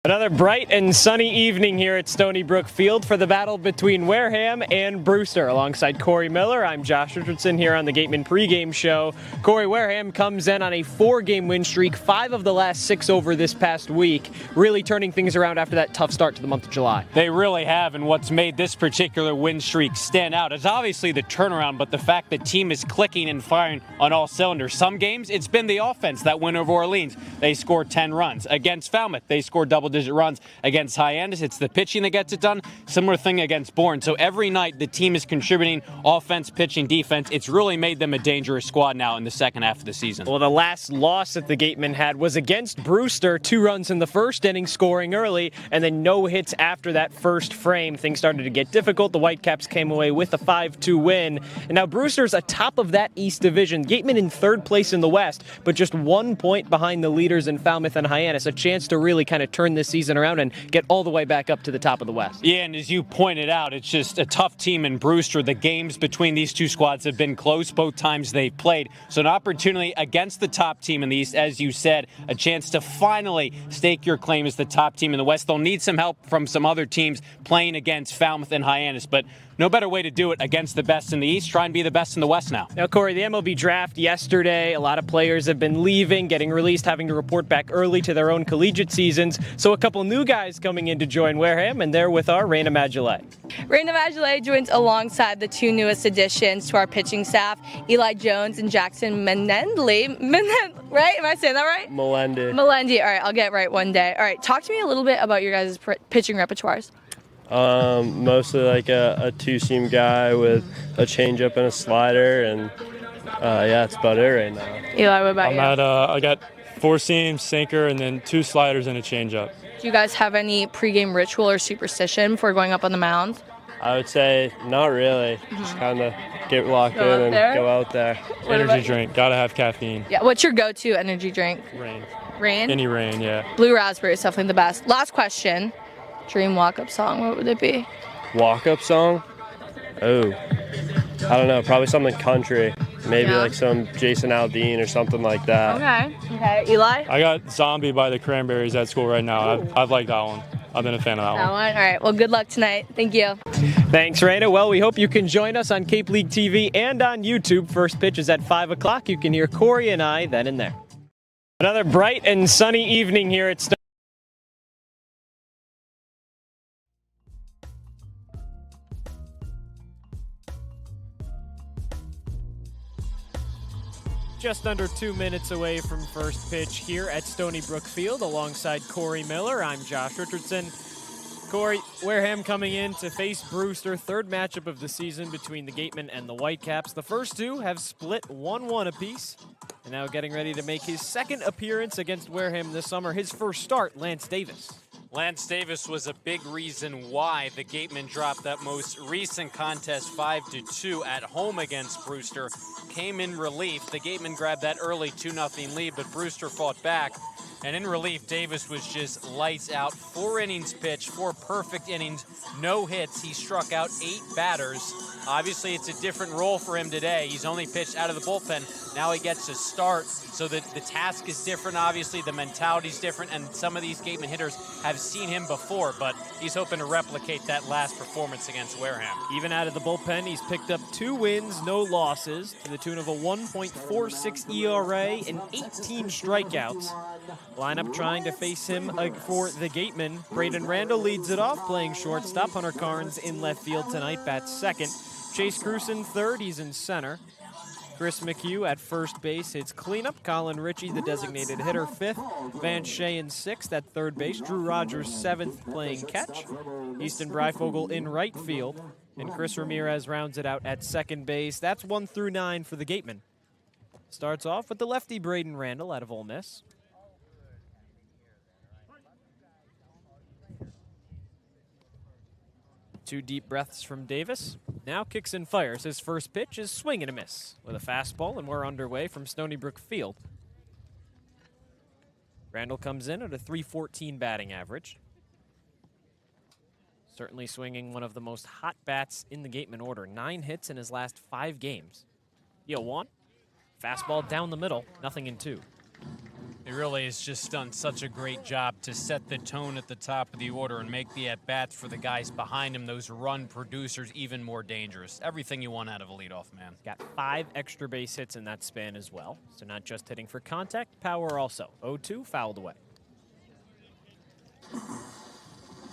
Another bright and sunny evening here at Stony Brook Field for the battle between Wareham and Brewster. Alongside Cory Miller, I'm Josh Richardson here on the Gatemen pregame show. Cory, Wareham comes in on a 4-game win streak, 5 of the last 6 over this past week, really turning things around after that tough start to the month of July. They really have, and what's made this particular win streak stand out is obviously the turnaround, but the fact the team is clicking and firing on all cylinders. Some games, it's been the offense. That win over Orleans, they scored 10 runs. Against Falmouth, they scored double-digit runs. Against Hyannis, it's the pitching that gets it done. Similar thing against Bourne. So every night the team is contributing offense, pitching, defense. It's really made them a dangerous squad now in the second half of the season. Well, the last loss that the Gatemen had was against Brewster. 2 runs in the first inning, scoring early, and then no hits after that first frame. Things started to get difficult. The Whitecaps came away with a 5-2 win. And now Brewster's atop of that East Division. Gatemen in 3rd place in the West, but just 1 point behind the leaders in Falmouth and Hyannis. A chance to really kind of turn this season around and get all the way back up to the top of the West. Yeah, and as you pointed out, it's just a tough team in Brewster. The games between these two squads have been close both times they've played. So an opportunity against the top team in the East, as you said, a chance to finally stake your claim as the top team in the West. They'll need some help from some other teams playing against Falmouth and Hyannis, but no better way to do it against the best in the East. Try and be the best in the West now. Now, Cory, the MLB draft yesterday, a lot of players have been leaving, getting released, having to report back early to their own collegiate seasons. So a couple new guys coming in to join Wareham, and they're with our Rayna Maggelet. Rayna Maggelet joins alongside the 2 newest additions to our pitching staff, Eli Jones and Jackson Menendley. Right? Am I saying that right? Melendi. All right, I'll get it right one day. All right, talk to me a little bit about your guys' pitching repertoires. Mostly like a 2-seam guy with a changeup and a slider, and yeah, that's about it right now. Eli, what about you? I got 4-seam, sinker, and then 2 sliders and a changeup. Do you guys have any pregame ritual or superstition before going up on the mound? I would say not really. Just kind of get locked in and go out there. Energy drink, gotta have caffeine. Yeah, what's your go-to energy drink? Rain. Any rain, yeah. Blue raspberry is definitely the best. Last question. Dream walk-up song, what would it be? Walk-up song? Oh, I don't know. Probably something country. Maybe like some Jason Aldean or something like that. Okay. Eli? I got Zombie by the Cranberries at school right now. I've liked that one. I've been a fan of that one. All right. Well, good luck tonight. Thank you. Thanks, Rayna. Well, we hope you can join us on Cape League TV and on YouTube. First pitch is at 5 o'clock. You can hear Cory and I then and there. Another bright and sunny evening here at Just under 2 minutes away from first pitch here at Stony Brook Field alongside Cory Miller. I'm Josh Richardson. Cory, Wareham coming in to face Brewster, 3rd matchup of the season between the Gatemen and the Whitecaps. The first 2 have split 1-1 apiece. And now getting ready to make his 2nd appearance against Wareham this summer. His first start, Lance Davis. Lance Davis was a big reason why the Gatemen dropped that most recent contest 5-2 at home against Brewster. Came in relief. The Gatemen grabbed that early 2-0 lead, but Brewster fought back. And in relief, Davis was just lights out. 4 innings pitched, 4 perfect innings, no hits. He struck out 8 batters. Obviously, it's a different role for him today. He's only pitched out of the bullpen. Now he gets to start, so the task is different, obviously. The mentality's different, and some of these Gatemen hitters have seen him before, but he's hoping to replicate that last performance against Wareham. Even out of the bullpen, he's picked up 2 wins, no losses, to the tune of a 1.46 ERA and 18 strikeouts. Lineup trying to face him for the Gatemen. Braden Randall leads it off, playing shortstop. Hunter Carnes in left field tonight, bats 2nd. Chase Cruson 3rd, he's in center. Chris McHugh at first base hits cleanup. Colin Ritchie, the designated hitter, 5th. Van Shea in 6th at third base. Drew Rogers 7th, playing catch. Easton Breifogel in right field. And Chris Ramirez rounds it out at second base. That's 1 through 9 for the Gatemen. Starts off with the lefty Braden Randall out of Ole Miss. 2 deep breaths from Davis. Now kicks and fires. His first pitch is swing and a miss with a fastball, and we're underway from Stony Brook Field. Randall comes in at a .314 batting average. Certainly swinging one of the most hot bats in the Gatemen order. 9 hits in his last 5 games. 0-1. Fastball down the middle, nothing in 2. He really has just done such a great job to set the tone at the top of the order and make the at-bats for the guys behind him, those run producers, even more dangerous. Everything you want out of a leadoff man. Got 5 extra base hits in that span as well. So not just hitting for contact, power also. 0-2, fouled away.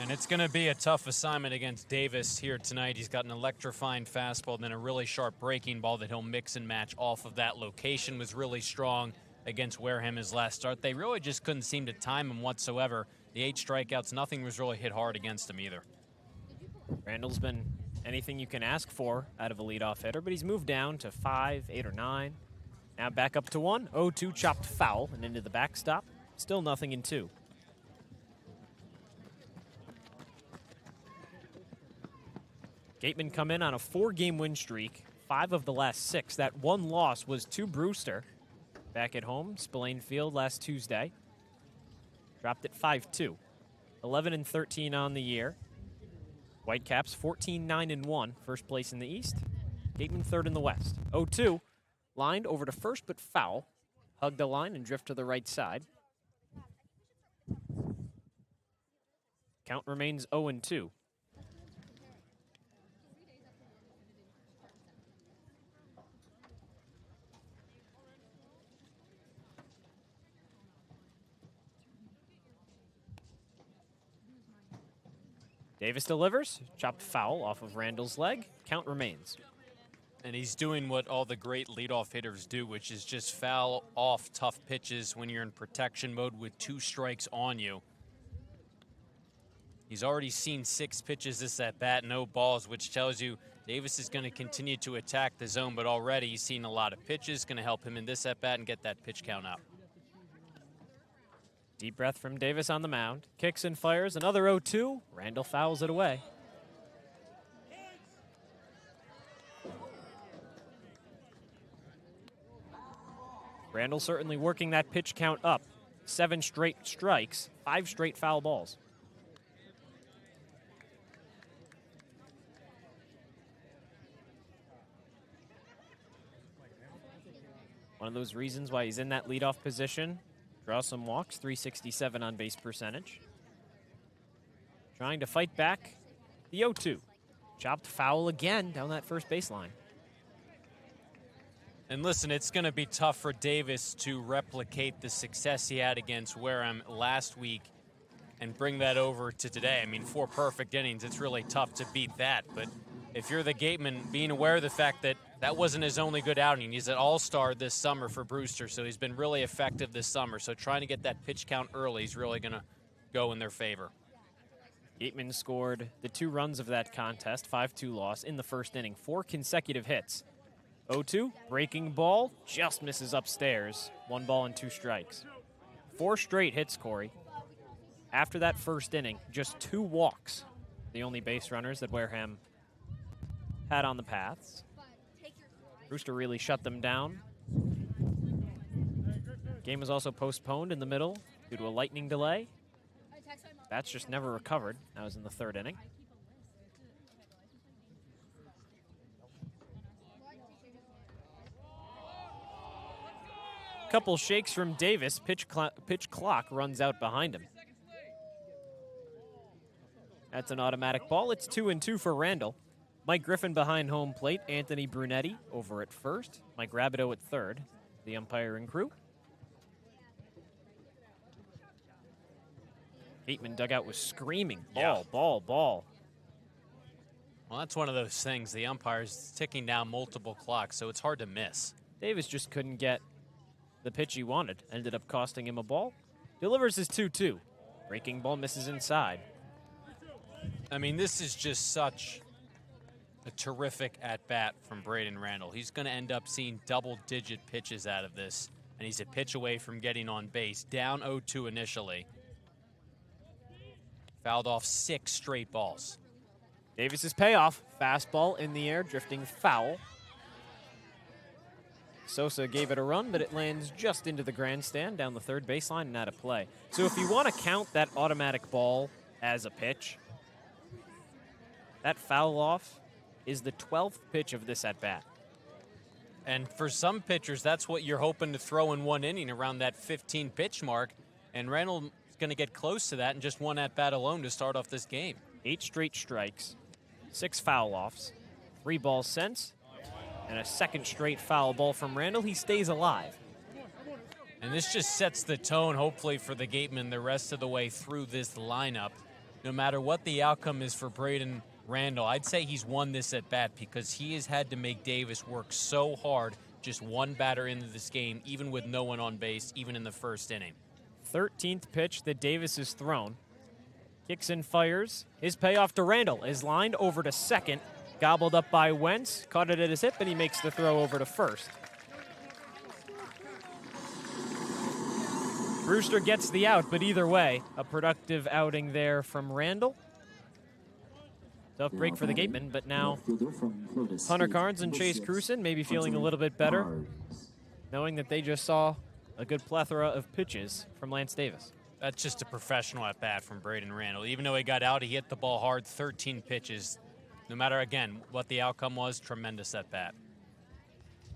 And it's going to be a tough assignment against Davis here tonight. He's got an electrifying fastball, then a really sharp breaking ball that he'll mix and match off of that. Location was really strong against Wareham his last start. They really just couldn't seem to time him whatsoever. The 8 strikeouts, nothing was really hit hard against him either. Randall's been anything you can ask for out of a leadoff hitter, but he's moved down to 5, 8, or 9. Now back up to 1. 0-2, chopped foul and into the backstop. Still nothing in 2. Gatemen come in on a 4-game win streak, 5 of the last 6. That one loss was to Brewster back at home, Spillane Field last Tuesday. Dropped at 5-2. 11-13 on the year. Whitecaps 14-9-1, first place in the East. Gatemen third in the West. 0-2, lined over to first but foul. Hug the line and drift to the right side. Count remains 0-2. Davis delivers, chopped foul off of Randall's leg. Count remains. And he's doing what all the great leadoff hitters do, which is just foul off tough pitches when you're in protection mode with 2 strikes on you. He's already seen 6 pitches this at bat, no balls, which tells you Davis is going to continue to attack the zone, but already he's seen a lot of pitches, going to help him in this at bat and get that pitch count up. Deep breath from Davis on the mound. Kicks and fires, another 0-2. Randall fouls it away. Randall certainly working that pitch count up. 7 straight strikes, 5 straight foul balls. One of those reasons why he's in that leadoff position. Draw some walks, 367 on base percentage. Trying to fight back the 0-2. Chopped foul again down that first baseline. And listen, it's going to be tough for Davis to replicate the success he had against Wareham last week and bring that over to today. I mean, 4 perfect innings, it's really tough to beat that. But if you're the Gateman, being aware of the fact that that wasn't his only good outing. He's an all-star this summer for Brewster, so he's been really effective this summer. So trying to get that pitch count early is really going to go in their favor. Gatemen scored the 2 runs of that contest, 5-2 loss in the first inning, 4 consecutive hits. 0-2, breaking ball, just misses upstairs. 1 ball and 2 strikes. 4 straight hits, Cory. After that first inning, just 2 walks. The only base runners that Wareham had on the paths. Brewster really shut them down. Game was also postponed in the middle due to a lightning delay. Bats just never recovered. That was in the 3rd inning. Couple shakes from Davis. Pitch clock runs out behind him. That's an automatic ball. It's 2-2 for Randall. Mike Griffin behind home plate. Anthony Brunetti over at first. Mike Rabideau at third. The umpiring crew. Gateman dugout was screaming. Ball, ball, ball. Well, that's one of those things. The umpire's ticking down multiple clocks, so it's hard to miss. Davis just couldn't get the pitch he wanted. Ended up costing him a ball. Delivers his 2-2. Breaking ball misses inside. I mean, this is just such a terrific at-bat from Braden Randall. He's going to end up seeing double-digit pitches out of this, and he's a pitch away from getting on base. Down 0-2 initially. Fouled off 6 straight balls. Davis's payoff. Fastball in the air, drifting foul. Sosa gave it a run, but it lands just into the grandstand down the 3rd baseline and out of play. So if you want to count that automatic ball as a pitch, that foul off is the 12th pitch of this at-bat. And for some pitchers, that's what you're hoping to throw in one inning, around that 15-pitch mark. And Randall's going to get close to that in just one at-bat alone to start off this game. 8 straight strikes, 6 foul-offs, 3 balls since, and a second straight foul ball from Randall. He stays alive. And this just sets the tone, hopefully, for the Gatemen the rest of the way through this lineup. No matter what the outcome is for Braden Randall, I'd say he's won this at bat because he has had to make Davis work so hard, just one batter into this game, even with no one on base, even in the first inning. 13th pitch that Davis has thrown. Kicks and fires. His payoff to Randall is lined over to second. Gobbled up by Wentz. Caught it at his hip, and he makes the throw over to first. Brewster gets the out, but either way, a productive outing there from Randall. Tough break for the Gatemen, but now Hunter Carnes and Chase Cruson maybe feeling a little bit better, knowing that they just saw a good plethora of pitches from Lance Davis. That's just a professional at bat from Braden Randall. Even though he got out, he hit the ball hard, 13 pitches. No matter, again, what the outcome was, tremendous at bat.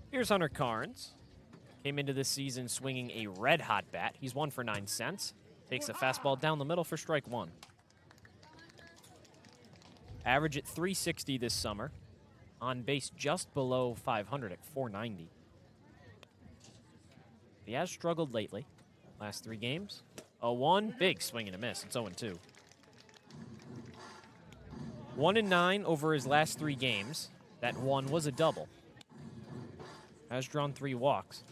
Here's Hunter Carnes. Came into this season swinging a red-hot bat. He's 1 for 9 cents. Takes a fastball down the middle for strike 1. Average at 360 this summer. On base just below 500 at 490. He has struggled lately. Last 3 games. A 1, big swing and a miss. It's 0-2. 1-9 over his last 3 games. That 1 was a double. Has drawn 3 walks.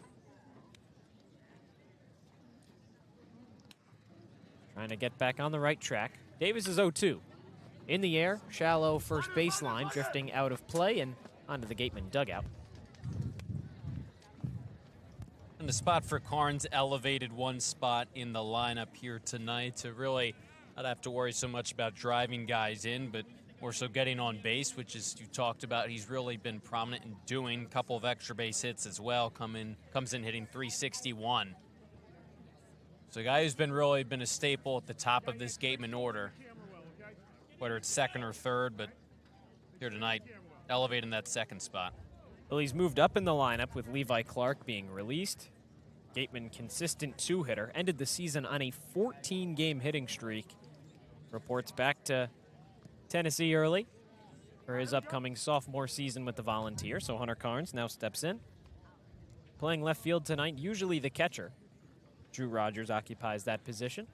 Trying to get back on the right track. Davis is 0-2. In the air, shallow first baseline, drifting out of play and onto the Gatemen dugout. And the spot for Carnes elevated one spot in the lineup here tonight to really not have to worry so much about driving guys in, but more so getting on base, which is, you talked about, he's really been prominent in doing. A couple of extra base hits as well. Comes in hitting 361. So a guy who's really been a staple at the top of this Gateman order, whether it's second or third, but here tonight, elevating that second spot. Well, he's moved up in the lineup with Levi Clark being released. Gateman, consistent 2-hitter, ended the season on a 14-game hitting streak. Reports back to Tennessee early for his upcoming sophomore season with the Volunteers. So Hunter Carnes now steps in. Playing left field tonight, usually the catcher. Drew Rogers occupies that position.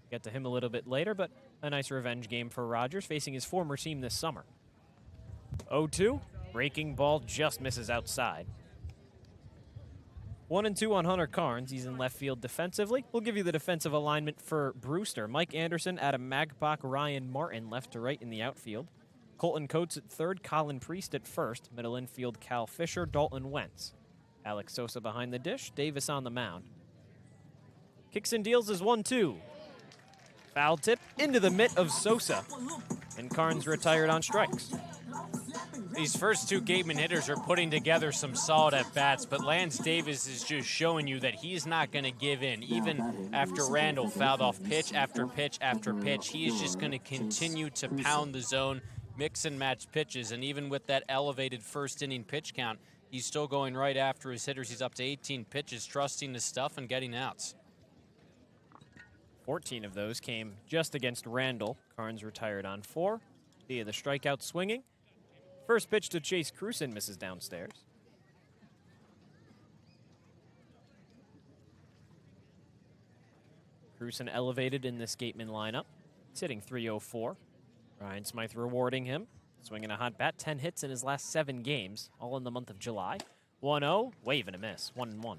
Get to him a little bit later, but a nice revenge game for Rogers, facing his former team this summer. 0-2, breaking ball just misses outside. 1-2 on Hunter Carnes. He's in left field defensively. We'll give you the defensive alignment for Brewster. Mike Anderson, Adam Magpach, Ryan Martin left to right in the outfield. Colton Coates at third, Colin Priest at first. Middle infield, Cal Fisher, Dalton Wentz. Alex Sosa behind the dish, Davis on the mound. Kicks and deals is 1-2. Foul tip into the mitt of Sosa. And Carnes retired on strikes. These first 2 Gateman hitters are putting together some solid at-bats, but Lance Davis is just showing you that he's not going to give in. Even after Randall fouled off pitch after pitch after pitch, he is just going to continue to pound the zone, mix and match pitches, and even with that elevated first inning pitch count, he's still going right after his hitters. He's up to 18 pitches, trusting his stuff and getting outs. 14 of those came just against Randall. Carnes retired on 4 via the strikeout swinging. First pitch to Chase Cruson misses downstairs. Cruson elevated in this Gateman lineup. It's hitting .304. Ryan Smythe rewarding him. Swinging a hot bat, 10 hits in his last 7 games, all in the month of July. 1-0, wave and a miss, 1-1.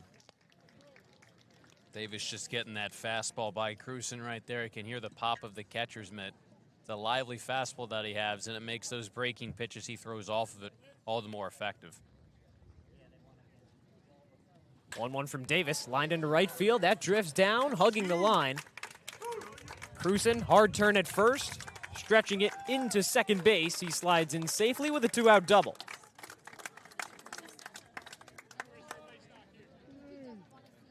Davis just getting that fastball by Cruson right there. You can hear the pop of the catcher's mitt. It's a lively fastball that he has, and it makes those breaking pitches he throws off of it all the more effective. 1-1 from Davis, lined into right field. That drifts down, hugging the line. Cruson, hard turn at first, stretching it into second base. He slides in safely with a 2-out double.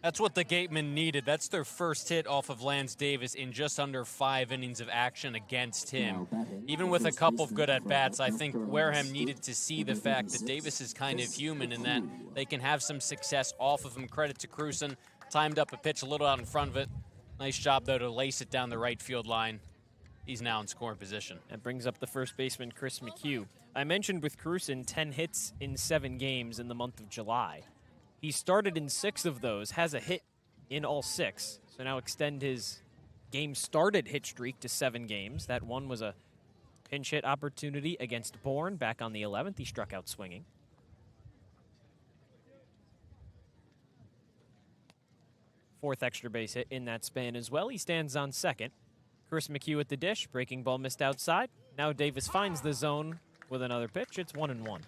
That's what the Gatemen needed. That's their first hit off of Lance Davis in just under 5 innings of action against him. Even with a couple of good at-bats, I think Wareham needed to see the fact that Davis is kind of human and that they can have some success off of him. Credit to Crewson. Timed up a pitch a little out in front of it. Nice job, though, to lace it down the right field line. He's now in scoring position. That brings up the first baseman, Chris McHugh. I mentioned with Crewson 10 hits in 7 games in the month of July. He started in 6 of those, has a hit in all 6. So now extend his game started hit streak to 7 games. That one was a pinch hit opportunity against Bourne back on the 11th. He struck out swinging. Fourth extra base hit in that span as well. He stands on second. Chris McHugh at the dish. Breaking ball missed outside. Now Davis finds the zone with another pitch. It's 1-1.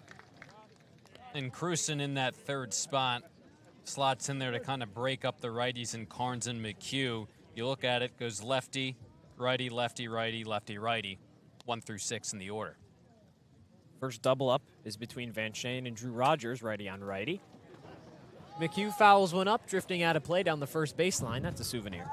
And Crewson in that third spot slots in there to kind of break up the righties in Carnes and McHugh. You look at it, goes lefty, righty, lefty, righty, lefty, righty. 1 through 6 in the order. First double up is between Van Shane and Drew Rogers, righty on righty. McHugh fouls one up, drifting out of play down the first baseline. That's a souvenir.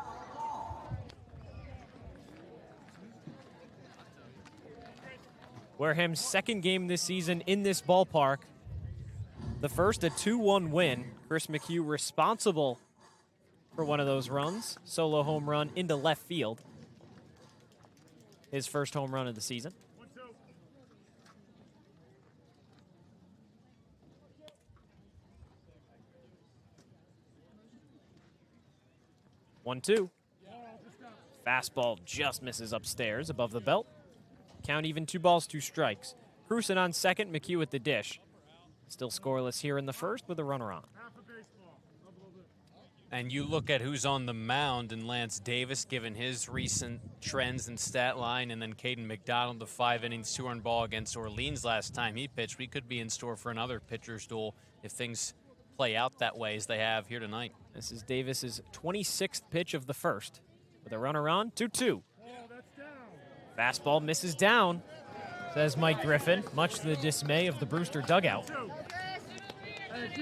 Wareham's second game this season in this ballpark. The first, a 2-1 win. Chris McHugh responsible for one of those runs. Solo home run into left field. His first home run of the season. 1-2. Fastball just misses upstairs above the belt. Count even 2 balls, 2 strikes. Crewson on second, McHugh at the dish. Still scoreless here in the first with a runner on. And you look at who's on the mound, and Lance Davis, given his recent trends and stat line, and then Caden McDonald, the 5 innings, 2 earned ball against Orleans last time he pitched. We could be in store for another pitcher's duel if things play out that way as they have here tonight. This is Davis's 26th pitch of the first. With a runner on, 2-2. Fastball misses down, says Mike Griffin, much to the dismay of the Brewster dugout.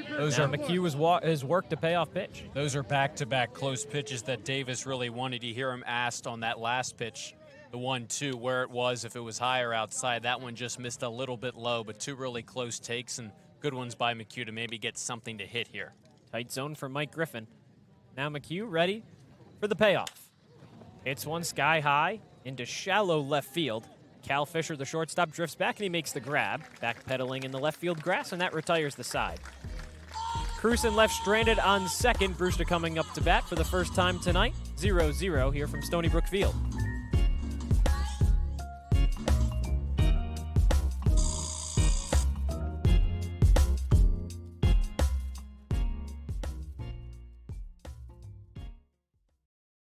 Those are McHugh his work to pay off pitch. Those are back-to-back close pitches that Davis really wanted. You hear him asked on that last pitch, the 1-2, where it was, if it was higher outside. That one just missed a little bit low, but 2 really close takes and good ones by McHugh to maybe get something to hit here. Tight zone for Mike Griffin. Now McHugh ready for the payoff. Hits one sky high into shallow left field. Cal Fisher, the shortstop, drifts back and he makes the grab. Backpedaling in the left field grass, and that retires the side. Crewson left stranded on second. Brewster coming up to bat for the first time tonight. 0-0 here from Stony Brook Field.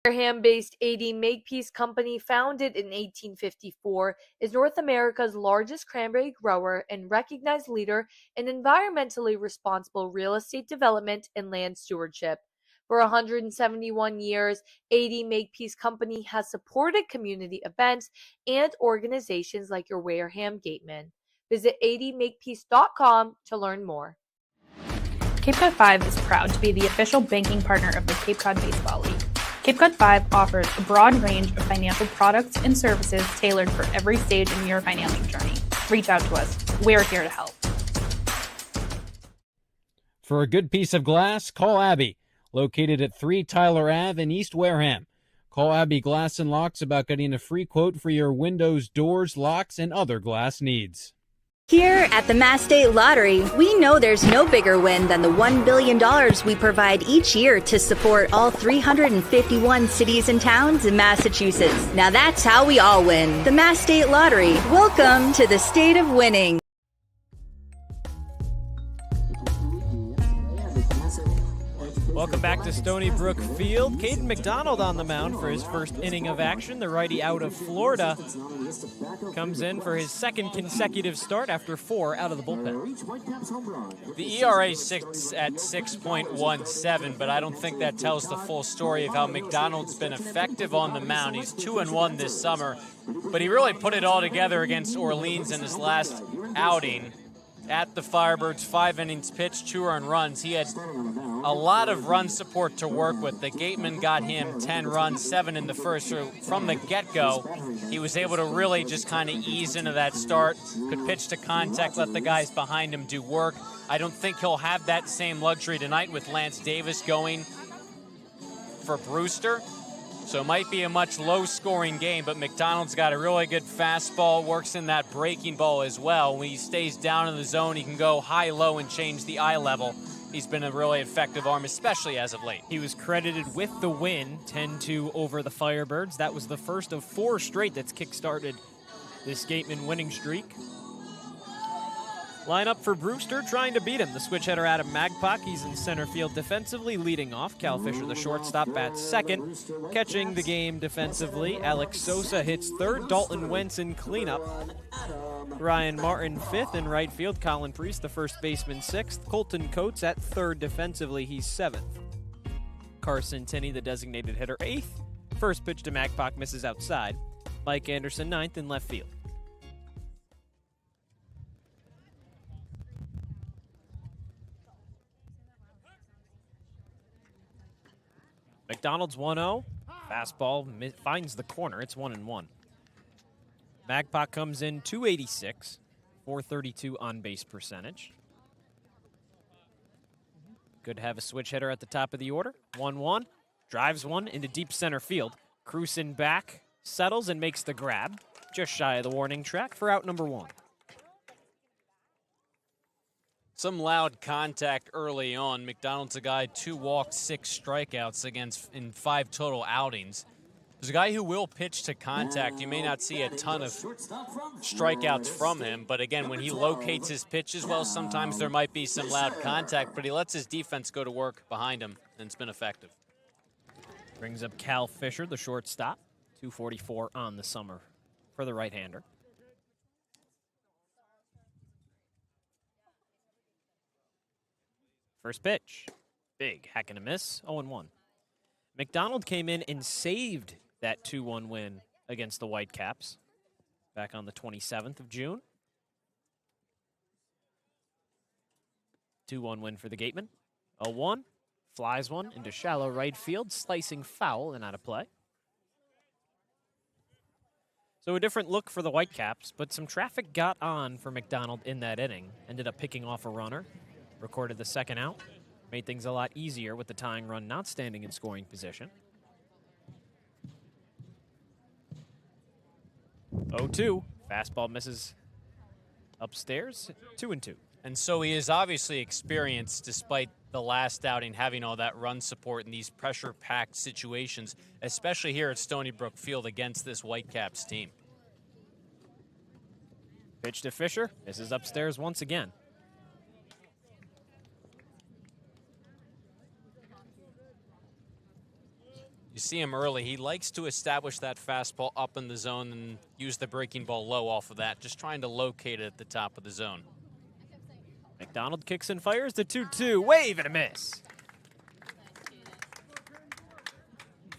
Wareham-based AD Makepeace Company, founded in 1854, is North America's largest cranberry grower and recognized leader in environmentally responsible real estate development and land stewardship. For 171 years, AD Makepeace Company has supported community events and organizations like your Wareham Gatemen. Visit admakepeace.com to learn more. Cape Cod 5 is proud to be the official banking partner of the Cape Cod Baseball League. Cape Cod 5 offers a broad range of financial products and services tailored for every stage in your financial journey. Reach out to us. We're here to help. For a good piece of glass, call Abby, located at 3 Tyler Ave in East Wareham. Call Abby Glass and Locks about getting a free quote for your windows, doors, locks, and other glass needs. Here at the Mass State Lottery, we know there's no bigger win than the $1 billion we provide each year to support all 351 cities and towns in Massachusetts. Now that's how we all win. The Mass State Lottery. Welcome to the state of winning. Welcome back to Stony Brook Field. Caden McDonald on the mound for his first inning of action. The righty out of Florida comes in for his second consecutive start after 4 out of the bullpen. The ERA sits at 6.17, but I don't think that tells the full story of how McDonald's been effective on the mound. He's 2-1 this summer, but he really put it all together against Orleans in his last outing. at the Firebirds, 5 innings pitched, 2 earned runs. He had a lot of run support to work with. The Gatemen got him 10 runs, 7 in the first. So from the get-go, he was able to really just kind of ease into that start, could pitch to contact, let the guys behind him do work. I don't think he'll have that same luxury tonight with Lance Davis going for Brewster. So it might be a much low-scoring game, but McDonald's got a really good fastball, works in that breaking ball as well. When he stays down in the zone, he can go high-low and change the eye level. He's been a really effective arm, especially as of late. He was credited with the win, 10-2 over the Firebirds. That was the first of 4 straight that's kick-started this Gateman winning streak. Lineup for Brewster, trying to beat him. The switch hitter Adam Maggelet, he's in center field defensively, leading off. Cal Fisher, the shortstop, bats second. Catching the game defensively, Alex Sosa hits third. Dalton Wentz in cleanup. Ryan Martin fifth in right field. Colin Priest, the first baseman, sixth. Colton Coates at third defensively, he's seventh. Carson Tinney, the designated hitter, eighth. First pitch to Maggelet misses outside. Mike Anderson, ninth in left field. McDonald's 1-0. Fastball finds the corner. It's 1-1. Maggelet comes in 286, 432 on base percentage. Good to have a switch hitter at the top of the order. 1-1. Drives one into deep center field. Cruisen back, settles, and makes the grab. Just shy of the warning track for out number 1. Some loud contact early on. McDonald's a guy 2 walks, 6 strikeouts in 5 total outings. There's a guy who will pitch to contact. You may not see a ton of strikeouts from him, but again, when he locates his pitches well, sometimes there might be some loud contact, but he lets his defense go to work behind him, and it's been effective. Brings up Cal Fisher, the shortstop. 244 on the summer for the right-hander. First pitch, big hack and a miss, 0-1. McDonald came in and saved that 2-1 win against the Whitecaps back on the 27th of June. 2-1 win for the Gatemen. 0-1, flies one into shallow right field, slicing foul and out of play. So a different look for the Whitecaps, but some traffic got on for McDonald in that inning. Ended up picking off a runner. Recorded the second out. Made things a lot easier with the tying run not standing in scoring position. 0-2. Fastball misses upstairs. 2-2. And so he is obviously experienced despite the last outing having all that run support in these pressure-packed situations, especially here at Stony Brook Field against this Whitecaps team. Pitch to Fisher. Misses upstairs once again. You see him early. He likes to establish that fastball up in the zone and use the breaking ball low off of that, just trying to locate it at the top of the zone. McDonald kicks and fires the 2-2. Wave and a miss.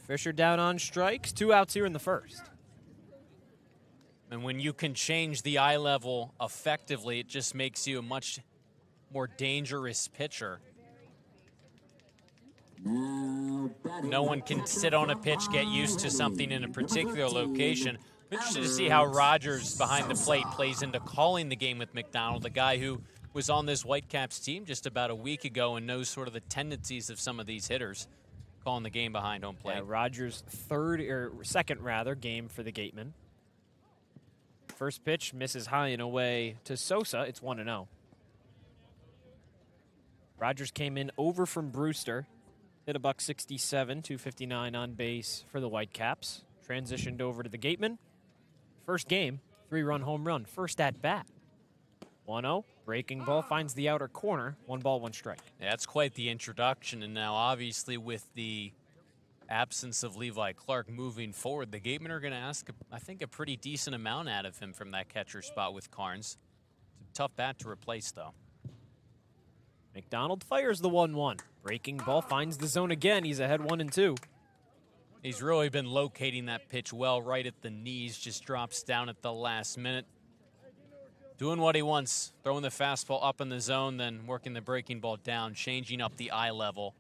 Fisher down on strikes. 2 outs here in the first. And when you can change the eye level effectively, it just makes you a much more dangerous pitcher. No one can sit on a pitch, get used to something in a particular location. I'm interested to see how Rogers behind the plate plays into calling the game with McDonald, a guy who was on this Whitecaps team just about a week ago and knows sort of the tendencies of some of these hitters calling the game behind home plate. Yeah, Rogers' second game for the Gatemen. First pitch misses high and away to Sosa. It's 1-0. Rogers came in over from Brewster. Hit a $167, 259 on base for the Whitecaps. Transitioned over to the Gatemen. First game, 3-run home run. First at bat. 1-0. Breaking ball finds the outer corner. 1 ball, 1 strike. Yeah, that's quite the introduction. And now, obviously, with the absence of Levi Clark moving forward, the Gatemen are going to ask, I think, a pretty decent amount out of him from that catcher spot with Carnes. It's a tough bat to replace, though. McDonald fires the 1-1. Breaking ball finds the zone again. He's ahead 1-2. He's really been locating that pitch well right at the knees. Just drops down at the last minute. Doing what he wants, throwing the fastball up in the zone, then working the breaking ball down, changing up the eye level,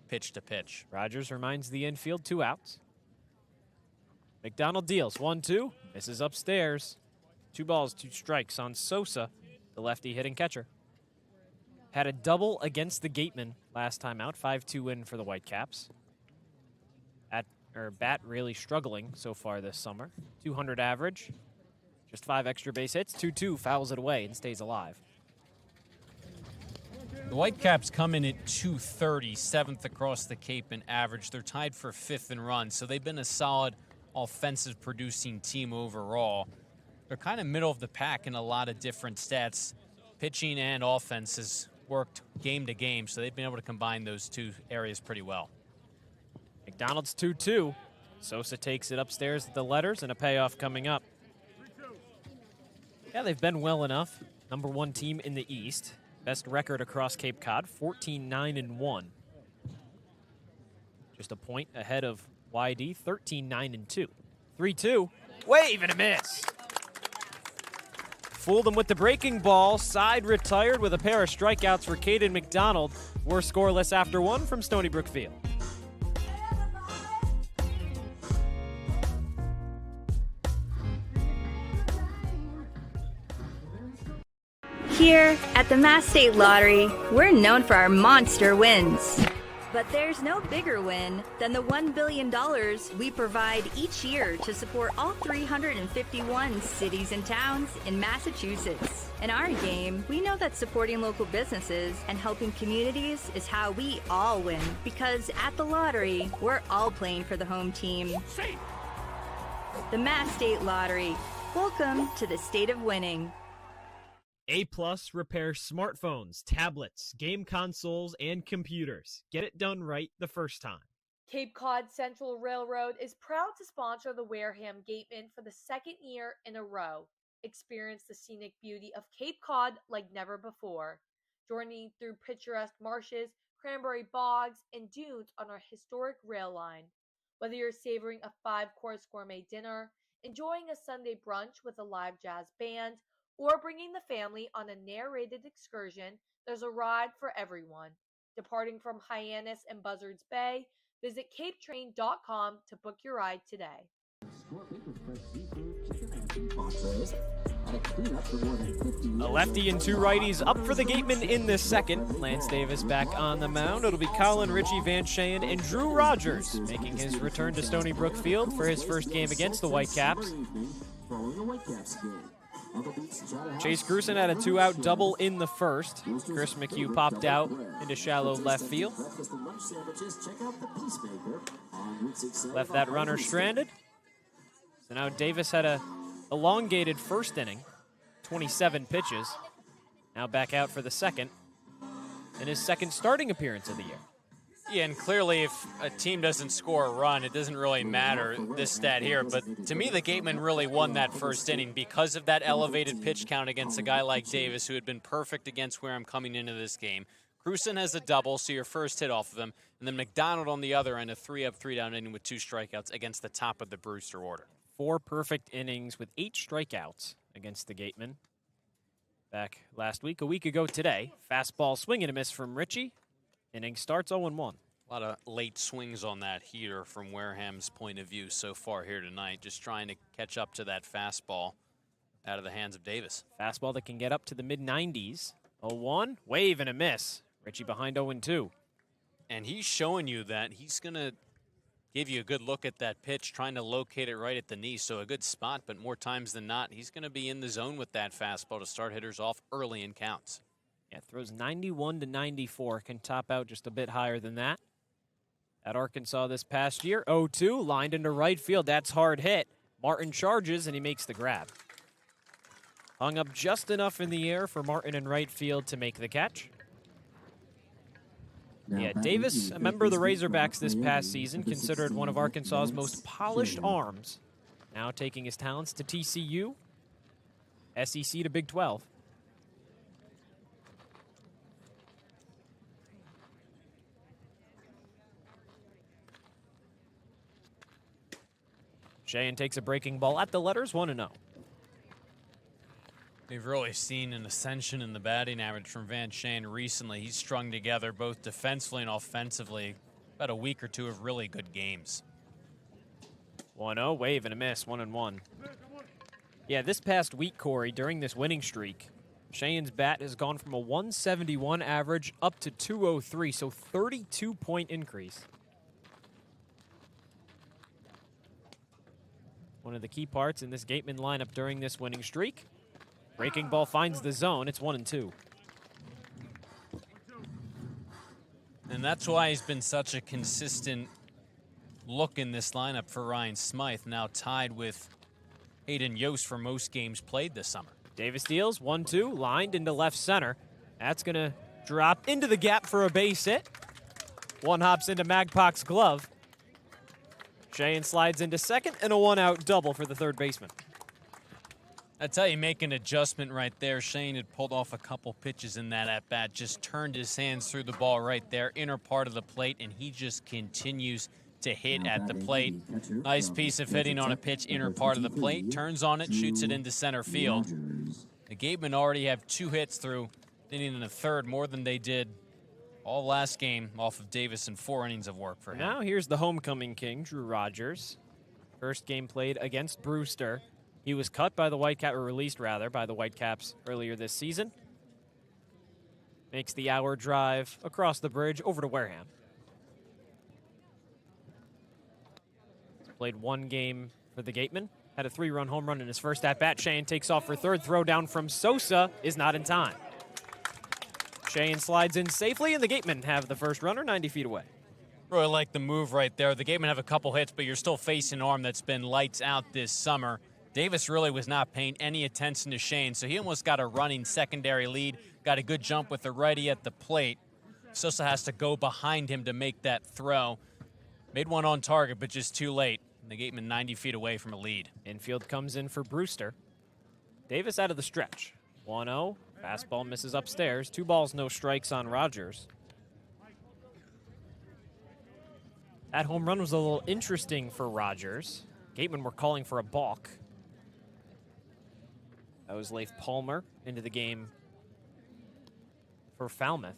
pitch to pitch. Rogers reminds the infield, 2 outs. McDonald deals, 1-2, misses upstairs. 2 balls, 2 strikes on Sosa, the lefty hitting catcher. Had a double against the Gatemen last time out, 5-2 win for the Whitecaps. Bat really struggling so far this summer. 200 average, just 5 extra base hits, 2-2, fouls it away and stays alive. The Whitecaps come in at 230, 7th across the Cape in average. They're tied for 5th in runs, so they've been a solid offensive producing team overall. They're kind of middle of the pack in a lot of different stats. Pitching and offense has worked game to game, so they've been able to combine those 2 areas pretty well. McDonald's 2-2. Sosa takes it upstairs at the letters and a payoff coming up. Yeah, they've been well enough. Number 1 team in the East. Best record across Cape Cod, 14-9-1. Just a point ahead of YD, 13-9-2. 3-2, wave and a miss. Fooled him with the breaking ball. Side retired with a pair of strikeouts for Caden McDonald. We're scoreless after 1 from Stony Brook Field. Here at the Mass State Lottery, we're known for our monster wins. But there's no bigger win than the $1 billion we provide each year to support all 351 cities and towns in Massachusetts. In our game, we know that supporting local businesses and helping communities is how we all win. Because at the lottery, we're all playing for the home team. The Mass State Lottery. Welcome to the state of winning. A+ repairs smartphones, tablets, game consoles, and computers. Get it done right the first time. Cape Cod Central Railroad is proud to sponsor the Wareham Gatemen for the 2nd year in a row. Experience the scenic beauty of Cape Cod like never before. Journey through picturesque marshes, cranberry bogs, and dunes on our historic rail line. Whether you're savoring a 5-course gourmet dinner, enjoying a Sunday brunch with a live jazz band, or bringing the family on a narrated excursion, there's a ride for everyone. Departing from Hyannis and Buzzards Bay, visit capetrain.com to book your ride today. A lefty and 2 righties up for the Gatemen in the 2nd. Lance Davis back on the mound. It'll be Colin, Richie Van Shayen, and Drew Rogers making his return to Stony Brook Field for his first game against the Whitecaps. Chase Grusin had a 2-out double in the first. Chris McHugh popped out into shallow left field. Left that runner stranded. So now Davis had a elongated first inning, 27 pitches. Now back out for the 2nd, in his 2nd starting appearance of the year. Yeah, and clearly if a team doesn't score a run, it doesn't really matter, this stat here. But to me, the Gatemen really won that first inning because of that elevated pitch count against a guy like Davis, who had been perfect against Wareham coming into this game. Grusin has a double, so your first hit off of him. And then McDonald on the other end, a 3-up, 3-down inning with 2 strikeouts against the top of the Brewster order. 4 perfect innings with 8 strikeouts against the Gatemen. Back last week, a week ago today. Fastball swing and a miss from Richie. Inning starts 0-1. A lot of late swings on that heater from Wareham's point of view so far here tonight. Just trying to catch up to that fastball out of the hands of Davis. Fastball that can get up to the mid-90s. 0-1, wave and a miss. Richie behind 0-2. And he's showing you that he's going to give you a good look at that pitch, trying to locate it right at the knee. So a good spot, but more times than not, he's going to be in the zone with that fastball to start hitters off early in counts. Yeah, throws 91 to 94, can top out just a bit higher than that. At Arkansas this past year, 0-2, lined into right field. That's hard hit. Martin charges, and he makes the grab. Hung up just enough in the air for Martin in right field to make the catch. Yeah, Davis, a member of the Razorbacks this past season, considered one of Arkansas's most polished arms. Now taking his talents to TCU, SEC to Big 12. Shayen takes a breaking ball at the letters, 1-0. We've really seen an ascension in the batting average from Van Shane recently. He's strung together both defensively and offensively about a week or two of really good games. 1-0, wave and a miss, 1-1. Yeah, this past week, Cory, during this winning streak, Shane's bat has gone from a 171 average up to 203, so 32-point increase. One of the key parts in this Gatemen lineup during this winning streak. Breaking ball finds the zone. It's 1-2. And that's why he's been such a consistent look in this lineup for Ryan Smythe, now tied with Hayden Yost for most games played this summer. Davis deals, 1-2, lined into left center. That's going to drop into the gap for a base hit. One hops into Magpok's glove. Shane slides into second, and a one-out double for the third baseman. That's how you make an adjustment right there. Shane had pulled off a couple pitches in that at-bat, just turned his hands through the ball right there, inner part of the plate, and he just continues to hit at the plate. Nice piece of hitting on a pitch, inner part of the plate, turns on it, shoots it into center field. The Gatemen already have 2 hits through inning and a third, more than they did all last game off of Davis in 4 innings of work for him. Now here's the homecoming king, Drew Rogers. First game played against Brewster. He was cut by the Whitecaps, or released rather, by the Whitecaps earlier this season. Makes the hour drive across the bridge over to Wareham. He's played 1 game for the Gatemen. Had a 3-run home run in his first at-bat. Shane takes off for third. Throw down from Sosa is not in time. Shane slides in safely, and the Gatemen have the first runner 90 feet away. Really like the move right there. The Gatemen have a couple hits, but you're still facing an arm that's been lights out this summer. Davis really was not paying any attention to Shane, so he almost got a running secondary lead, got a good jump with the righty at the plate. Sosa has to go behind him to make that throw. Made one on target, but just too late. The Gatemen 90 feet away from a lead. Infield comes in for Brewster. Davis out of the stretch. 1-0, fastball misses upstairs. 2 balls, no strikes on Rogers. That home run was a little interesting for Rogers. Gatemen were calling for a balk. That was Leif Palmer into the game for Falmouth.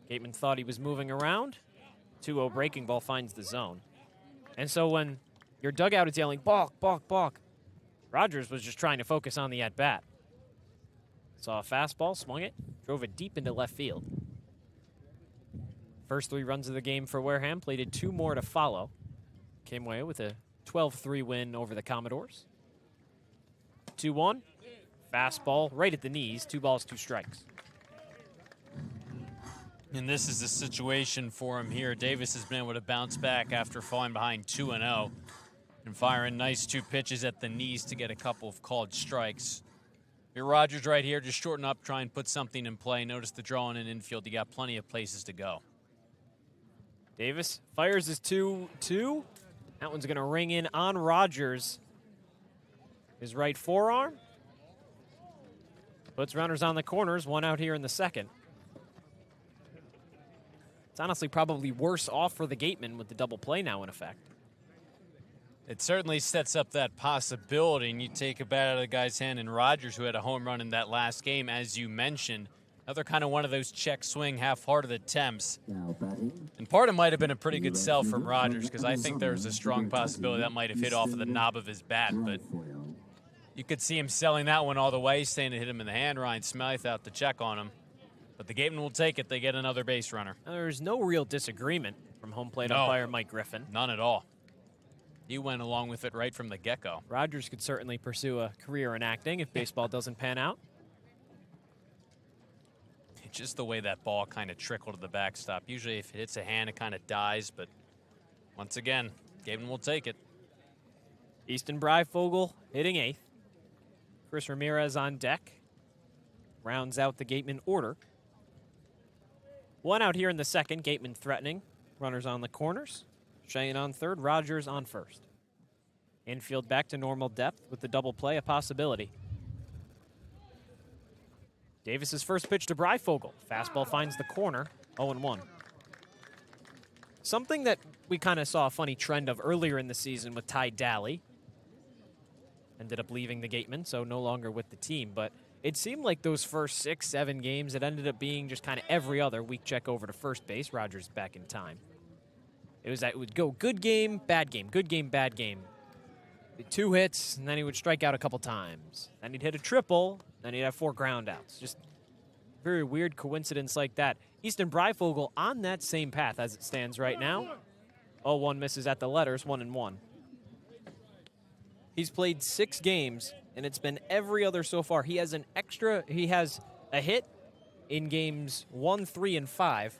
Gatemen thought he was moving around. 2-0 breaking ball finds the zone. And so when your dugout is yelling, balk, balk, balk, Rogers was just trying to focus on the at-bat. Saw a fastball, swung it, drove it deep into left field. First 3 runs of the game for Wareham, plated 2 more to follow. Came away with a 12-3 win over the Commodores. 2-1, fastball right at the knees, 2 balls, 2 strikes. And this is the situation for him here. Davis has been able to bounce back after falling behind 2-0 and firing nice 2 pitches at the knees to get a couple of called strikes. Your Rogers right here, just shorten up, try and put something in play. Notice the draw in an infield. You got plenty of places to go. Davis fires his 2-2. That one's going to ring in on Rogers. His right forearm. Puts runners on the corners, 1 out here in the second. It's honestly probably worse off for the Gatemen with the double play now in effect. It certainly sets up that possibility, and you take a bat out of the guy's hand, and Rogers, who had a home run in that last game, as you mentioned, another kind of one of those check swing, half-hearted attempts. And part of it might have been a pretty good sell from Rogers, because I think there's a strong possibility that might have hit off of the knob of his bat, but you could see him selling that one all the way, saying it hit him in the hand. Ryan Smythe out to check on him. But the Gatemen will take it. They get another base runner. There's no real disagreement from home plate umpire Mike Griffin. None at all. He went along with it right from the get-go. Rogers could certainly pursue a career in acting if baseball doesn't pan out. Just the way that ball kind of trickled to the backstop. Usually if it hits a hand, it kind of dies. But once again, Gatemen will take it. Easton Breifogel hitting 8th. Chris Ramirez on deck. Rounds out the Gatemen order. 1 out here in the second. Gatemen threatening. Runners on the corners. Shane on third. Rogers on first. Infield back to normal depth with the double play a possibility. Davis's first pitch to Breifogel. Fastball finds the corner. 0-1. Something that we kind of saw a funny trend of earlier in the season with Ty Daly. ended up leaving the Gatemen, so no longer with the team. But it seemed like those first 6, 7 games, it ended up being just kind of every other weak check over to first base. Rogers back in time. It would go good game, bad game, good game, bad game. 2 hits, and then he would strike out a couple times. Then he'd hit a triple, then he'd have 4 ground outs. Just very weird coincidence like that. Easton Breifogel on that same path as it stands right now. 0-1 misses at the letters, 1-1. He's played 6 games, and it's been every other so far. He has a hit in games 1, 3, and 5.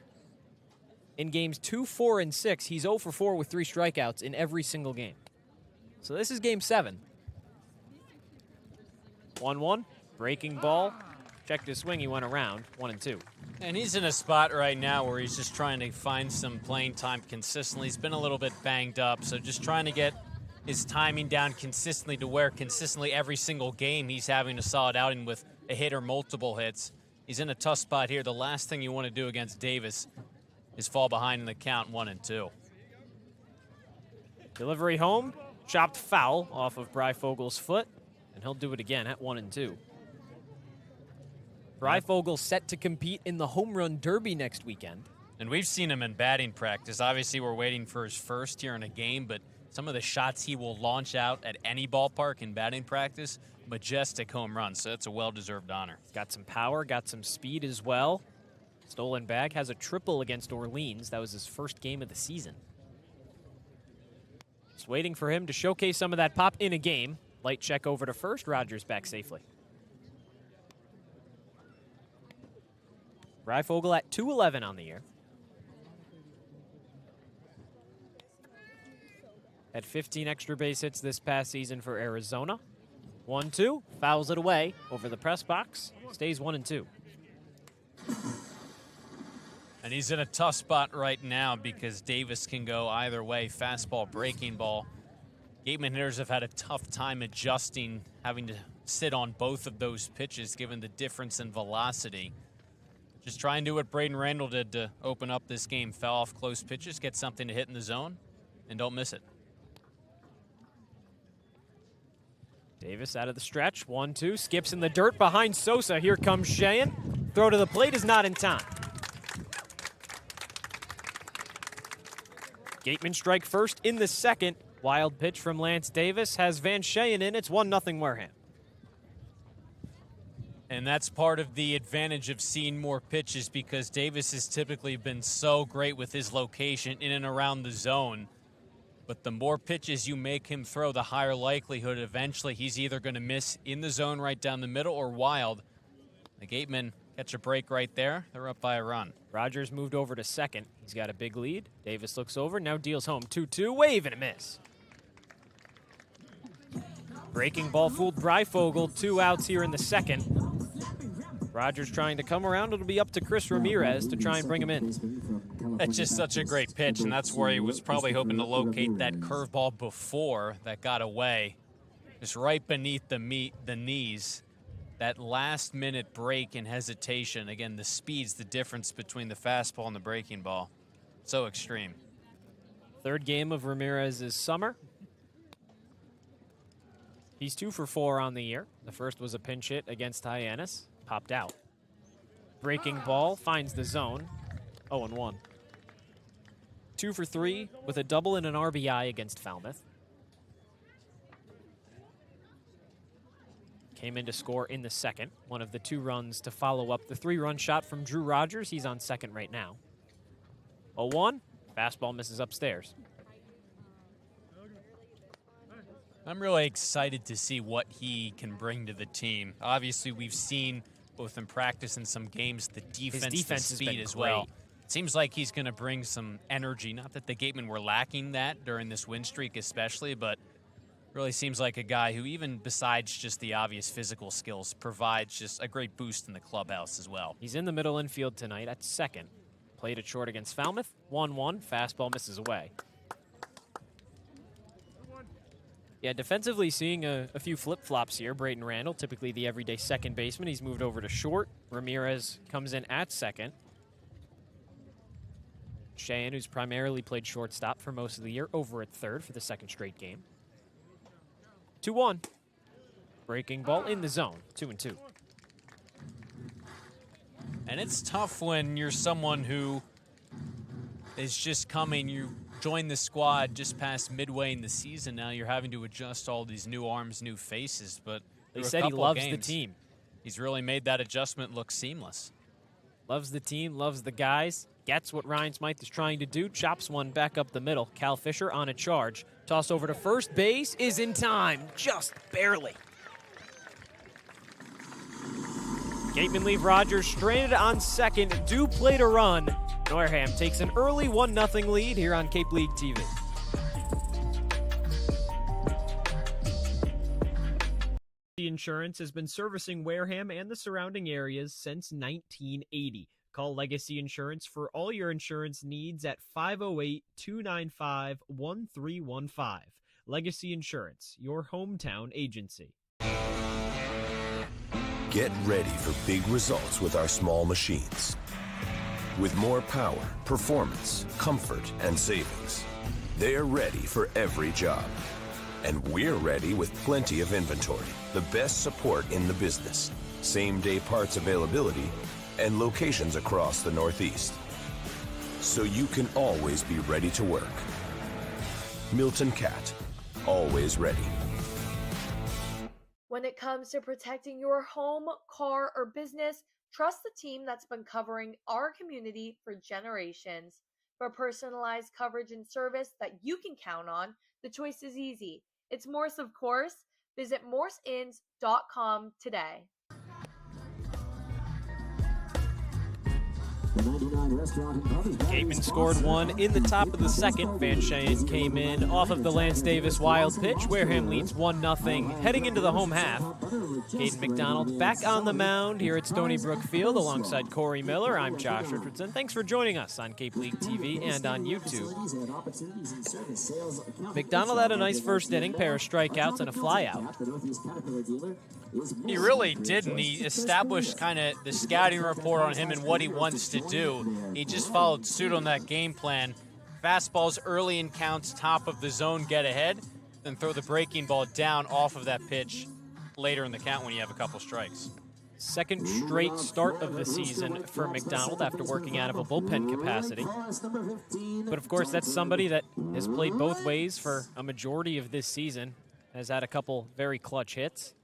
In games 2, 4, and 6, he's 0 for 4 with 3 strikeouts in every single game. So this is game 7. 1-1, breaking ball. Checked his swing, he went around, 1-2. And he's in a spot right now where he's just trying to find some playing time consistently. He's been a little bit banged up, so just trying to get his timing down consistently to where consistently every single game he's having a solid outing with a hit or multiple hits. He's in a tough spot here. The last thing you want to do against Davis is fall behind in the count, 1-2. Delivery home, chopped foul off of Breifogel's foot, and he'll do it again at 1-2. Breifogel set to compete in the home run derby next weekend. And we've seen him in batting practice. Obviously, we're waiting for his first here in a game, but some of the shots he will launch out at any ballpark in batting practice, majestic home runs. So that's a well-deserved honor. He's got some power, got some speed as well. Stolen bag, has a triple against Orleans. That was his first game of the season. Just waiting for him to showcase some of that pop in a game. Light check over to first. Rogers back safely. Breifogel at 211 on the year. Had 15 extra base hits this past season for Arizona. 1-2, fouls it away over the press box. Stays 1-2. And he's in a tough spot right now because Davis can go either way, fastball, breaking ball. Gatemen hitters have had a tough time adjusting, having to sit on both of those pitches given the difference in velocity. Just try and do what Braden Randall did to open up this game. Foul off close pitches, get something to hit in the zone, and don't miss it. Davis out of the stretch, 1-2, skips in the dirt behind Sosa. Here comes Cheyenne. Throw to the plate is not in time. Gatemen strike first in the second. Wild pitch from Lance Davis has Van Cheyenne in. It's 1-0 Wareham. And that's part of the advantage of seeing more pitches because Davis has typically been so great with his location in and around the zone. But the more pitches you make him throw, the higher likelihood eventually he's either going to miss in the zone right down the middle or wild. The Gatemen catch a break right there. They're up by a run. Rogers moved over to second. He's got a big lead. Davis looks over, now deals home. 2-2, wave and a miss. Breaking ball fooled Breifogel. 2 outs here in the second. Rogers trying to come around. It'll be up to Chris Ramirez to try and bring him in. That's just such a great pitch, and that's where he was probably hoping to locate that curveball before that got away. Just right beneath the knees. That last-minute break and hesitation. Again, the speed's the difference between the fastball and the breaking ball. So extreme. Third game of Ramirez's summer. He's 2 for 4 on the year. The first was a pinch hit against Hyannis. Popped out. Breaking ball finds the zone. 0-1. 2 for 3 with a double and an RBI against Falmouth. Came in to score in the second. One of the 2 runs to follow up the 3-run shot from Drew Rogers. He's on second right now. 0-1. Fastball misses upstairs. I'm really excited to see what he can bring to the team. Obviously, we've seen both in practice and some games the defense the speed as well. It seems like he's going to bring some energy. Not that the Gatemen were lacking that during this win streak especially, but really seems like a guy who, even besides just the obvious physical skills, provides just a great boost in the clubhouse as well. He's in the middle infield tonight at second. Played it short against Falmouth. 1-1. Fastball misses away. Yeah, defensively seeing a few flip-flops here. Braden Randall, typically the everyday second baseman. He's moved over to short. Ramirez comes in at second. Cheyenne, who's primarily played shortstop for most of the year, over at third for the second straight game. 2-1. Breaking ball in the zone, 2-2. And it's tough when you're someone who is just coming. You join the squad just past midway in the season. Now you're having to adjust all these new arms, new faces. But he said he loves the team. He's really made that adjustment look seamless. Loves the team, loves the guys. Gets what Ryan Smythe is trying to do. Chops one back up the middle. Cal Fisher on a charge. Toss over to first base. Is in time. Just barely. Gatemen leave Rogers stranded on second. Do play to run. Wareham takes an early 1-0 lead here on Cape League TV. Insurance has been servicing Wareham and the surrounding areas since 1980. Call Legacy Insurance for all your insurance needs at 508-295-1315. Legacy Insurance, your hometown agency. Get ready for big results with our small machines. With more power, performance, comfort, and savings. They're ready for every job. And we're ready with plenty of inventory, the best support in the business, same-day parts availability, and locations across the Northeast. So you can always be ready to work. Milton Cat, always ready. When it comes to protecting your home, car, or business, trust the team that's been covering our community for generations. For personalized coverage and service that you can count on, the choice is easy. It's Morse, of course. Visit morseins.com today. Gatemen scored one in the top of the second. Van Shane came in off of the Lance Davis wild pitch. Wareham leads 1-0 heading into the home half. Caden McDonald back on the mound here at Stony Brook Field alongside Cory Miller. I'm Josh Richardson. Thanks for joining us on Cape League TV and on YouTube. McDonald had a nice first inning, pair of strikeouts and a flyout. He really did, and he established kind of the scouting report on him and what he wants to do. He just followed suit on that game plan. Fastballs early in counts, top of the zone, get ahead, then throw the breaking ball down off of that pitch later in the count when you have a couple strikes. Second straight start of the season for McDonald after working out of a bullpen capacity. But of course, that's somebody that has played both ways for a majority of this season, has had a couple very clutch hits.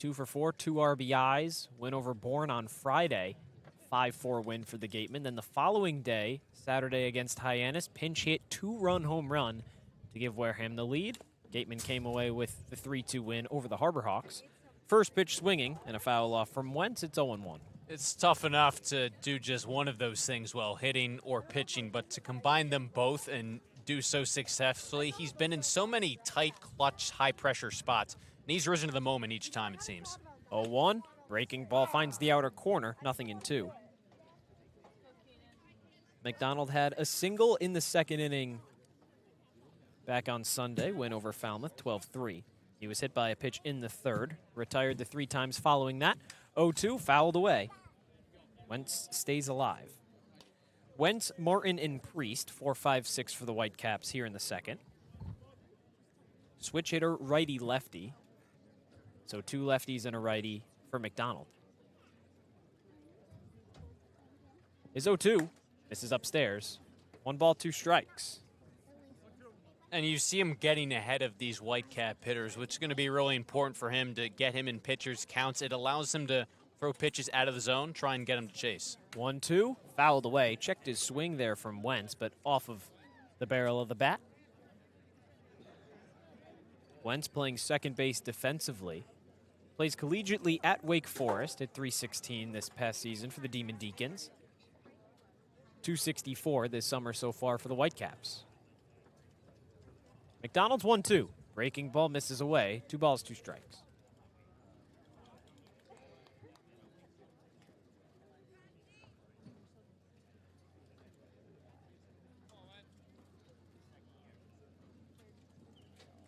2 for 4, 2 RBIs, win over Bourne on Friday, 5-4 win for the Gatemen. Then the following day, Saturday against Hyannis, pinch hit 2-run home run to give Wareham the lead. Gatemen came away with the 3-2 win over the Harbor Hawks. First pitch swinging and a foul off from Wentz. It's 0-1. It's tough enough to do just one of those things well, hitting or pitching, but to combine them both and do so successfully, he's been in so many tight, clutch, high-pressure spots. And he's risen to the moment each time, it seems. 0-1. Breaking ball finds the outer corner. 0-2. McDonald had a single in the second inning back on Sunday. Win over Falmouth, 12-3. He was hit by a pitch in the third. Retired the 3 times following that. 0-2. Fouled away. Wentz stays alive. Wentz, Martin, and Priest. 4-5-6 for the Whitecaps here in the second. Switch hitter, righty-lefty. So 2 lefties and a righty for McDonald. Is 0-2. This is upstairs. 1 ball, 2 strikes. And you see him getting ahead of these Whitecap hitters, which is going to be really important for him to get him in pitchers' counts. It allows him to throw pitches out of the zone, try and get him to chase. 1-2. Fouled away. Checked his swing there from Wentz, but off of the barrel of the bat. Wentz playing second base defensively. Plays collegiately at Wake Forest at .316 this past season for the Demon Deacons. .264 this summer so far for the Whitecaps. McDonald's 1-2. Breaking ball misses away. 2 balls, 2 strikes.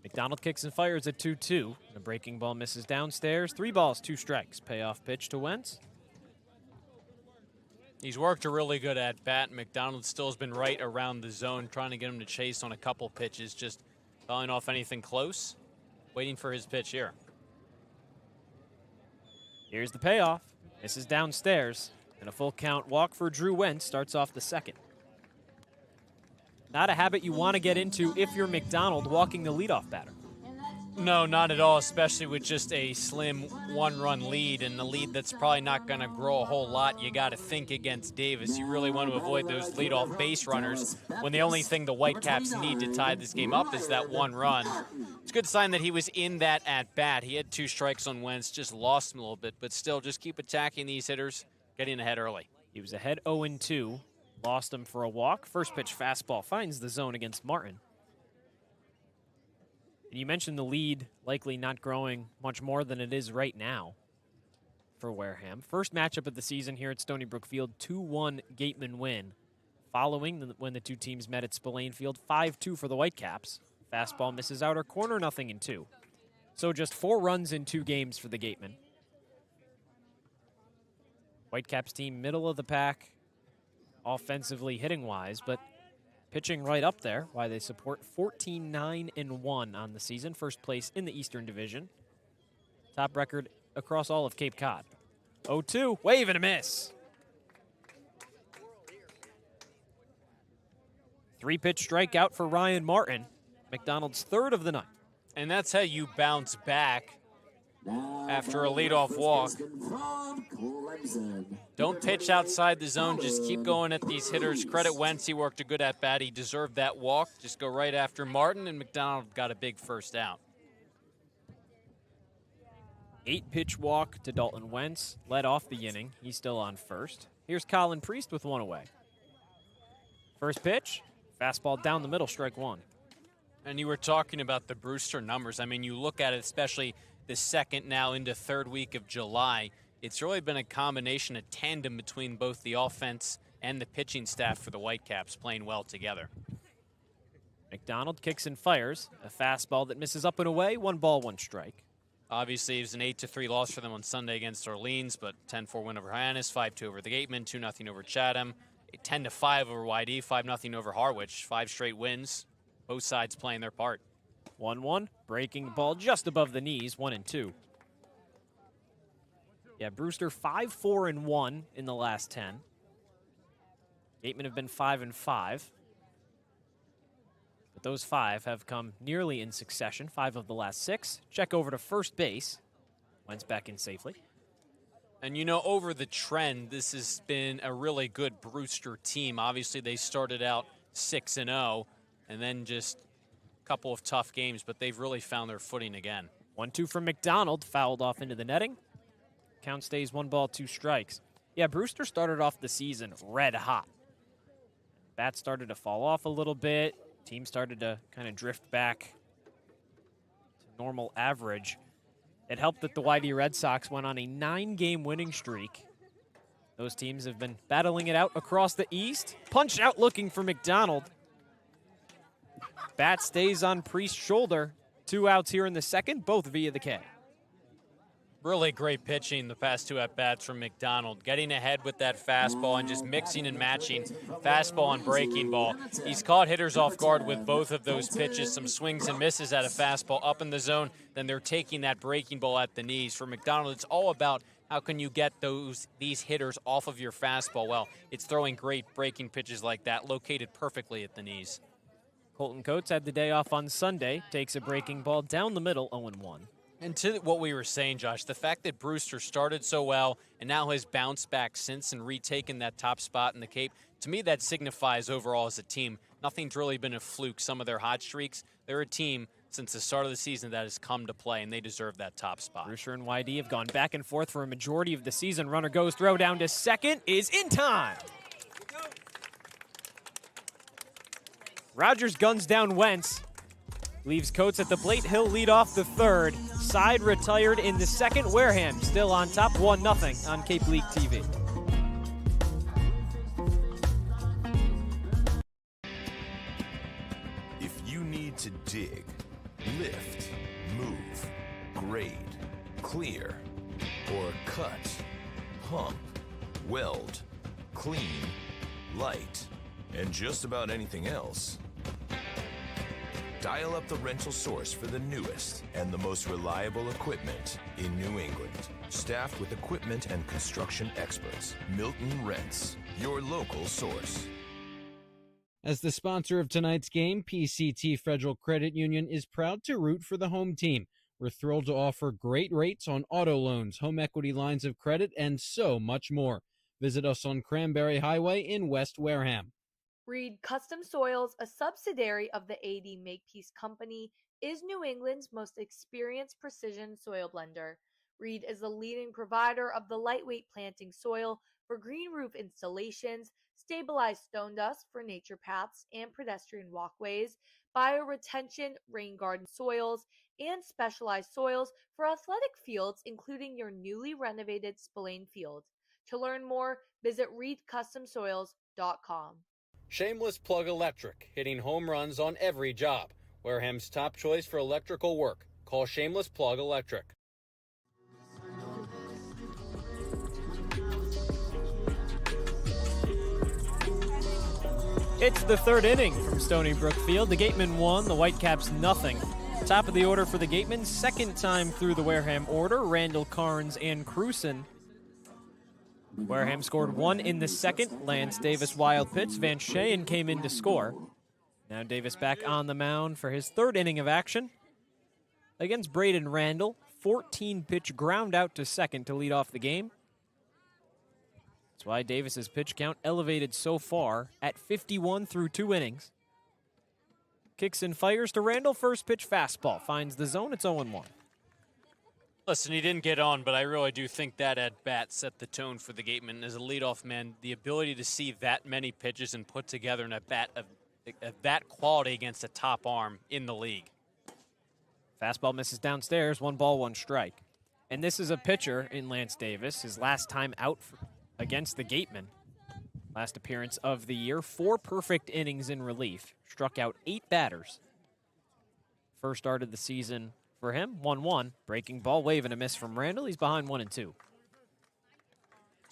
McDonald kicks and fires at 2-2. The breaking ball misses downstairs. 3 balls, 2 strikes. Payoff pitch to Wentz. He's worked a really good at bat. McDonald still has been right around the zone, trying to get him to chase on a couple pitches, just fouling off anything close. Waiting for his pitch here. Here's the payoff. This is downstairs, and a full count walk for Drew Wentz starts off the second. Not a habit you want to get into if you're McDonald walking the leadoff batter. No, not at all, especially with just a slim one-run lead and a lead that's probably not going to grow a whole lot. You got to think against Davis. You really want to avoid those leadoff base runners when the only thing the Whitecaps need to tie this game up is that one run. It's a good sign that he was in that at-bat. He had 2 strikes on Wentz, just lost him a little bit, but still just keep attacking these hitters, getting ahead early. He was ahead 0-2, lost him for a walk. First pitch fastball finds the zone against Martin. And you mentioned the lead likely not growing much more than it is right now for Wareham. First matchup of the season here at Stony Brook Field, 2-1 Gatemen win. Following when the two teams met at Spillane Field, 5-2 for the Whitecaps. Fastball misses outer corner, 0-2. So just 4 runs in 2 games for the Gatemen. Whitecaps team middle of the pack, offensively hitting-wise, but pitching right up there, why they support 14-9-1 on the season. First place in the Eastern Division. Top record across all of Cape Cod. 0-2, wave and a miss. 3-pitch strikeout for Ryan Martin. McDonald's third of the night. And that's how you bounce back after a leadoff walk. Don't pitch outside the zone. Just keep going at these hitters. Credit Wentz. He worked a good at-bat. He deserved that walk. Just go right after Martin, and McDonald got a big first out. 8-pitch walk to Dalton Wentz. Led off the inning. He's still on first. Here's Colin Priest with 1 away. First pitch, fastball down the middle, strike 1. And you were talking about the Brewster numbers. I mean, you look at it, especially the second now into third week of July. It's really been a combination, a tandem between both the offense and the pitching staff for the Whitecaps playing well together. McDonald kicks and fires. A fastball that misses up and away. 1 ball, 1 strike. Obviously, it was an 8-3 loss for them on Sunday against Orleans, but 10-4 win over Hyannis, 5-2 over the Gatemen, 2-0 over Chatham, a 10-5 over YD, 5-0 over Harwich, 5 straight wins. Both sides playing their part. 1-1, breaking ball just above the knees, 1-2. Yeah, Brewster 5-4-1 in the last 10. Gatemen have been 5-5. But those 5 have come nearly in succession, 5 of the last 6. Check over to first base. Wentz back in safely. And you know, over the trend, this has been a really good Brewster team. Obviously, they started out 6-0, and then just a couple of tough games, but they've really found their footing again. 1-2 from McDonald, fouled off into the netting. Count stays 1 ball, 2 strikes. Yeah, Brewster started off the season red hot. Bat started to fall off a little bit. Team started to kind of drift back to normal average. It helped that the YD Red Sox went on a 9-game winning streak. Those teams have been battling it out across the East. Punch out looking for McDonald. Bat stays on Priest's shoulder. 2 outs here in the second, both via the K. Really great pitching the past 2 at-bats from McDonald. Getting ahead with that fastball and just mixing and matching fastball and breaking ball. He's caught hitters off guard with both of those pitches. Some swings and misses at a fastball up in the zone. Then they're taking that breaking ball at the knees. For McDonald, it's all about how can you get these hitters off of your fastball. Well, it's throwing great breaking pitches like that, located perfectly at the knees. Colton Coates had the day off on Sunday. Takes a breaking ball down the middle, 0-1. And to what we were saying, Josh, the fact that Brewster started so well and now has bounced back since and retaken that top spot in the Cape, to me that signifies overall as a team, nothing's really been a fluke. Some of their hot streaks, they're a team since the start of the season that has come to play, and they deserve that top spot. Brewster and YD have gone back and forth for a majority of the season. Runner goes, throw down to second, is in time. Rogers guns down Wentz. Leaves Coates at the plate. He'll lead off the third. Side retired in the second. Wareham still on top, 1-0 on Cape League TV. If you need to dig, lift, move, grade, clear, or cut, pump, weld, clean, light, and just about anything else, dial up the rental source for the newest and the most reliable equipment in New England. Staffed with equipment and construction experts, Milton Rents, your local source. As the sponsor of tonight's game, PCT Federal Credit Union is proud to root for the home team. We're thrilled to offer great rates on auto loans, home equity lines of credit, and so much more. Visit us on Cranberry Highway in West Wareham. Reed Custom Soils, a subsidiary of the AD Makepeace Company, is New England's most experienced precision soil blender. Reed is the leading provider of the lightweight planting soil for green roof installations, stabilized stone dust for nature paths and pedestrian walkways, bioretention rain garden soils, and specialized soils for athletic fields, including your newly renovated Spillane Field. To learn more, visit reedcustomsoils.com. Shameless Plug Electric, hitting home runs on every job. Wareham's top choice for electrical work. Call Shameless Plug Electric. It's the third inning from Stony Brook Field. The Gatemen won, the Whitecaps nothing. Top of the order for the Gatemen, second time through the Wareham order, Randall, Carnes, and Cruson. Wareham scored one in the second. Lance Davis wild pitch. Van Shayen came in to score. Now Davis back on the mound for his third inning of action against Braden Randall. 14-pitch ground out to second to lead off the game. That's why Davis's pitch count elevated so far at 51 through 2 innings. Kicks and fires to Randall. First pitch fastball. Finds the zone. It's 0-1. Listen, he didn't get on, but I really do think that at-bat set the tone for the Gatemen. As a leadoff man, the ability to see that many pitches and put together an at-bat of that quality against a top arm in the league. Fastball misses downstairs. 1 ball, 1 strike. And this is a pitcher in Lance Davis, his last time out against the Gatemen. Last appearance of the year. 4 perfect innings in relief. Struck out 8 batters. First start of the season for him, 1-1. Breaking ball, wave and a miss from Randall. He's behind 1-2.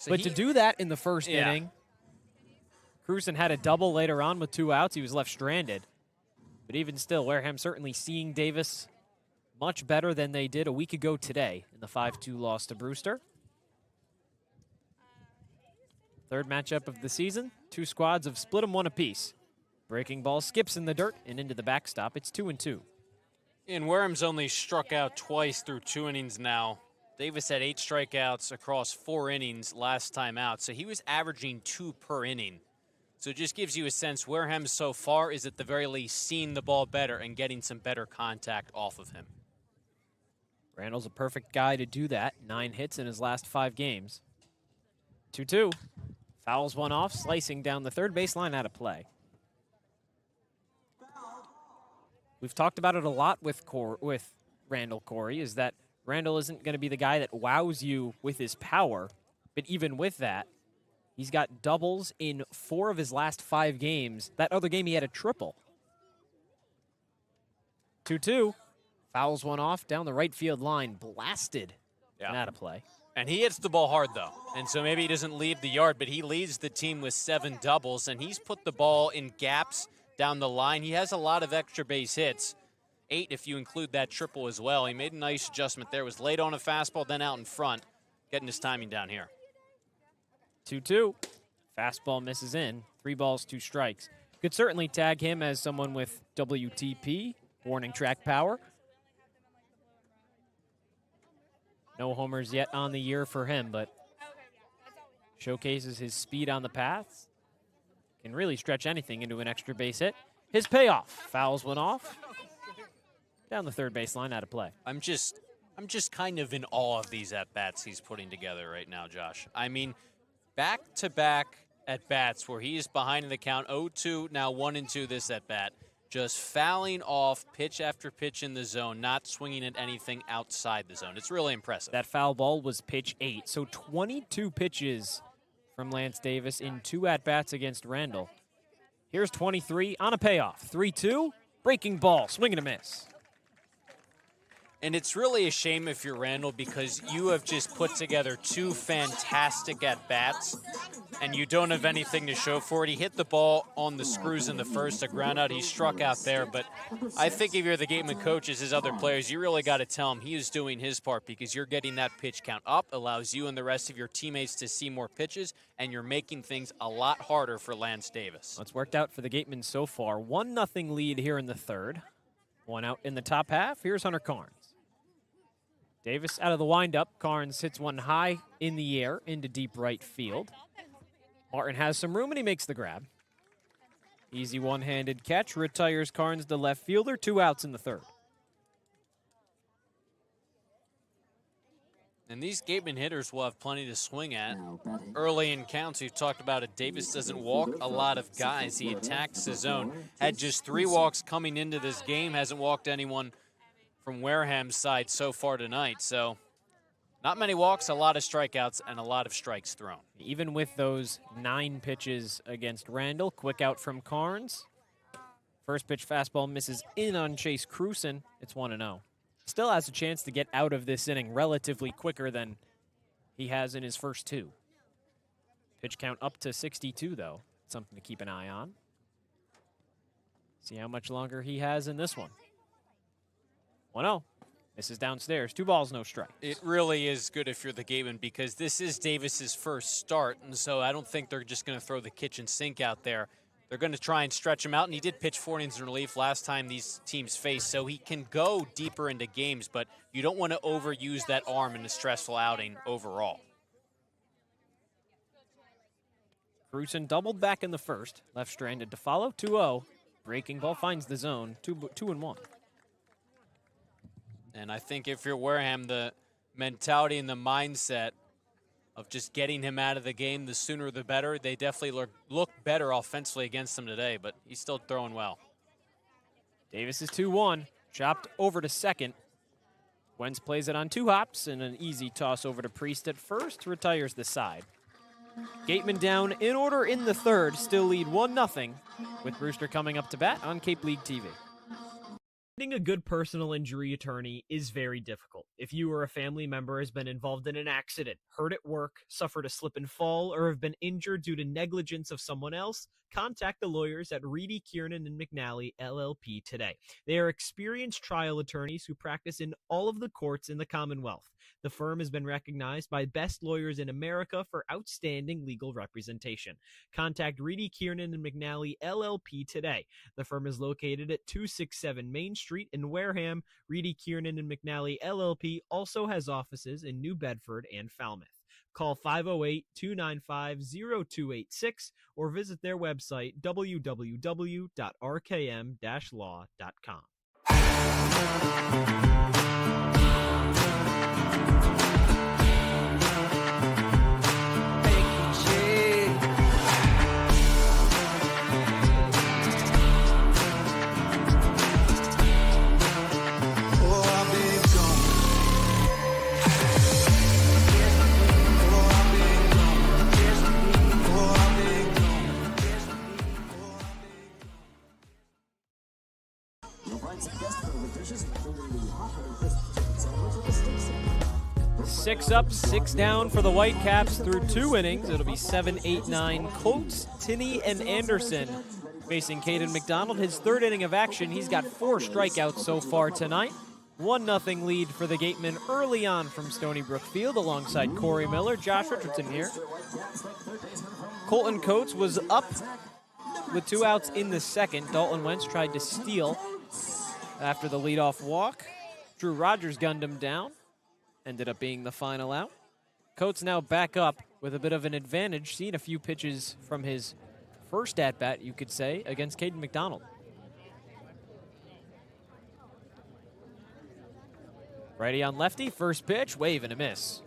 But to do that in the first inning, Cruson had a double later on with 2 outs. He was left stranded. But even still, Wareham certainly seeing Davis much better than they did a week ago today in the 5-2 loss to Brewster. Third matchup of the season. 2 squads have split them 1 apiece. Breaking ball skips in the dirt and into the backstop. It's 2-2. And Wareham's only struck out twice through 2 innings now. Davis had 8 strikeouts across 4 innings last time out, so he was averaging 2 per inning. So it just gives you a sense Wareham so far is at the very least seeing the ball better and getting some better contact off of him. Randall's a perfect guy to do that. 9 hits in his last 5 games. 2-2. Fouls one off, slicing down the third baseline out of play. We've talked about it a lot with Randall, Cory, is that Randall isn't going to be the guy that wows you with his power. But even with that, he's got doubles in 4 of his last 5 games. That other game, he had a triple. 2-2. Fouls one off down the right field line. Blasted and out of play. And he hits the ball hard, though. And so maybe he doesn't leave the yard, but he leads the team with 7 doubles. And he's put the ball in gaps down the line. He has a lot of extra base hits. 8 if you include that triple as well. He made a nice adjustment there. Was late on a fastball, then out in front. Getting his timing down here. 2-2. Fastball misses in. 3 balls, 2 strikes. Could certainly tag him as someone with WTP, warning track power. No homers yet on the year for him, but showcases his speed on the paths. Can really stretch anything into an extra base hit. His payoff. Fouls one off. Down the third baseline, out of play. I'm just kind of in awe of these at-bats he's putting together right now, Josh. I mean, back-to-back at-bats where he is behind in the count, 0-2, now 1-2 this at-bat. Just fouling off pitch after pitch in the zone, not swinging at anything outside the zone. It's really impressive. That foul ball was pitch 8, so 22 pitches from Lance Davis in 2 at-bats against Randall. Here's 23 on a payoff. 3-2, breaking ball, swing and a miss. And it's really a shame if you're Randall, because you have just put together 2 fantastic at-bats, and you don't have anything to show for it. He hit the ball on the screws in the first, a ground out. He struck out there, but I think if you're the Gateman coaches, his other players, you really got to tell him he is doing his part, because you're getting that pitch count up, allows you and the rest of your teammates to see more pitches, and you're making things a lot harder for Lance Davis. Well, it's worked out for the Gatemen so far. 1-0 lead here in the third. One out in the top half. Here's Hunter Carnes. Davis out of the windup. Carnes hits one high in the air into deep right field. Martin has some room, and he makes the grab. Easy one-handed catch. Retires Carnes, the left fielder. 2 outs in the third. And these Gateman hitters will have plenty to swing at. Early in counts, we've talked about it. Davis doesn't walk a lot of guys. He attacks his zone. Had just 3 walks coming into this game. Hasn't walked anyone from Wareham's side so far tonight. So not many walks, a lot of strikeouts, and a lot of strikes thrown. Even with those 9 pitches against Randall, quick out from Carnes. First pitch fastball misses in on Chase Cruson. It's 1-0. Still has a chance to get out of this inning relatively quicker than he has in his first 2. Pitch count up to 62, though. Something to keep an eye on. See how much longer he has in this one. 1-0. This is downstairs. 2 balls, no strikes. It really is good if you're the Gateman, because this is Davis's first start, and so I don't think they're just going to throw the kitchen sink out there. They're going to try and stretch him out, and he did pitch 4 innings in relief last time these teams faced, so he can go deeper into games, but you don't want to overuse that arm in a stressful outing overall. Cruson doubled back in the first. Left stranded to follow. 2-0. Breaking ball finds the zone. 2-1. And I think if you're Wareham, the mentality and the mindset of just getting him out of the game, the sooner the better. They definitely look better offensively against him today, but he's still throwing well. Davis is 2-1. Chopped over to second. Wentz plays it on 2 hops and an easy toss over to Priest at first. Retires the side. Gatemen down in order in the third. Still lead 1-0 with Brewster coming up to bat on Cape League TV. Finding a good personal injury attorney is very difficult. If you or a family member has been involved in an accident, hurt at work, suffered a slip and fall, or have been injured due to negligence of someone else, contact the lawyers at Reedy, Kiernan, and McNally, LLP today. They are experienced trial attorneys who practice in all of the courts in the Commonwealth. The firm has been recognized by Best Lawyers in America for outstanding legal representation. Contact Reedy, Kiernan, and McNally, LLP today. The firm is located at 267 Main Street in Wareham. Reedy, Kiernan, and McNally, LLP also has offices in New Bedford and Falmouth. Call 508-295-0286 or visit their website, www.rkm-law.com. Six up, 6 down for the Whitecaps through 2 innings. It'll be 7, 8, 9. Coates, Tinney, and Anderson facing Caden McDonald. His 3rd inning of action. He's got 4 strikeouts so far tonight. 1-0 lead for the Gatemen early on from Stony Brook Field alongside Cory Miller. Josh Richardson here. Colton Coates was up with 2 outs in the second. Dalton Wentz tried to steal after the leadoff walk. Drew Rogers gunned him down. Ended up being the final out. Coates now back up with a bit of an advantage, seeing a few pitches from his first at-bat, you could say, against Caden McDonald. Righty on lefty, first pitch, wave and a miss.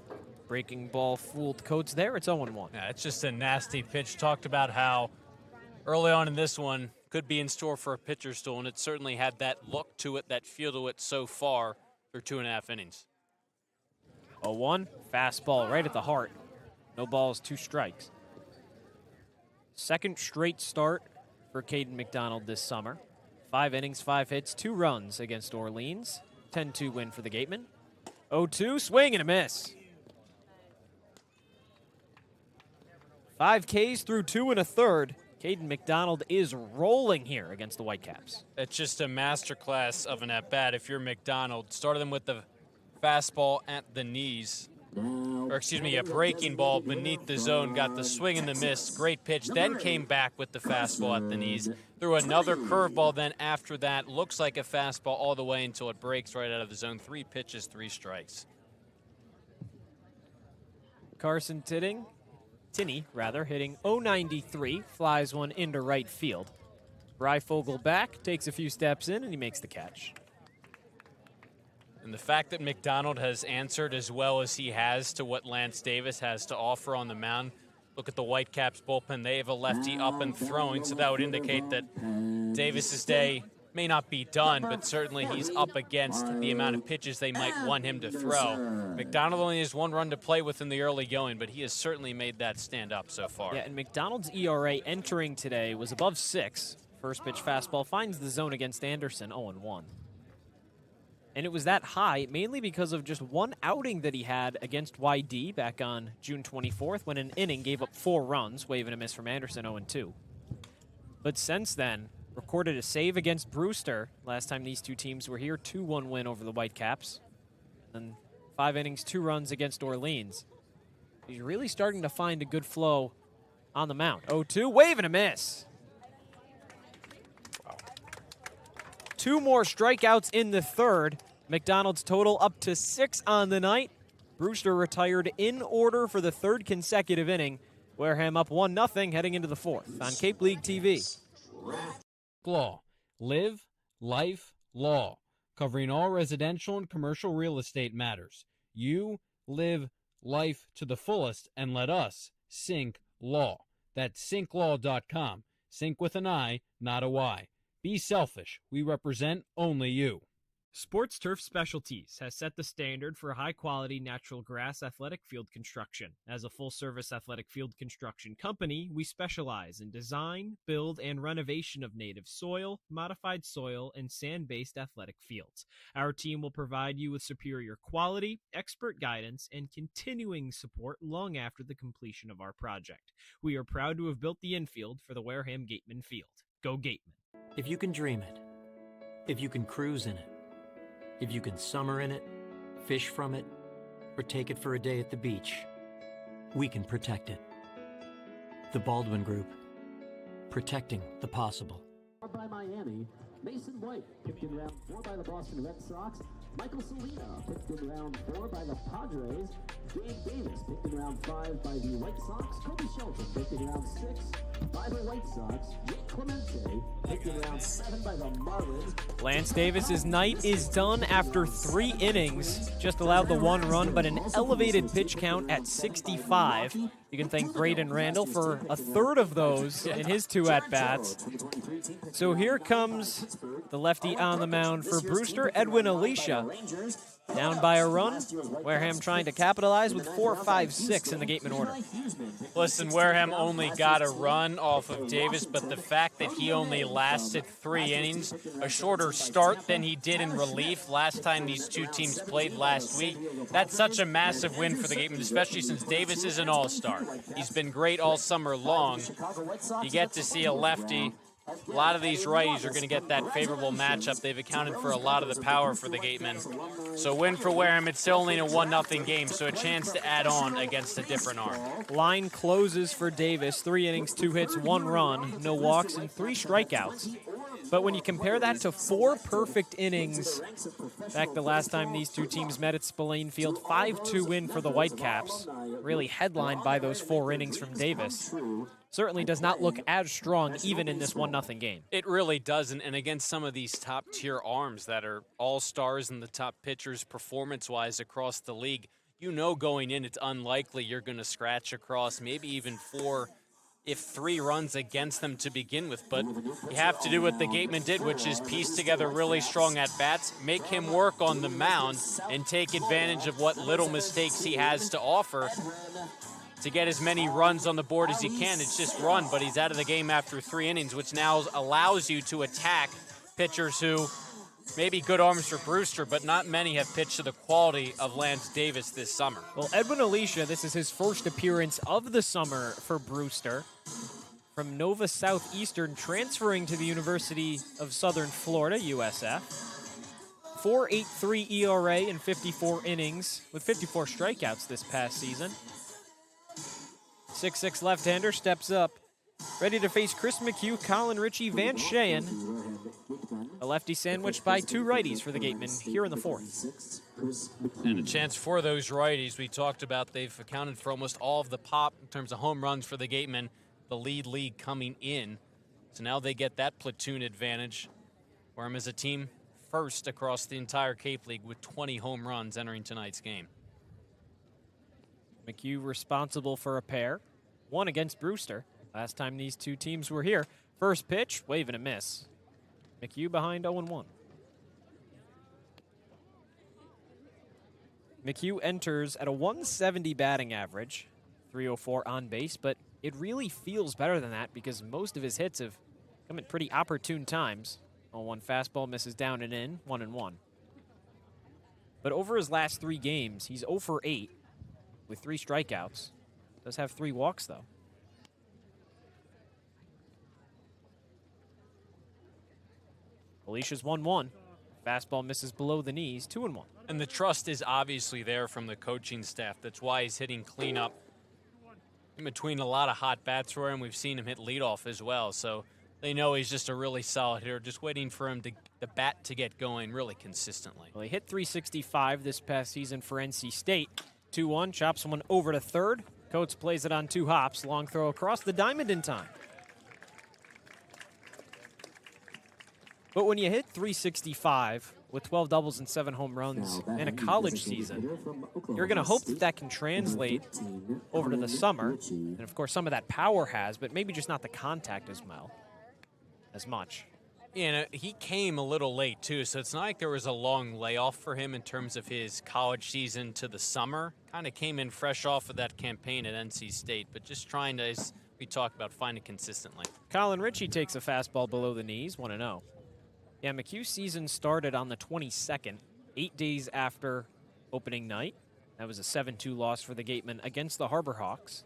Breaking ball fooled Coates there, it's 0-1. Yeah, it's just a nasty pitch. Talked about how early on in this one could be in store for a pitcher stool, and it certainly had that look to it, that feel to it so far through 2.5 innings. 0-1, fastball right at the heart. No balls, 2 strikes. Second straight start for Caden McDonald this summer. 5 innings, 5 hits, 2 runs against Orleans. 10-2 win for the Gatemen. 0-2, swing and a miss. 5 Ks through 2 1/3. Caden McDonald is rolling here against the Whitecaps. It's just a masterclass of an at-bat. If you're McDonald, started them with the fastball at the knees. Or excuse me, a breaking ball beneath the zone, got the swing and the miss, great pitch, then came back with the fastball at the knees, threw another curveball, then after that, looks like a fastball all the way until it breaks right out of the zone. 3 pitches, 3 strikes. Carson Tinney, hitting .093, flies one into right field. Reifogel back, takes a few steps in, and he makes the catch. And the fact that McDonald has answered as well as he has to what Lance Davis has to offer on the mound. Look at the Whitecaps bullpen. They have a lefty up and throwing, so that would indicate that Davis's day may not be done, but certainly he's up against the amount of pitches they might want him to throw. McDonald only has 1 run to play with in the early going, but he has certainly made that stand up so far. Yeah, and McDonald's ERA entering today was above 6. First pitch fastball finds the zone against Anderson, 0-1. And it was that high mainly because of just one outing that he had against YD back on June 24th when an inning gave up 4 runs, wave and a miss from Anderson, 0-2. But since then, recorded a save against Brewster last time these two teams were here, 2-1 win over the Whitecaps. And 5 innings, 2 runs against Orleans. He's really starting to find a good flow on the mound. 0-2, wave and a miss. 2 more strikeouts in the third. McDonald's total up to 6 on the night. Brewster retired in order for the 3rd consecutive inning. Wareham up 1-0 heading into the 4th on Cape League TV. Law. Live, life, law. Covering all residential and commercial real estate matters. You live life to the fullest and let us Sync Law. That's synklaw.com. Sync with an I, not a Y. Be selfish. We represent only you. Sports Turf Specialties has set the standard for high-quality natural grass athletic field construction. As a full-service athletic field construction company, we specialize in design, build, and renovation of native soil, modified soil, and sand-based athletic fields. Our team will provide you with superior quality, expert guidance, and continuing support long after the completion of our project. We are proud to have built the infield for the Wareham Gatemen Field. Go Gatemen. If you can dream it, if you can cruise in it, if you can summer in it, fish from it, or take it for a day at the beach, we can protect it. The Baldwin Group, protecting the possible. By Miami, Mason White picked in round 4 by the Boston Red Sox. Michael Salina picked in round 4 by the Padres. Gabe Davis picked in round 5 by the White Sox. Kobe Shelton picked in round 6 by the White Sox. Jake Clemente picked in round 7 by the Marlins. Lance Davis's night is done after 3 innings. Just allowed the 1 run, but an elevated pitch count at 65. You can thank Braden Randall for a third of those in his 2 at-bats. So here comes the lefty on the mound for Brewster, Edwin Alicia. Down by a run. Wareham trying to capitalize with 4, 5, 6 in the Gatemen order. Listen, Wareham only got a run off of Davis, but the fact that he only lasted 3 innings, a shorter start than he did in relief last time these two teams played last week, that's such a massive win for the Gatemen, especially since Davis is an all-star. He's been great all summer long. You get to see a lefty. A lot of these righties are going to get that favorable matchup. They've accounted for a lot of the power for the Gatemen. So win for Wareham. It's still only in a 1-0 game, so a chance to add on against a different arm. Line closes for Davis. 3 innings, 2 hits, 1 run, no walks, and 3 strikeouts. But when you compare that to 4 perfect innings, back the last time these two teams met at Spillane Field, 5-2 win for the Whitecaps, really headlined by those 4 innings from Davis. Certainly does not look as strong even in this 1-0 game. It really doesn't, and against some of these top-tier arms that are all-stars and the top pitchers performance-wise across the league, you know going in it's unlikely you're going to scratch across maybe even 4, if 3 runs against them to begin with. But you have to do what the Gatemen did, which is piece together really strong at-bats, make him work on the mound, and take advantage of what little mistakes he has to offer to get as many runs on the board as he can. It's just run, but he's out of the game after 3 innings, which now allows you to attack pitchers who Maybe good arms for Brewster, but not many have pitched to the quality of Lance Davis this summer. Well, Edwin Alicia, this is his first appearance of the summer for Brewster. From Nova Southeastern, transferring to the University of Southern Florida, USF. 4.83 ERA in 54 innings, with 54 strikeouts this past season. 6'6 left-hander steps up, ready to face Chris McHugh, Colin Ritchie, Van Shayen. A lefty sandwiched by two righties for the Gatemen here in the fourth. And a chance for those righties. We talked about they've accounted for almost all of the pop in terms of home runs for the Gatemen, the lead coming in. So now they get that platoon advantage. Wareham is a team first across the entire Cape League with 20 home runs entering tonight's game. McHugh responsible for a pair. One against Brewster. Last time these two teams were here. First pitch, wave and a miss. McHugh behind 0-1. McHugh enters at a 170 batting average, 304 on base, but it really feels better than that because most of his hits have come at pretty opportune times. 0-1 fastball misses down and in, 1-1. But over his last 3 games, he's 0 for 8 with 3 strikeouts. Does have 3 walks, though. Alicia's 1-1. Fastball misses below the knees, 2-1. And the trust is obviously there from the coaching staff. That's why he's hitting cleanup in between a lot of hot bats for him. We've seen him hit leadoff as well, so they know he's just a really solid hitter, just waiting for him to the bat to get going really consistently. Well, he hit 365 this past season for NC State. 2-1, chops one over to third. Coates plays it on 2 hops. Long throw across the diamond in time. But when you hit 365 with 12 doubles and 7 home runs in a college season, you're going to hope that that can translate over to the summer. And, of course, some of that power has, but maybe just not the contact as much. You know, he came a little late, too, so it's not like there was a long layoff for him in terms of his college season to the summer. Kind of came in fresh off of that campaign at NC State, but just trying to, as we talked about, find it consistently. Colin Ritchie takes a fastball below the knees, 1-0. Yeah, McHugh's season started on the 22nd, 8 days after opening night. That was a 7-2 loss for the Gatemen against the Harbor Hawks.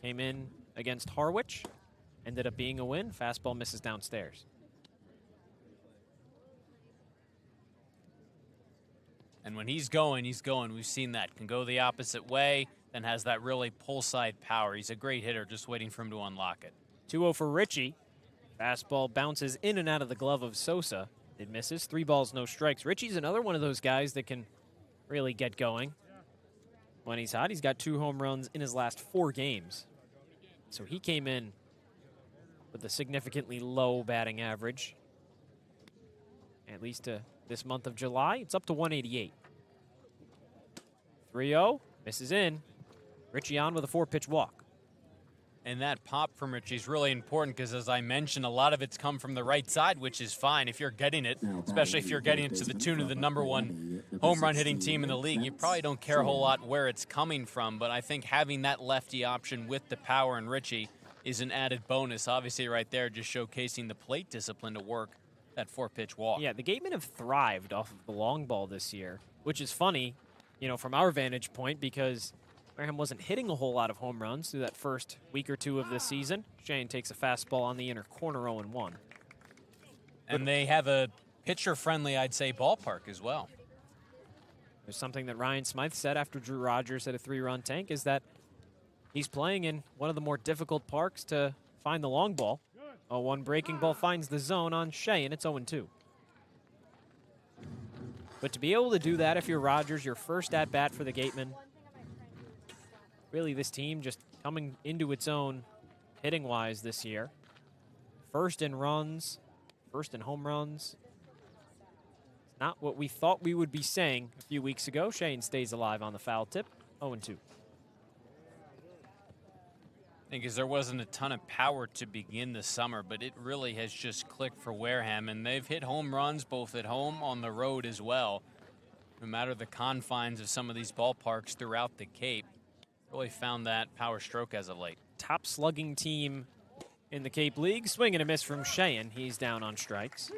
Came in against Harwich, ended up being a win. Fastball misses downstairs. And when he's going, we've seen that. Can go the opposite way, then has that really pull-side power. He's a great hitter, just waiting for him to unlock it. 2-0 for Ritchie. Fastball bounces in and out of the glove of Sosa. It misses. 3 balls, no strikes. Ritchie's another one of those guys that can really get going when he's hot. He's got 2 home runs in his last 4 games. So he came in with a significantly low batting average. At least to this month of July, it's up to 188. 3-0, misses in. Ritchie on with a 4-pitch walk. And that pop from Ritchie is really important because, as I mentioned, a lot of it's come from the right side, which is fine if you're getting it, especially if you're getting it to the tune of the #1 home run hitting team in the league. You probably don't care a whole lot where it's coming from, but I think having that lefty option with the power in Ritchie is an added bonus. Obviously, right there, just showcasing the plate discipline to work that 4-pitch walk. Yeah, the Gatemen have thrived off of the long ball this year, which is funny, you know, from our vantage point because Wareham wasn't hitting a whole lot of home runs through that first week or 2 of the season. Shane takes a fastball on the inner corner, 0-1. And they have a pitcher-friendly, I'd say, ballpark as well. There's something that Ryan Smythe said after Drew Rogers hit a 3-run tank is that he's playing in one of the more difficult parks to find the long ball. 0-1 breaking ball finds the zone on Shea, and it's 0-2. But to be able to do that if you're Rogers, your first at-bat for the Gatemen, really this team just coming into its own hitting-wise this year. First in runs, first in home runs. It's not what we thought we would be saying a few weeks ago. Shane stays alive on the foul tip, 0-2. I think there wasn't a ton of power to begin the summer, but it really has just clicked for Wareham, and they've hit home runs both at home, on the road as well. No matter the confines of some of these ballparks throughout the Cape, really found that power stroke as of late. Top slugging team in the Cape League. Swing and a miss from Cheyenne. He's down on strikes.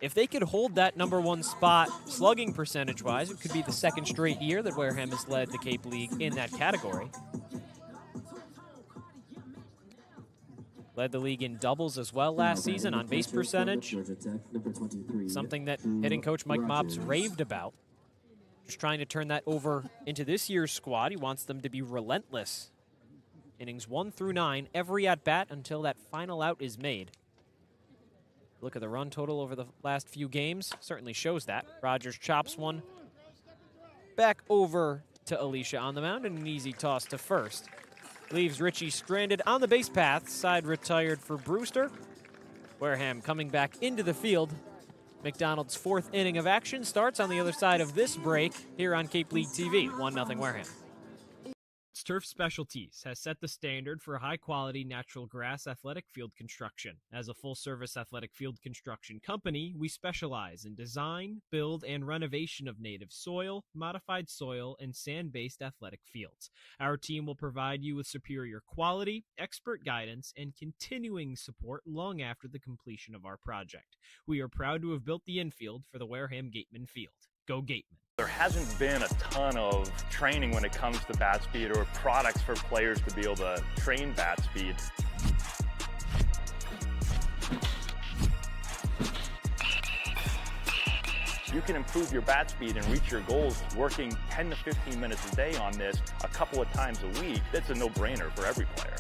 If they could hold that #1 spot slugging percentage-wise, it could be the second straight year that Wareham has led the Cape League in that category. Led the league in doubles as well last season on base percentage. Something that hitting coach Mike Mobbs raved about. Just trying to turn that over into this year's squad. He wants them to be relentless. Innings 1 through 9, every at-bat until that final out is made. Look at the run total over the last few games. Certainly shows that. Rogers chops one. Back over to Alicia on the mound, and an easy toss to first. Leaves Richie stranded on the base path. Side retired for Brewster. Wareham coming back into the field. McDonald's 4th inning of action starts on the other side of this break here on Cape League TV. 1-0 Wareham. Turf Specialties has set the standard for high-quality natural grass athletic field construction. As a full-service athletic field construction company, we specialize in design, build, and renovation of native soil, modified soil, and sand-based athletic fields. Our team will provide you with superior quality, expert guidance, and continuing support long after the completion of our project. We are proud to have built the infield for the Wareham Gatemen field. Go Gatemen. There hasn't been a ton of training when it comes to bat speed or products for players to be able to train bat speed. You can improve your bat speed and reach your goals working 10 to 15 minutes a day on this a couple of times a week. That's a no-brainer for every player.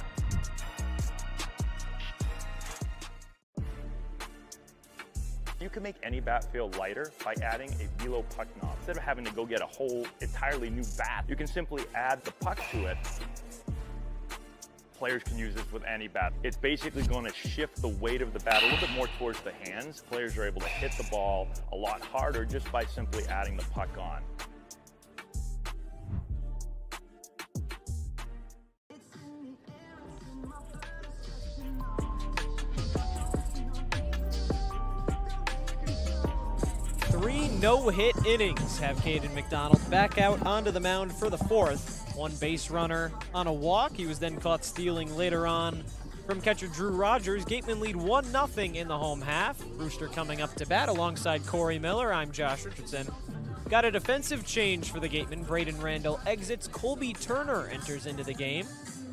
You can make any bat feel lighter by adding a velo puck knob. Instead of having to go get a whole entirely new bat, you can simply add the puck to it. Players can use this with any bat. It's basically going to shift the weight of the bat a little bit more towards the hands. Players are able to hit the ball a lot harder just by simply adding the puck on. Three no-hit innings have Caden McDonald back out onto the mound for the 4th. One base runner on a walk. He was then caught stealing later on from catcher Drew Rogers. Gatemen lead 1-0 in the home half. Brewster coming up to bat alongside Cory Miller. I'm Josh Richardson. Got a defensive change for the Gatemen. Braden Randall exits. Colby Turner enters into the game.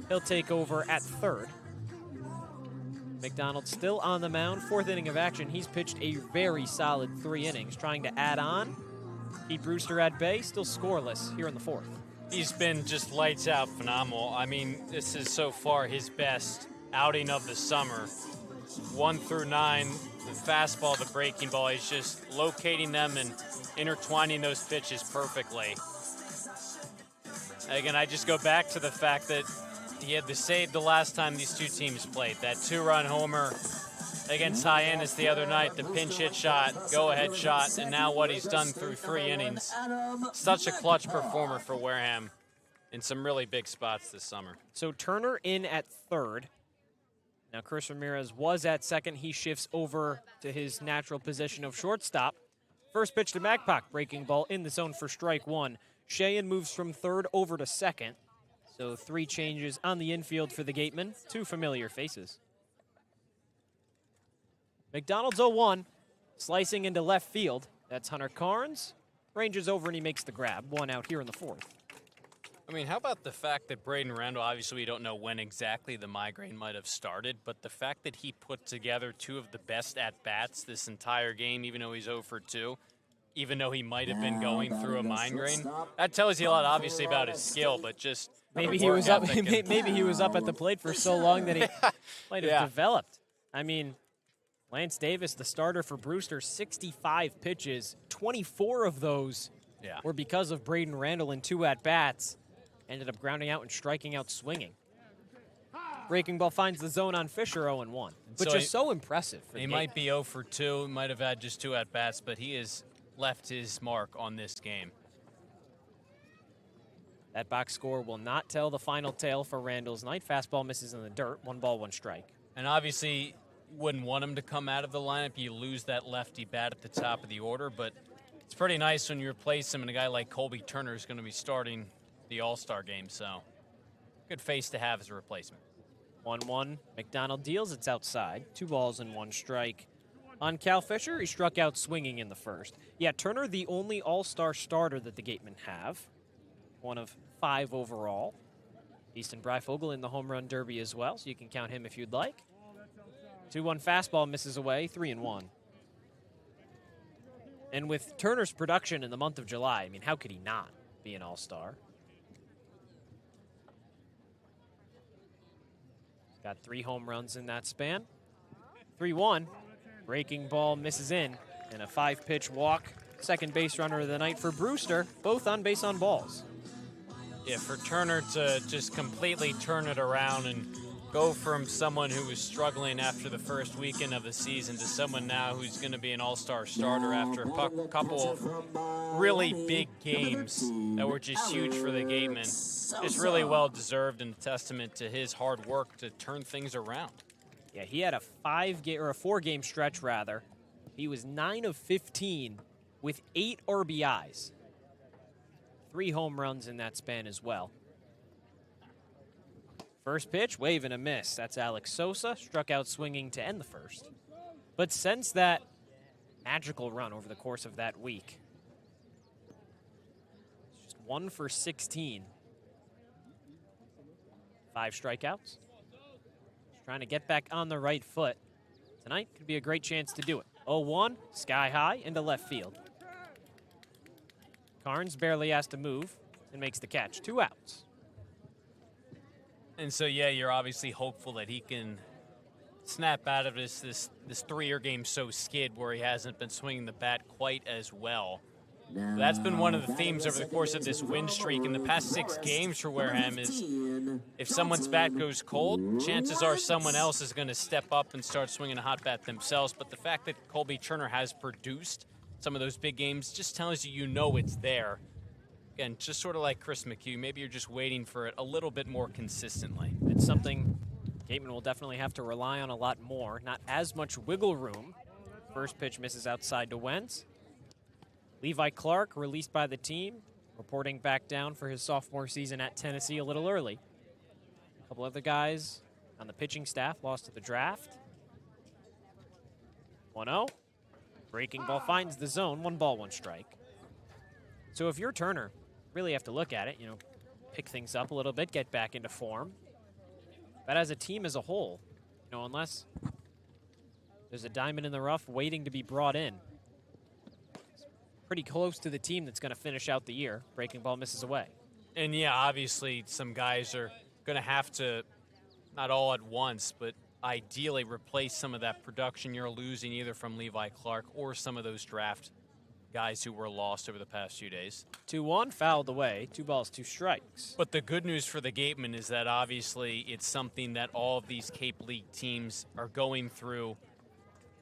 He'll take over at 3rd. McDonald still on the mound, 4th inning of action. He's pitched a very solid 3 innings, trying to add on. Keep Brewster at bay, still scoreless here in the 4th. He's been just lights out phenomenal. I mean, this is so far his best outing of the summer. 1 through 9, the fastball, the breaking ball, he's just locating them and intertwining those pitches perfectly. Again, I just go back to the fact that he had the save the last time these two teams played. That 2-run homer against Hyannis the other night, the pinch hit shot, go-ahead shot, and now what he's done through 3 innings. Such a clutch performer for Wareham in some really big spots this summer. So Turner in at 3rd. Now Chris Ramirez was at 2nd. He shifts over to his natural position of shortstop. First pitch to Magpok, breaking ball in the zone for strike 1. Cheyenne moves from 3rd over to 2nd. So 3 changes on the infield for the Gatemen. 2 familiar faces. McDonald's 0-1, slicing into left field. That's Hunter Carnes. Ranges over and he makes the grab. 1 out here in the 4th. I mean, how about the fact that Braden Randall, obviously we don't know when exactly the migraine might have started, but the fact that he put together 2 of the best at-bats this entire game, even though he's 0 for 2, even though he might have been going through a migraine, that tells you a lot, obviously, about his skill, but just maybe he was up. Maybe he was up at the plate for so long that he might have developed. I mean, Lance Davis, the starter for Brewster, 65 pitches. 24 of those were because of Braden Randall in 2 at-bats. Ended up grounding out and striking out swinging. Breaking ball finds the zone on Fisher, 0-1, which is so impressive. He might be 0 for 2, might have had just 2 at-bats, but he has left his mark on this game. That box score will not tell the final tale for Randall's night. Fastball misses in the dirt. 1 ball, 1 strike. And obviously, wouldn't want him to come out of the lineup. You lose that lefty bat at the top of the order, but it's pretty nice when you replace him and a guy like Colby Turner is going to be starting the All-Star game, so good face to have as a replacement. 1-1. McDonald deals. It's outside. 2 balls and 1 strike. On Cal Fisher, he struck out swinging in the first. Yeah, Turner, the only all-star starter that the Gatemen have. One of 5 overall. Easton Breifogel in the home run derby as well, so you can count him if you'd like. 2-1 fastball misses away, 3-1. And with Turner's production in the month of July, I mean, how could he not be an all-star? Got 3 home runs in that span. 3-1. Breaking ball misses in. And a 5-pitch walk. Second base runner of the night for Brewster. Both on base on balls. Yeah, for Turner to just completely turn it around and go from someone who was struggling after the first weekend of the season to someone now who's going to be an all-star starter after a couple of really big games that were just huge for the Gatemen. It's really well-deserved and a testament to his hard work to turn things around. Yeah, he had a 4-game stretch, rather. He was 9 of 15 with 8 RBIs. 3 home runs in that span as well. First pitch, wave and a miss. That's Alex Sosa, struck out swinging to end the first. But since that magical run over the course of that week, it's just 1 for 16. 5 strikeouts. Just trying to get back on the right foot. Tonight could be a great chance to do it. 0-1, sky high into left field. Carnes barely has to move and makes the catch. 2 outs. And so, yeah, you're obviously hopeful that he can snap out of this 3-year game so skid where he hasn't been swinging the bat quite as well. That's been one of the themes over the course of this win streak in the past 6 games for Wareham is if someone's bat goes cold, chances are someone else is going to step up and start swinging a hot bat themselves. But the fact that Colby Turner has produced some of those big games just tells you know it's there. Again, just sort of like Chris McHugh, maybe you're just waiting for it a little bit more consistently. It's something Gatemen will definitely have to rely on a lot more. Not as much wiggle room. First pitch misses outside to Wentz. Levi Clark, released by the team, reporting back down for his sophomore season at Tennessee a little early. A couple other guys on the pitching staff lost to the draft. 1-0. Breaking ball finds the zone. 1 ball, 1 strike. So if you're Turner, really have to look at it, pick things up a little bit, get back into form. But as a team as a whole, unless there's a diamond in the rough waiting to be brought in, it's pretty close to the team that's going to finish out the year. Breaking ball misses away. And yeah, obviously some guys are going to have to, not all at once, but ideally replace some of that production you're losing either from Levi Clark or some of those draft guys who were lost over the past few days. 2-1, fouled away. 2 balls, 2 strikes. But the good news for the Gatemen is that obviously it's something that all of these Cape League teams are going through,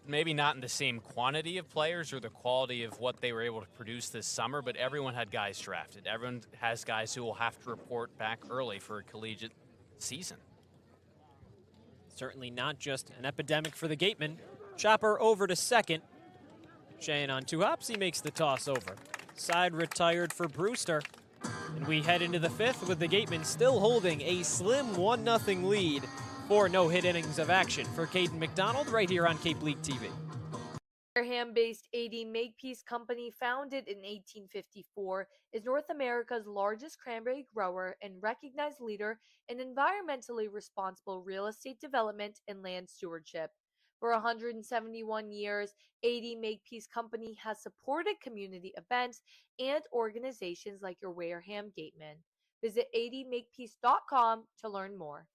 maybe not in the same quantity of players or the quality of what they were able to produce this summer, but everyone had guys drafted. Everyone has guys who will have to report back early for a collegiate season. Certainly not just an epidemic for the Gatemen. Chopper over to second. Shane on 2 hops, he makes the toss over. Side retired for Brewster. And we head into the 5th with the Gatemen still holding a slim 1-0 lead. 4 no-hit innings of action for Caden McDonald right here on Cape League TV. Wareham-based AD Makepeace Company, founded in 1854, is North America's largest cranberry grower and recognized leader in environmentally responsible real estate development and land stewardship. For 171 years, AD Makepeace Company has supported community events and organizations like your Wareham Gatemen. Visit admakepeace.com to learn more.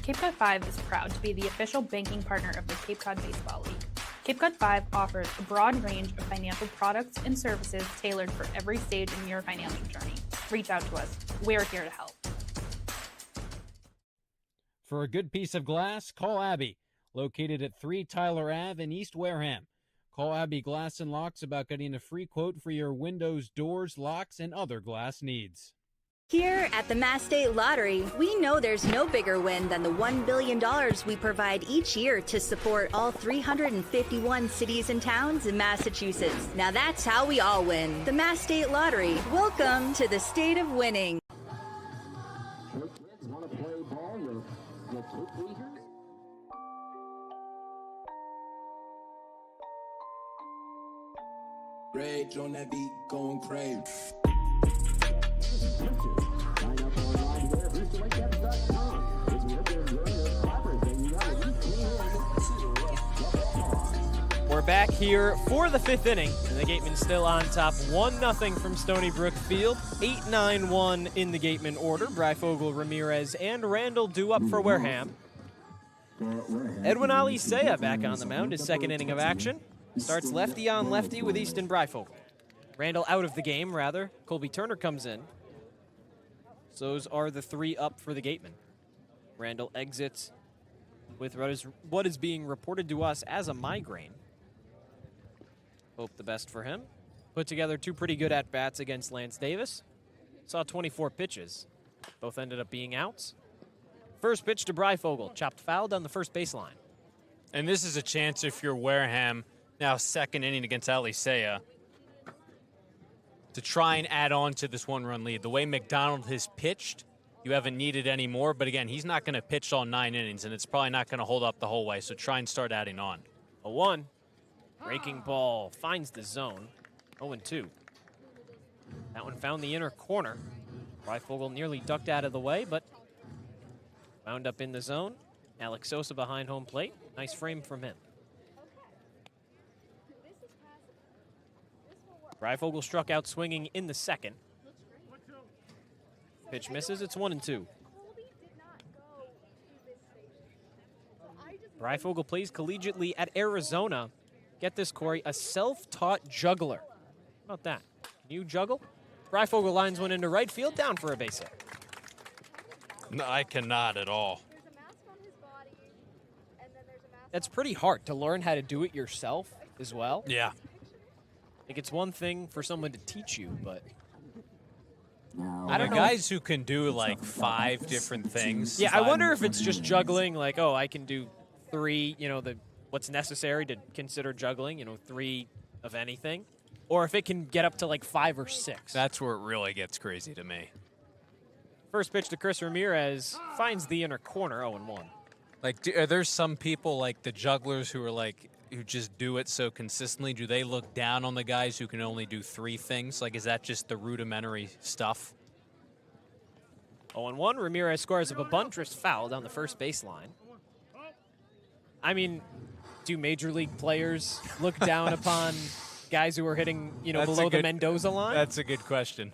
Cape Cod 5 is proud to be the official banking partner of the Cape Cod Baseball League. Cape Cod 5 offers a broad range of financial products and services tailored for every stage in your financial journey. Reach out to us. We're here to help. For a good piece of glass, call Abby, located at 3 Tyler Ave in East Wareham. Call Abby Glass and Locks about getting a free quote for your windows, doors, locks, and other glass needs. Here at the Mass State Lottery, we know there's no bigger win than the $1 billion we provide each year to support all 351 cities and towns in Massachusetts. Now that's how we all win. The Mass State Lottery. Welcome to the state of winning. Kids want to play ball with Rage on that beat, going crazy. We're back here for the 5th inning, and the Gatemen still on top 1-0 from Stony Brook Field. 8-9-1 in the Gatemen order. Breyfogle, Ramirez, and Randall due up for Wareham. Edwin Alisea back on the mound, his 2nd inning of action. Starts lefty on lefty with Easton Breyfogle. Randall out of the game, rather. Colby Turner comes in. So those are the 3 up for the Gatemen. Randall exits with what is being reported to us as a migraine. Hope the best for him. Put together 2 pretty good at-bats against Lance Davis. Saw 24 pitches. Both ended up being outs. First pitch to Breyfogle, chopped foul down the first baseline. And this is a chance if you're Wareham, now 2nd inning against Alisea, to try and add on to this 1-run lead. The way McDonald has pitched, you haven't needed any more, but again, he's not going to pitch all 9 innings, and it's probably not going to hold up the whole way, so try and start adding on. 0-1. Breaking ball finds the zone. 0-2. That one found the inner corner. Breyfogle nearly ducked out of the way, but wound up in the zone. Alex Sosa behind home plate. Nice frame from him. Breyfogle struck out swinging in the 2nd. Pitch misses. It's 1-2. Breyfogle plays collegiately at Arizona. Get this, Cory, a self-taught juggler. How about that? Can you juggle? Breyfogle lines one into right field, down for a base hit. No, I cannot at all. That's pretty hard to learn how to do it yourself as well. Yeah. Like, it's one thing for someone to teach you, but I don't know. Guys who can do like 5 different things. Yeah, I wonder if it's just juggling, like, oh, I can do 3, what's necessary to consider juggling, 3 of anything. Or if it can get up to like 5 or 6. That's where it really gets crazy to me. First pitch to Chris Ramirez finds the inner corner, 0-1. Like, are there some people like the jugglers who are like, who just do it so consistently? Do they look down on the guys who can only do 3 things? Like, is that just the rudimentary stuff? 0-1, Ramirez scores up a bunt, drifts foul down the first baseline. I mean, do major league players look down upon guys who are hitting, below the Mendoza line? That's a good question.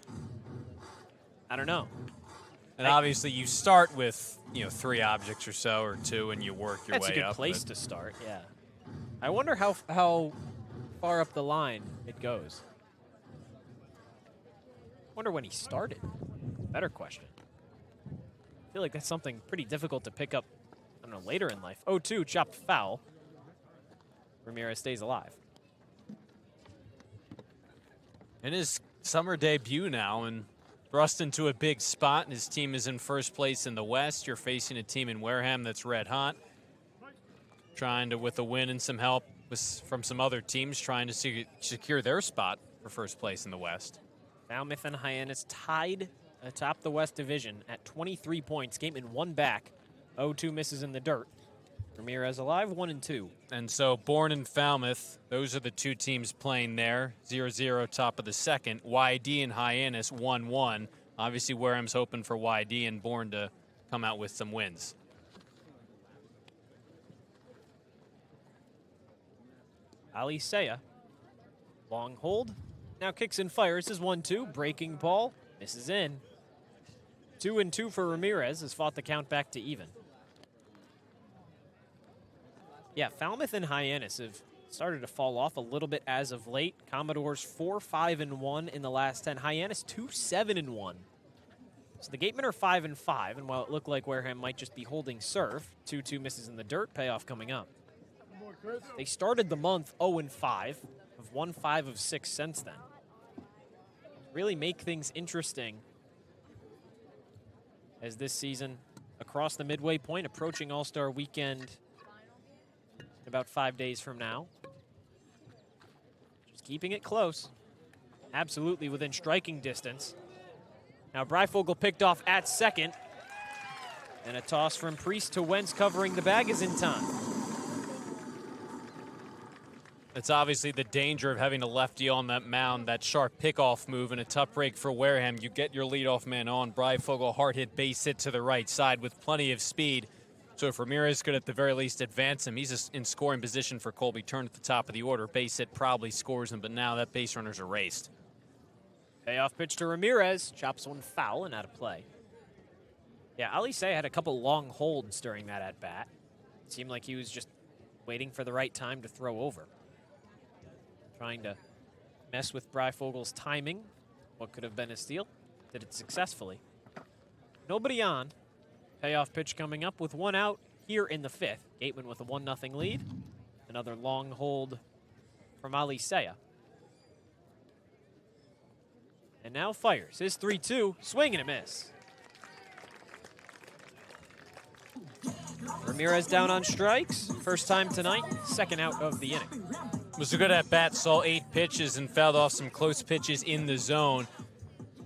I don't know. And obviously you start with, 3 objects or so, or 2, and you work your way up. That's a good place to start, yeah. I wonder how far up the line it goes. Wonder when he started. Better question. I feel like that's something pretty difficult to pick up, I don't know, later in life. 0-2, chopped foul. Ramirez stays alive. In his summer debut now, and thrust into a big spot, and his team is in first place in the West. You're facing a team in Wareham that's red hot, trying to, with a win and some help from some other teams, trying to secure their spot for first place in the West. Falmouth and Hyannis tied atop the West Division at 23 points. Gatemen 1 back. 0-2 misses in the dirt. Ramirez alive, 1-2. And so Bourne and Falmouth, those are the 2 teams playing there. 0-0 top of the 2nd. YD and Hyannis 1-1. Obviously Wareham's hoping for YD and Bourne to come out with some wins. Alisea, long hold, now kicks and fires. This is 1-2, breaking ball, misses in. 2-2 for Ramirez, has fought the count back to even. Yeah, Falmouth and Hyannis have started to fall off a little bit as of late. Commodores 4-5-1 in the last 10. Hyannis 2-7-1. So the Gatemen are 5-5, and while it looked like Wareham might just be holding serve, 2-2 misses in the dirt, payoff coming up. They started the month 0-5, have won 5 of 6 since then. Really make things interesting as this season across the midway point, approaching All-Star Weekend in about 5 days from now. Just keeping it close. Absolutely within striking distance. Now Breyfogle picked off at second. And a toss from Priest to Wentz covering the bag is in time. It's obviously the danger of having a lefty on that mound, that sharp pickoff move, and a tough break for Wareham. You get your leadoff man on. Breyfogle, hard hit base hit to the right side with plenty of speed. So if Ramirez could at the very least advance him, he's in scoring position for Colby Turner at the top of the order. Base hit probably scores him, but now that base runner's erased. Payoff pitch to Ramirez. Chops one foul and out of play. Yeah, Alisei had a couple long holds during that at-bat. It seemed like he was just waiting for the right time to throw over. Trying to mess with Breyfogle's timing. What could have been a steal. Did it successfully. Nobody on. Payoff pitch coming up with one out here in the fifth. Gatemen with a 1-0 lead. Another long hold from Alisei. And now fires his 3-2. Swing and a miss. Ramirez down on strikes. First time tonight, second out of the inning. It was a good at-bat, saw 8 pitches and fouled off some close pitches in the zone.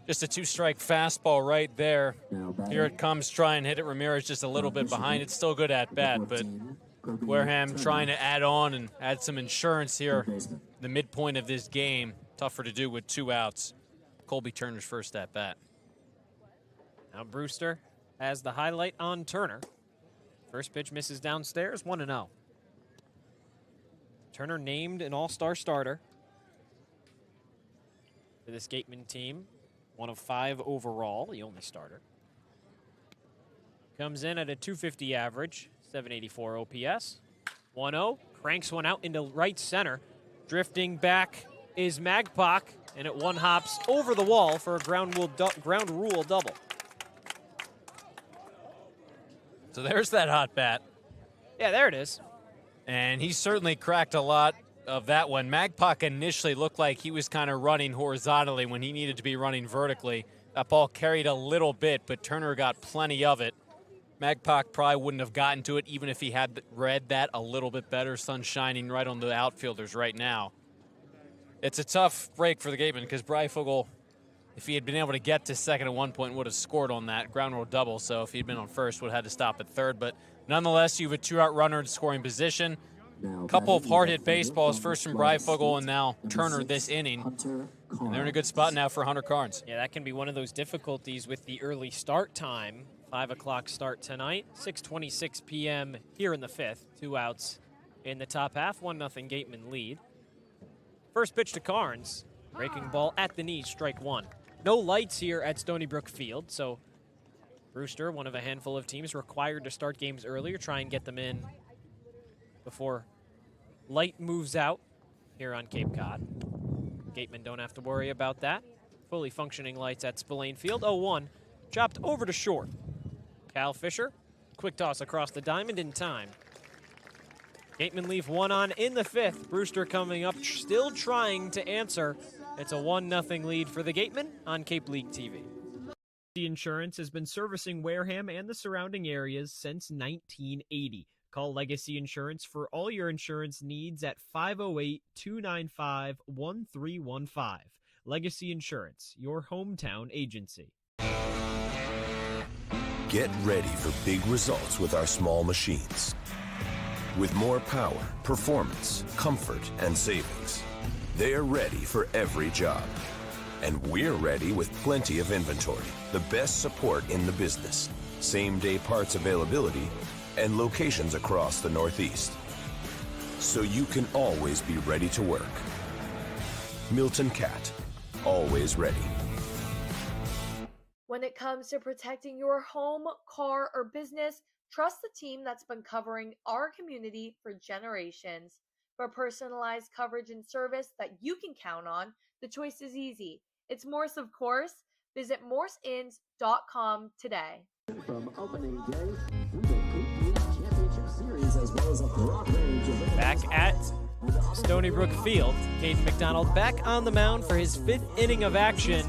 Just a 2-strike fastball right there. Here it comes, try and hit it. Ramirez just a little bit behind. It's still good at-bat, but Wareham trying to add on and add some insurance here. The midpoint of this game, tougher to do with 2 outs. Colby Turner's first at-bat. Now Brewster has the highlight on Turner. First pitch misses downstairs, 1-0. Turner named an all-star starter for this Gatemen team. 1 of 5 overall, the only starter. Comes in at a .250 average, 784 OPS. 1-0, cranks one out into right center. Drifting back is Maggelet, and it one hops over the wall for a ground rule double. So there's that hot bat. Yeah, there it is. And he certainly cracked a lot of that one. Maggelet initially looked like he was kind of running horizontally when he needed to be running vertically. That ball carried a little bit, but Turner got plenty of it. Maggelet probably wouldn't have gotten to it even if he had read that a little bit better. Sun shining right on the outfielders right now. It's a tough break for the Gatemen because Breyfogle, if he had been able to get to second at one point, would have scored on that ground rule double. So if he'd been on first, would have had to stop at third. But nonetheless, you have a 2-out runner in scoring position. A couple of hard-hit baseballs, first from Breyfogle and now Turner this inning. And they're in a good spot now for Hunter Carnes. Yeah, that can be one of those difficulties with the early start time. 5 o'clock start tonight, 6:26 p.m. here in the fifth. 2 outs in the top half, 1-0 Gatemen lead. First pitch to Carnes. Breaking ball at the knee, strike one. No lights here at Stony Brook Field, so Brewster, one of a handful of teams required to start games earlier, try and get them in before light moves out here on Cape Cod. Gatemen don't have to worry about that. Fully functioning lights at Spillane Field. 0-1, chopped over to short. Cal Fisher, quick toss across the diamond in time. Gatemen leave one on in the fifth. Brewster coming up, still trying to answer. It's a 1-0 lead for the Gatemen on Cape League TV. Legacy Insurance has been servicing Wareham and the surrounding areas since 1980. Call Legacy Insurance for all your insurance needs at 508-295-1315. Legacy Insurance, your hometown agency. Get ready for big results with our small machines. With more power, performance, comfort, and savings. They're ready for every job. And we're ready with plenty of inventory, the best support in the business, same-day parts availability, and locations across the Northeast. So you can always be ready to work. Milton Cat, always ready. When it comes to protecting your home, car, or business, trust the team that's been covering our community for generations. For personalized coverage and service that you can count on, the choice is easy. It's Morse, of course. Visit morseins.com today. From opening day through the Group 3 Championship Series, as well as a broad range of Back at Stony Brook Field, Caden McDonald back on the mound for his 5th inning of action.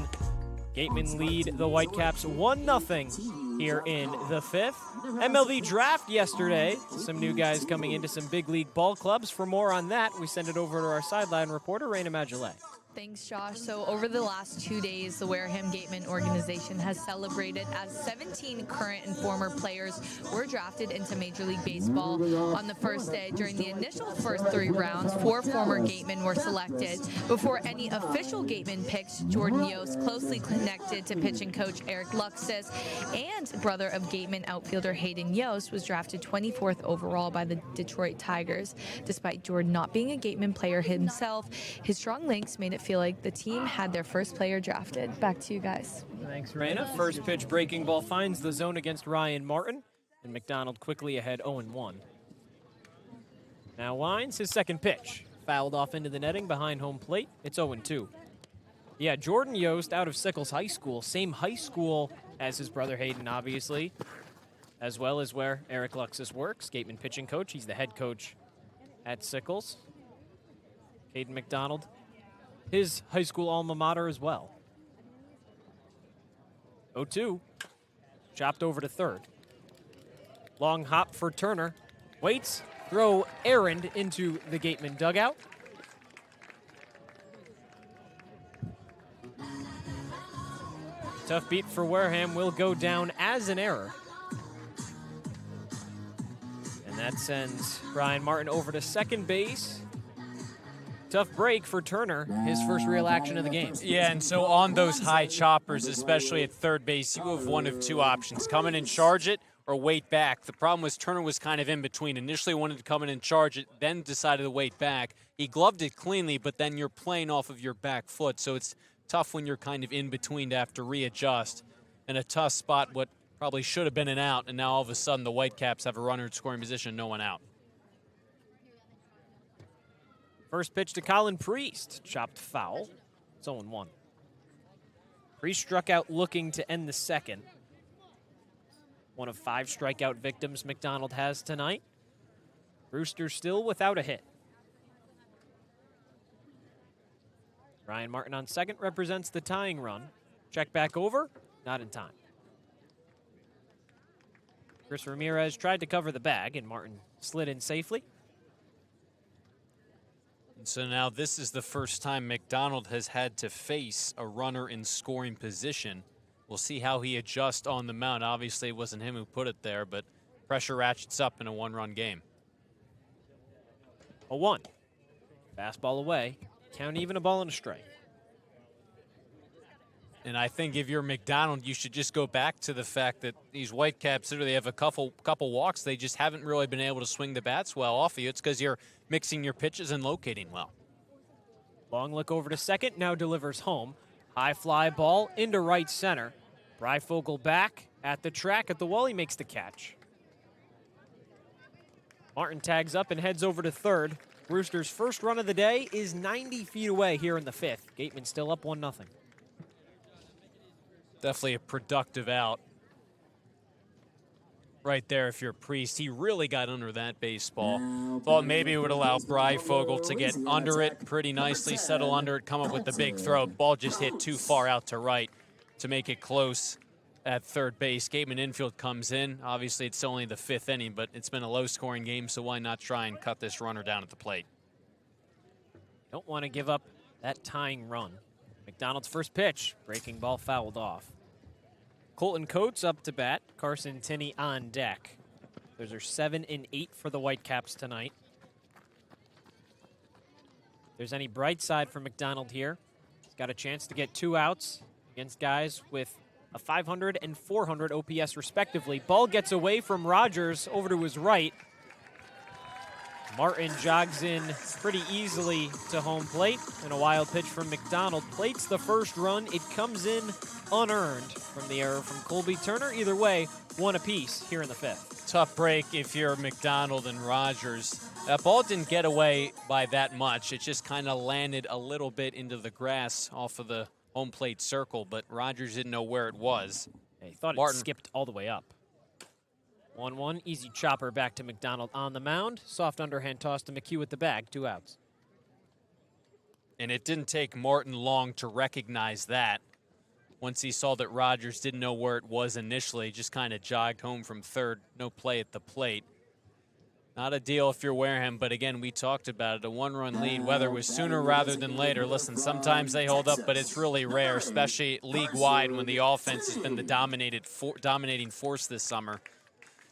Gatemen lead the Whitecaps 1-0 here in the 5th. MLB draft yesterday. Some new guys coming into some big league ball clubs. For more on that, we send it over to our sideline reporter, Rayna Maggelet. Thanks, Josh. So over the last 2 days, the Wareham Gatemen organization has celebrated as 17 current and former players were drafted into Major League Baseball. On the first day, during the initial first 3 rounds, 4 former Gatemen were selected. Before any official Gatemen picks, Jordan Yost, closely connected to pitching coach Eric Luxus and brother of Gatemen outfielder Hayden Yost, was drafted 24th overall by the Detroit Tigers. Despite Jordan not being a Gatemen player himself, his strong links made it feel like the team had their first player drafted. Back to you guys. Thanks, Rayna. First pitch breaking ball finds the zone against Ryan Martin, and McDonald quickly ahead 0-1. Now winds his second pitch. Fouled off into the netting behind home plate. It's 0-2. Yeah, Jordan Yost out of Sickles High School. Same high school as his brother Hayden, obviously, as well as where Eric Luxus works, Gateman pitching coach. He's the head coach at Sickles. Hayden McDonald, his high school alma mater as well. 0-2. Chopped over to third. Long hop for Turner. Waits. Throw errand into the Gateman dugout. Tough beat for Wareham will go down as an error. And that sends Brian Martin over to second base. Tough break for Turner, his first real action of the game. Yeah, and so on those high choppers, especially at third base, you have one of 2 options. Come in and charge it or wait back. The problem was Turner was kind of in between. Initially wanted to come in and charge it, then decided to wait back. He gloved it cleanly, but then you're playing off of your back foot, so it's tough when you're kind of in between to have to readjust. And a tough spot, what probably should have been an out, and now all of a sudden the Whitecaps have a runner in scoring position, no one out. First pitch to Colin Priest, chopped foul. It's 0-1. Priest struck out looking to end the second. One of 5 strikeout victims McDonald has tonight. Brewster still without a hit. Ryan Martin on second represents the tying run. Check back over, not in time. Chris Ramirez tried to cover the bag, and Martin slid in safely. And so now this is the first time McDonald has had to face a runner in scoring position. We'll see how he adjusts on the mound. Obviously, it wasn't him who put it there, but pressure ratchets up in a 1-run game. 0-1. Fastball away. Count even, a ball and a strike. And I think if you're McDonald, you should just go back to the fact that these Whitecaps, they have a couple walks. They just haven't really been able to swing the bats well off of you. It's because you're mixing your pitches and locating well. Long look over to second, now delivers home. High fly ball into right center. Breyfogle back at the track at the wall. He makes the catch. Martin tags up and heads over to third. Brewster's first run of the day is 90 feet away here in the 5th. Gateman still up 1-0. Definitely a productive out right there if you're Priest. He really got under that baseball. Thought maybe it would allow Breyfogle to get under it pretty nicely, settle under it, come up with the big throw. Ball just hit too far out to right to make it close at third base. Gateman infield comes in. Obviously, it's only the 5th inning, but it's been a low-scoring game, so why not try and cut this runner down at the plate? Don't want to give up that tying run. McDonald's first pitch, breaking ball fouled off. Colton Coates up to bat. Carson Tinney on deck. Those are 7 and 8 for the Whitecaps tonight. If there's any bright side for McDonald here, he's got a chance to get 2 outs against guys with a 500 and 400 OPS respectively. Ball gets away from Rogers over to his right. Martin jogs in pretty easily to home plate, and a wild pitch from McDonald plates the first run. It comes in unearned from the error from Colby Turner. Either way, 1 apiece here in the 5th. Tough break if you're McDonald and Rogers. That ball didn't get away by that much. It just kind of landed a little bit into the grass off of the home plate circle, but Rogers didn't know where it was. He thought it skipped all the way up. 1-1, easy chopper back to McDonald on the mound. Soft underhand toss to McHugh at the bag, 2 outs. And it didn't take Martin long to recognize that. Once he saw that Rogers didn't know where it was initially, just kind of jogged home from third, no play at the plate. Not a deal if you're Wareham, but again, we talked about it. A one-run lead, whether it was sooner rather than later. Listen, sometimes they hold up, but it's really rare, especially league-wide when the offense has been the dominating force this summer.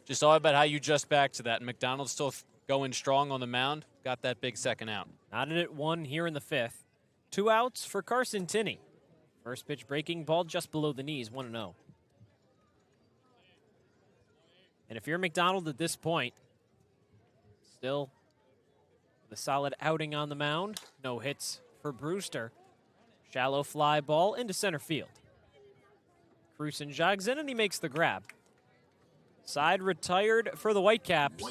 Just all about how you adjust back to that. McDonald's still going strong on the mound. Got that big second out. Knotted at 1 here in the 5th. 2 outs for Carson Tinney. First pitch breaking ball just below the knees, 1-0. And if you're McDonald at this point, still with a solid outing on the mound. No hits for Brewster. Shallow fly ball into center field. Crewson jogs in and he makes the grab. Side retired for the Whitecaps.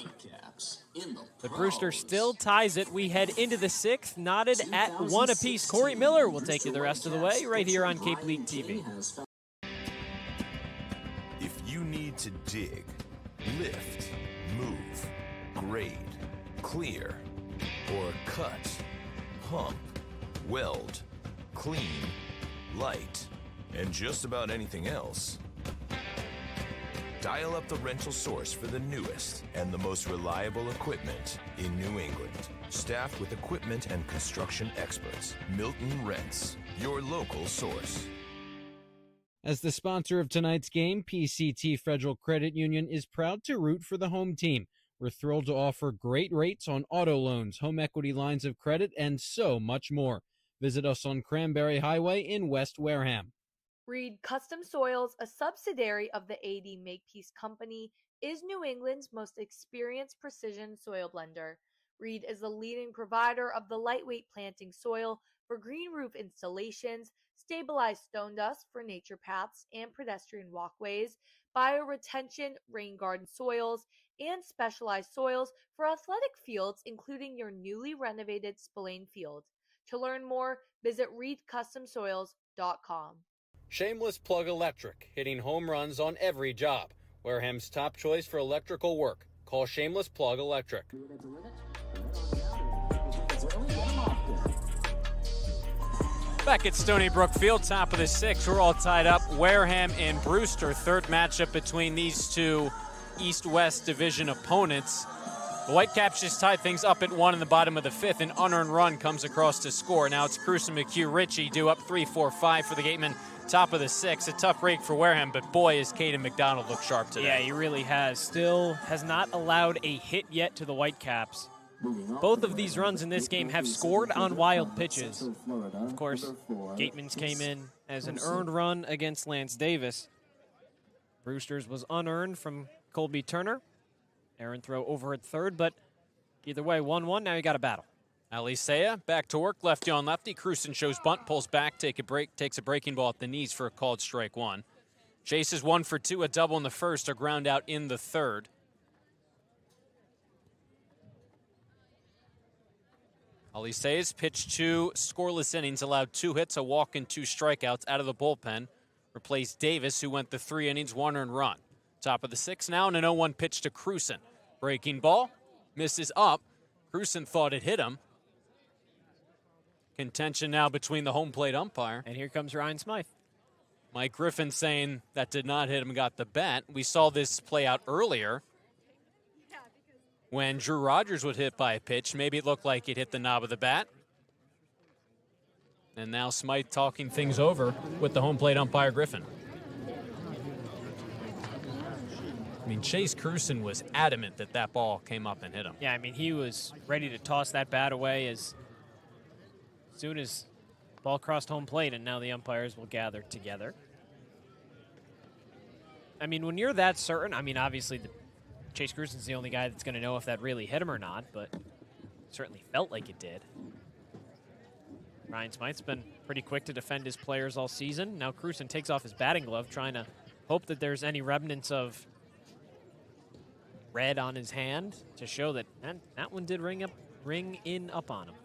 But Brewster still ties it. We head into the 6th, knotted at 1 apiece. Cory Miller will take you the rest of the way right here on Cape League TV. If you need to dig, lift, move, grade, clear, or cut, pump, weld, clean, light, and just about anything else, dial up the rental source for the newest and the most reliable equipment in New England. Staffed with equipment and construction experts, Milton Rents, your local source. As the sponsor of tonight's game, PCT Federal Credit Union is proud to root for the home team. We're thrilled to offer great rates on auto loans, home equity lines of credit, and so much more. Visit us on Cranberry Highway in West Wareham. Reed Custom Soils, a subsidiary of the AD Makepeace Company, is New England's most experienced precision soil blender. Reed is the leading provider of the lightweight planting soil for green roof installations, stabilized stone dust for nature paths and pedestrian walkways, bioretention rain garden soils, and specialized soils for athletic fields, including your newly renovated Spillane Field. To learn more, visit reedcustomsoils.com. Shameless Plug Electric, hitting home runs on every job. Wareham's top choice for electrical work. Call Shameless Plug Electric. Back at Stony Brook Field, top of the 6th, we're all tied up. Wareham and Brewster, third matchup between these two East-West division opponents. The Whitecaps just tied things up at 1 in the bottom of the 5th. An unearned run comes across to score. Now it's Cruz and McHugh Ritchie due up 3-4-5 for the Gatemen. Top of the 6th. A tough break for Wareham, but boy, is Caden McDonald look sharp today. Yeah, he really has. Still has not allowed a hit yet to the Whitecaps. Both of these runs in this game have scored on wild pitches. Of course, Gatemen's came in as an earned run against Lance Davis. Brewster's was unearned from Colby Turner. Aaron throw over at third, but either way, 1-1. Now you got a battle. Alisea back to work, lefty on lefty. Crewson shows bunt, pulls back, takes a breaking ball at the knees for a called strike 1. Chase is 1 for 2, a double in the first, a ground out in the third. Alisea's pitched 2 scoreless innings, allowed 2 hits, a walk, and 2 strikeouts out of the bullpen. Replaced Davis, who went the 3 innings, 1 earned run. Top of the 6th now, and an 0-1 pitch to Crewson. Breaking ball, misses up. Crewson thought it hit him. Contention now between the home plate umpire. And here comes Ryan Smythe. Mike Griffin saying that did not hit him, got the bat. We saw this play out earlier when Drew Rogers was hit by a pitch. Maybe it looked like it hit the knob of the bat. And now Smythe talking things over with the home plate umpire Griffin. I mean, Chase Crewson was adamant that that ball came up and hit him. Yeah, I mean, he was ready to toss that bat away as soon as the ball crossed home plate, and now the umpires will gather together. I mean, when you're that certain, I mean, obviously Chase Crewson's the only guy that's going to know if that really hit him or not, but it certainly felt like it did. Ryan Smythe's been pretty quick to defend his players all season. Now Crewson takes off his batting glove, trying to hope that there's any remnants of red on his hand to show that that one did ring in up on him.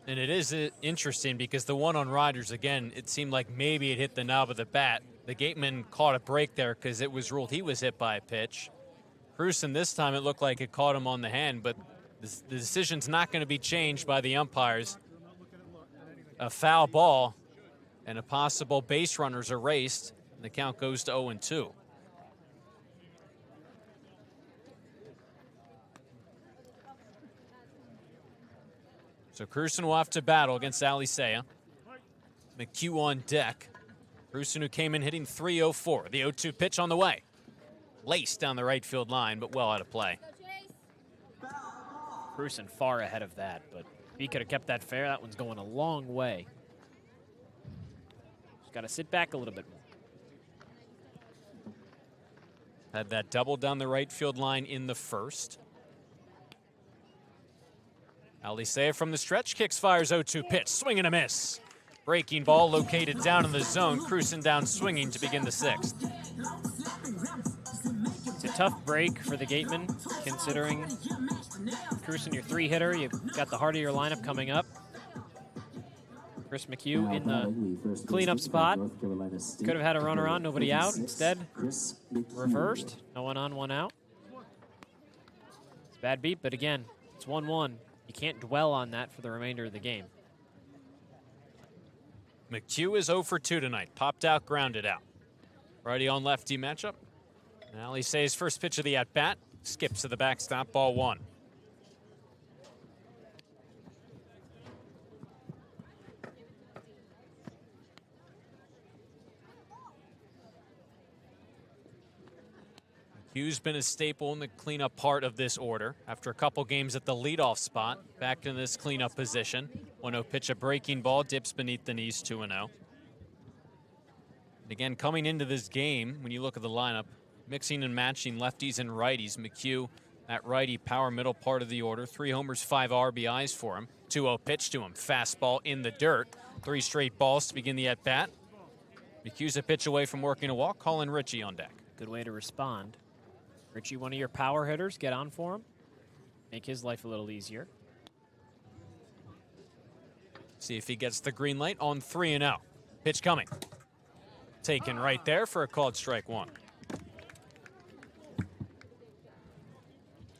And it is interesting because the one on Rogers, again, it seemed like maybe it hit the knob of the bat. The Gateman caught a break there because it was ruled he was hit by a pitch. Crewson, this time it looked like it caught him on the hand, but the decision's not going to be changed by the umpires. A foul ball and a possible base runner's erased. And the count goes to 0-2. So Crewson will have to battle against Alisea. McHugh on deck. Crewson, who came in hitting .304. The 0-2 pitch on the way. Laced down the right field line, but well out of play. Crewson far ahead of that, but if he could have kept that fair, that one's going a long way. Just got to sit back a little bit more. Had that double down the right field line in the first. Alisea from the stretch, kicks, fires 0-2 pitch, swing and a miss. Breaking ball located down in the zone. Crewson down swinging to begin the sixth. It's a tough break for the Gatemen, considering Crewson, your 3-hitter. You've got the heart of your lineup coming up. Chris McHugh in the cleanup spot. Could have had a runner on, nobody out. Instead, reversed. No one on, one out. It's a bad beat, but again, it's 1-1. You can't dwell on that for the remainder of the game. McHugh is 0 for 2 tonight. Popped out, grounded out. Righty on lefty matchup. And Alisea's first pitch of the at-bat. Skips to the backstop, ball 1. Hugh's been a staple in the cleanup part of this order. After a couple games at the leadoff spot, back in this cleanup position. 1-0 pitch, a breaking ball, dips beneath the knees, 2-0. And again, coming into this game, when you look at the lineup, mixing and matching lefties and righties. McHugh, that righty power middle part of the order. 3 homers, 5 RBIs for him. 2-0 pitch to him, fastball in the dirt. 3 straight balls to begin the at-bat. McHugh's a pitch away from working a walk. Colin Ritchie on deck. Good way to respond. Ritchie, one of your power hitters, get on for him. Make his life a little easier. See if he gets the green light on 3-0. Pitch coming. Taken right there for a called strike 1.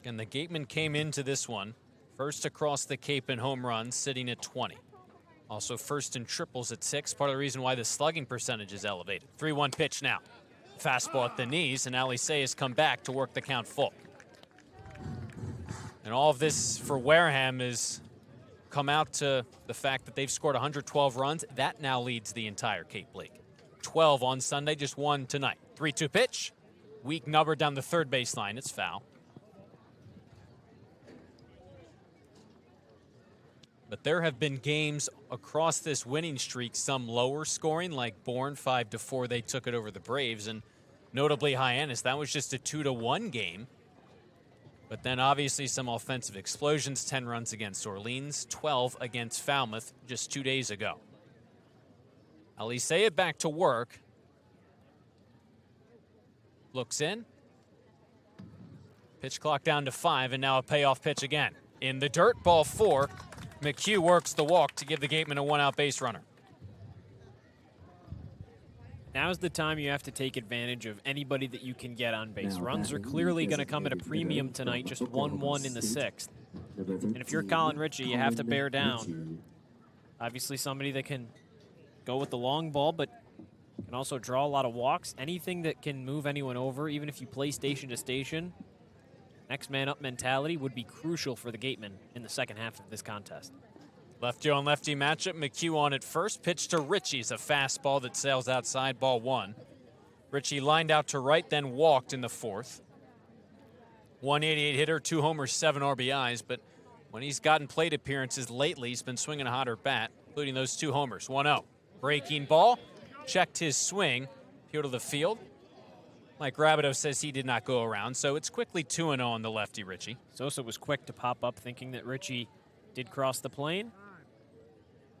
And the Gatemen came into this one first across the Cape in home runs, sitting at 20. Also first in triples at 6, part of the reason why the slugging percentage is elevated. 3-1 pitch now. Fastball at the knees, and Alisea has come back to work the count full. And all of this for Wareham is come out to the fact that they've scored 112 runs. That now leads the entire Cape League. 12 on Sunday, just 1 tonight. 3-2 pitch. Weak number down the third baseline. It's foul. But there have been games across this winning streak, some lower scoring, like Bourne 5-4. They took it over the Braves, and notably Hyannis. That was just a 2-1 game. But then obviously some offensive explosions. 10 runs against Orleans, 12 against Falmouth just 2 days ago. Alisea back to work. Looks in. Pitch clock down to 5, and now a payoff pitch again. In the dirt, ball 4. McHugh works the walk to give the Gatemen a 1-out base runner. Now's the time you have to take advantage of anybody that you can get on base. Runs are clearly going to come at a premium tonight, just 1-1 in the 6th. And if you're Colin Ritchie, you have to bear down. Obviously somebody that can go with the long ball, but can also draw a lot of walks. Anything that can move anyone over, even if you play station to station, next man up mentality would be crucial for the Gatemen in the second half of this contest. Lefty on lefty matchup. McHugh on at first. Pitch to Ritchie's a fastball that sails outside, ball 1. Ritchie lined out to right, then walked in the 4th. 188 hitter, 2 homers, 7 RBIs, but when he's gotten plate appearances lately, he's been swinging a hotter bat, including those 2 homers. 1-0. Breaking ball. Checked his swing. Here to the field. Mike Rabideau says he did not go around, so it's quickly 2-0 on the lefty, Ritchie. Sosa was quick to pop up thinking that Ritchie did cross the plane.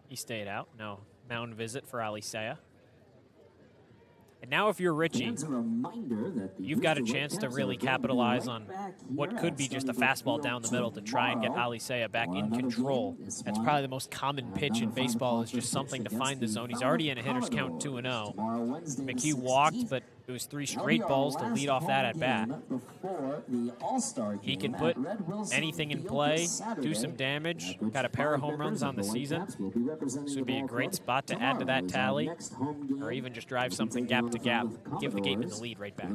He stayed out. No mound visit for Alisea. And now if you're Ritchie, you've got a chance to really capitalize on what could be just a fastball down the middle to try and get Alisea back in control. That's probably the most common pitch in baseball, is just something to find the zone. He's already in a hitter's count 2-0. McHugh walked, but It was 3 straight balls to lead off that at bat. He can put anything in play, do some damage. Got a pair of home runs on the season. This would be a great spot to add to that tally, or even just drive something gap to gap. Give the Gatemen the lead right back.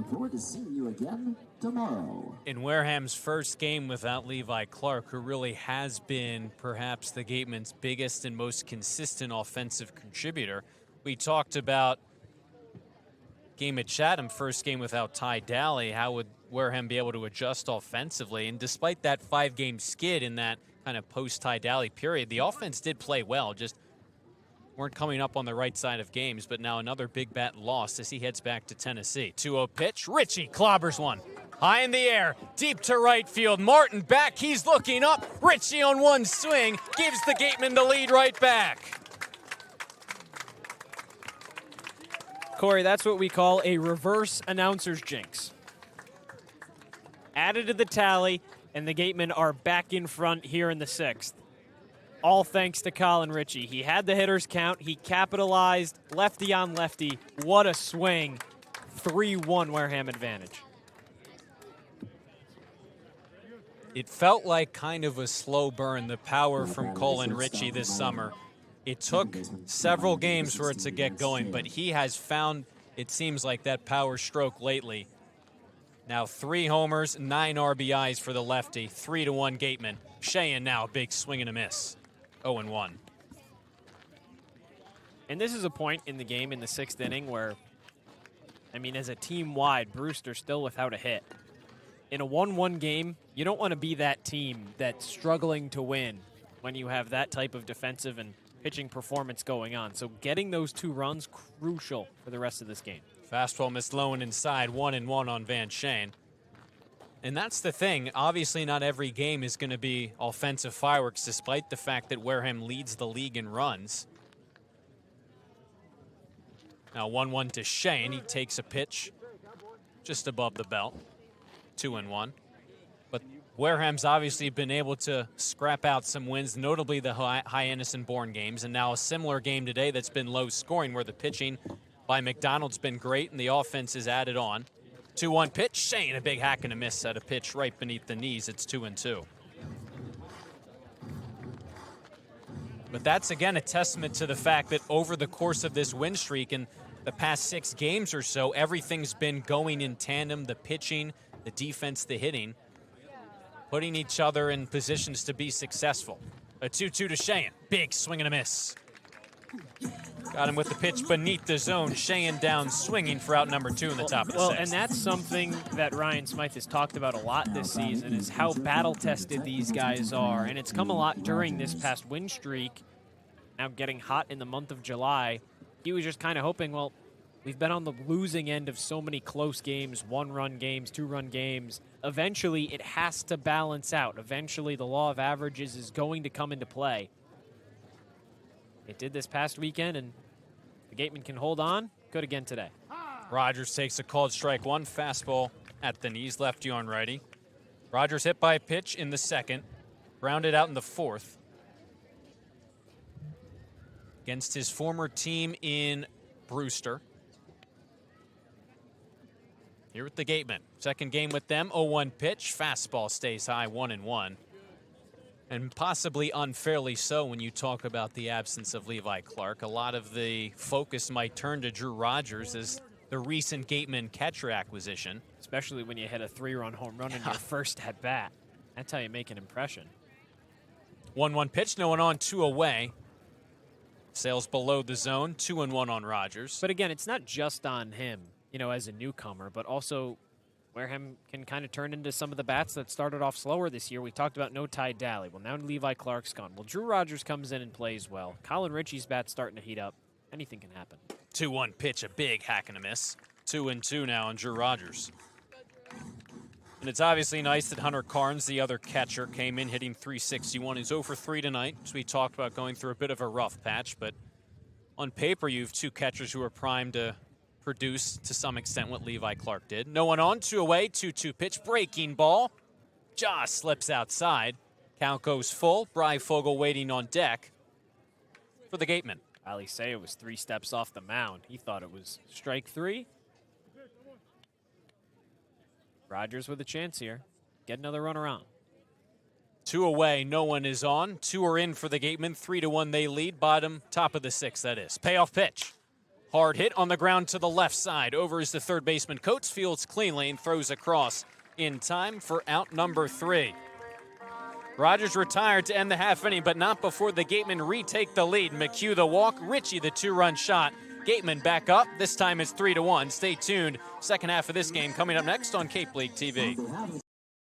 In Wareham's first game without Levi Clark, who really has been perhaps the Gatemen's biggest and most consistent offensive contributor, we talked about game at Chatham, first game without Ty Daly. How would Wareham be able to adjust offensively? And despite that 5-game skid in that kind of post-Ty Daly period, the offense did play well, just weren't coming up on the right side of games. But now another big bat loss as he heads back to Tennessee. 2-0 pitch, Richie clobbers one. High in the air, deep to right field. Martin back, he's looking up. Richie on one swing, gives the Gatemen the lead right back. Cory, that's what we call a reverse announcer's jinx. Added to the tally, and the Gatemen are back in front here in the 6th. All thanks to Colin Ritchie. He had the hitters count. He capitalized, lefty on lefty. What a swing. 3-1 Wareham advantage. It felt like kind of a slow burn, the power from Colin Ritchie this summer. It took several games for it to get going, but he has found, it seems like, that power stroke lately. Now 3 homers, 9 RBIs for the lefty, 3-1 Gatemen. Sheehan now, a big swing and a miss, 0-1. And this is a point in the game in the 6th inning where, I mean, as a team-wide, Brewster still without a hit. In a 1-1 game, you don't want to be that team that's struggling to win when you have that type of defensive and pitching performance going on. So getting those 2 runs, crucial for the rest of this game. Fastball missed low and inside, 1-1 on Van Shane. And that's the thing. Obviously, not every game is going to be offensive fireworks, despite the fact that Wareham leads the league in runs. Now 1-1 to Shane. He takes a pitch just above the belt. 2-1. But Wareham's obviously been able to scrap out some wins, notably the Hyannis-Bourne games, and now a similar game today that's been low scoring where the pitching by McDonald's been great and the offense is added on. 2-1 pitch, Shane, a big hack and a miss at a pitch right beneath the knees. It's 2-2. But that's, again, a testament to the fact that over the course of this win streak and the past 6 games or so, everything's been going in tandem, the pitching, the defense, the hitting, putting each other in positions to be successful. A 2-2 to Sheehan. Big swing and a miss. Got him with the pitch beneath the zone. Sheehan down swinging for out number 2 in the top of the 6th. And that's something that Ryan Smythe has talked about a lot this season, is how battle-tested these guys are. And it's come a lot during this past win streak. Now getting hot in the month of July. He was just kind of hoping, well, we've been on the losing end of so many close games, 1-run games, 2-run games. Eventually, it has to balance out. Eventually, the law of averages is going to come into play. It did this past weekend, and the Gatemen can hold on. Good again today. Rogers takes a called strike 1, fastball at the knees, lefty on righty. Rogers hit by a pitch in the 2nd, grounded out in the 4th. Against his former team in Brewster. Here with the Gatemen. 2nd game with them, 0-1 pitch. Fastball stays high, 1-1. And possibly unfairly so when you talk about the absence of Levi Clark. A lot of the focus might turn to Drew Rogers as the recent Gatemen catcher acquisition. Especially when you hit a 3-run home run in your first at-bat. That's how you make an impression. 1-1 pitch, no one on, 2 away. Sails below the zone, 2-1 on Rogers. But again, it's not just on him, you know, as a newcomer, but also Wareham can kind of turn into some of the bats that started off slower this year. We talked about no Ty Daly. Well, now Levi Clark's gone. Well, Drew Rogers comes in and plays well. Colin Ritchie's bat's starting to heat up. Anything can happen. 2-1 pitch, a big hack and a miss. 2-2 now on Drew Rogers. And it's obviously nice that Hunter Carnes, the other catcher, came in hitting .361. He's 0 for 3 tonight, as we talked about going through a bit of a rough patch. But on paper, you have 2 catchers who are primed to produce to some extent what Levi Clark did. No one on, 2 away, 2-2 pitch, breaking ball. Just slips outside. Count goes full. Fogel waiting on deck for the Gatemen. Ali Seiya was 3 steps off the mound. He thought it was strike 3. Rogers with a chance here. Get another run around. 2 away, no one is on. 2 are in for the Gatemen. 3-1 they lead. Top of the 6th, that is. Payoff pitch. Hard hit on the ground to the left side. Over is the third baseman. Coates fields cleanly and throws across in time for out number 3. Rogers retired to end the half inning, but not before the Gatemen retake the lead. McHugh the walk, Ritchie the 2-run shot. Gatemen back up. This time it's 3-1. Stay tuned. Second half of this game coming up next on Cape League TV.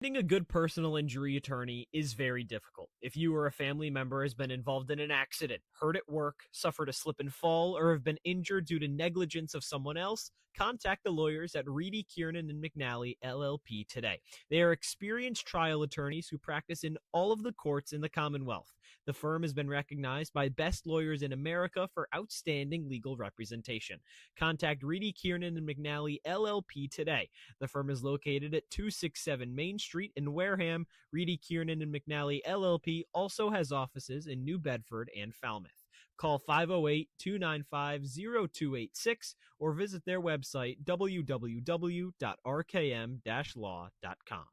Finding a good personal injury attorney is very difficult. If you or a family member has been involved in an accident, hurt at work, suffered a slip and fall, or have been injured due to negligence of someone else, contact the lawyers at Reedy, Kiernan, and McNally, LLP today. They are experienced trial attorneys who practice in all of the courts in the Commonwealth. The firm has been recognized by Best Lawyers in America for outstanding legal representation. Contact Reedy, Kiernan, and McNally, LLP today. The firm is located at 267 Main Street in Wareham. Reedy, Kiernan, and McNally, LLP also has offices in New Bedford and Falmouth. Call 508-295-0286 or visit their website www.rkm-law.com.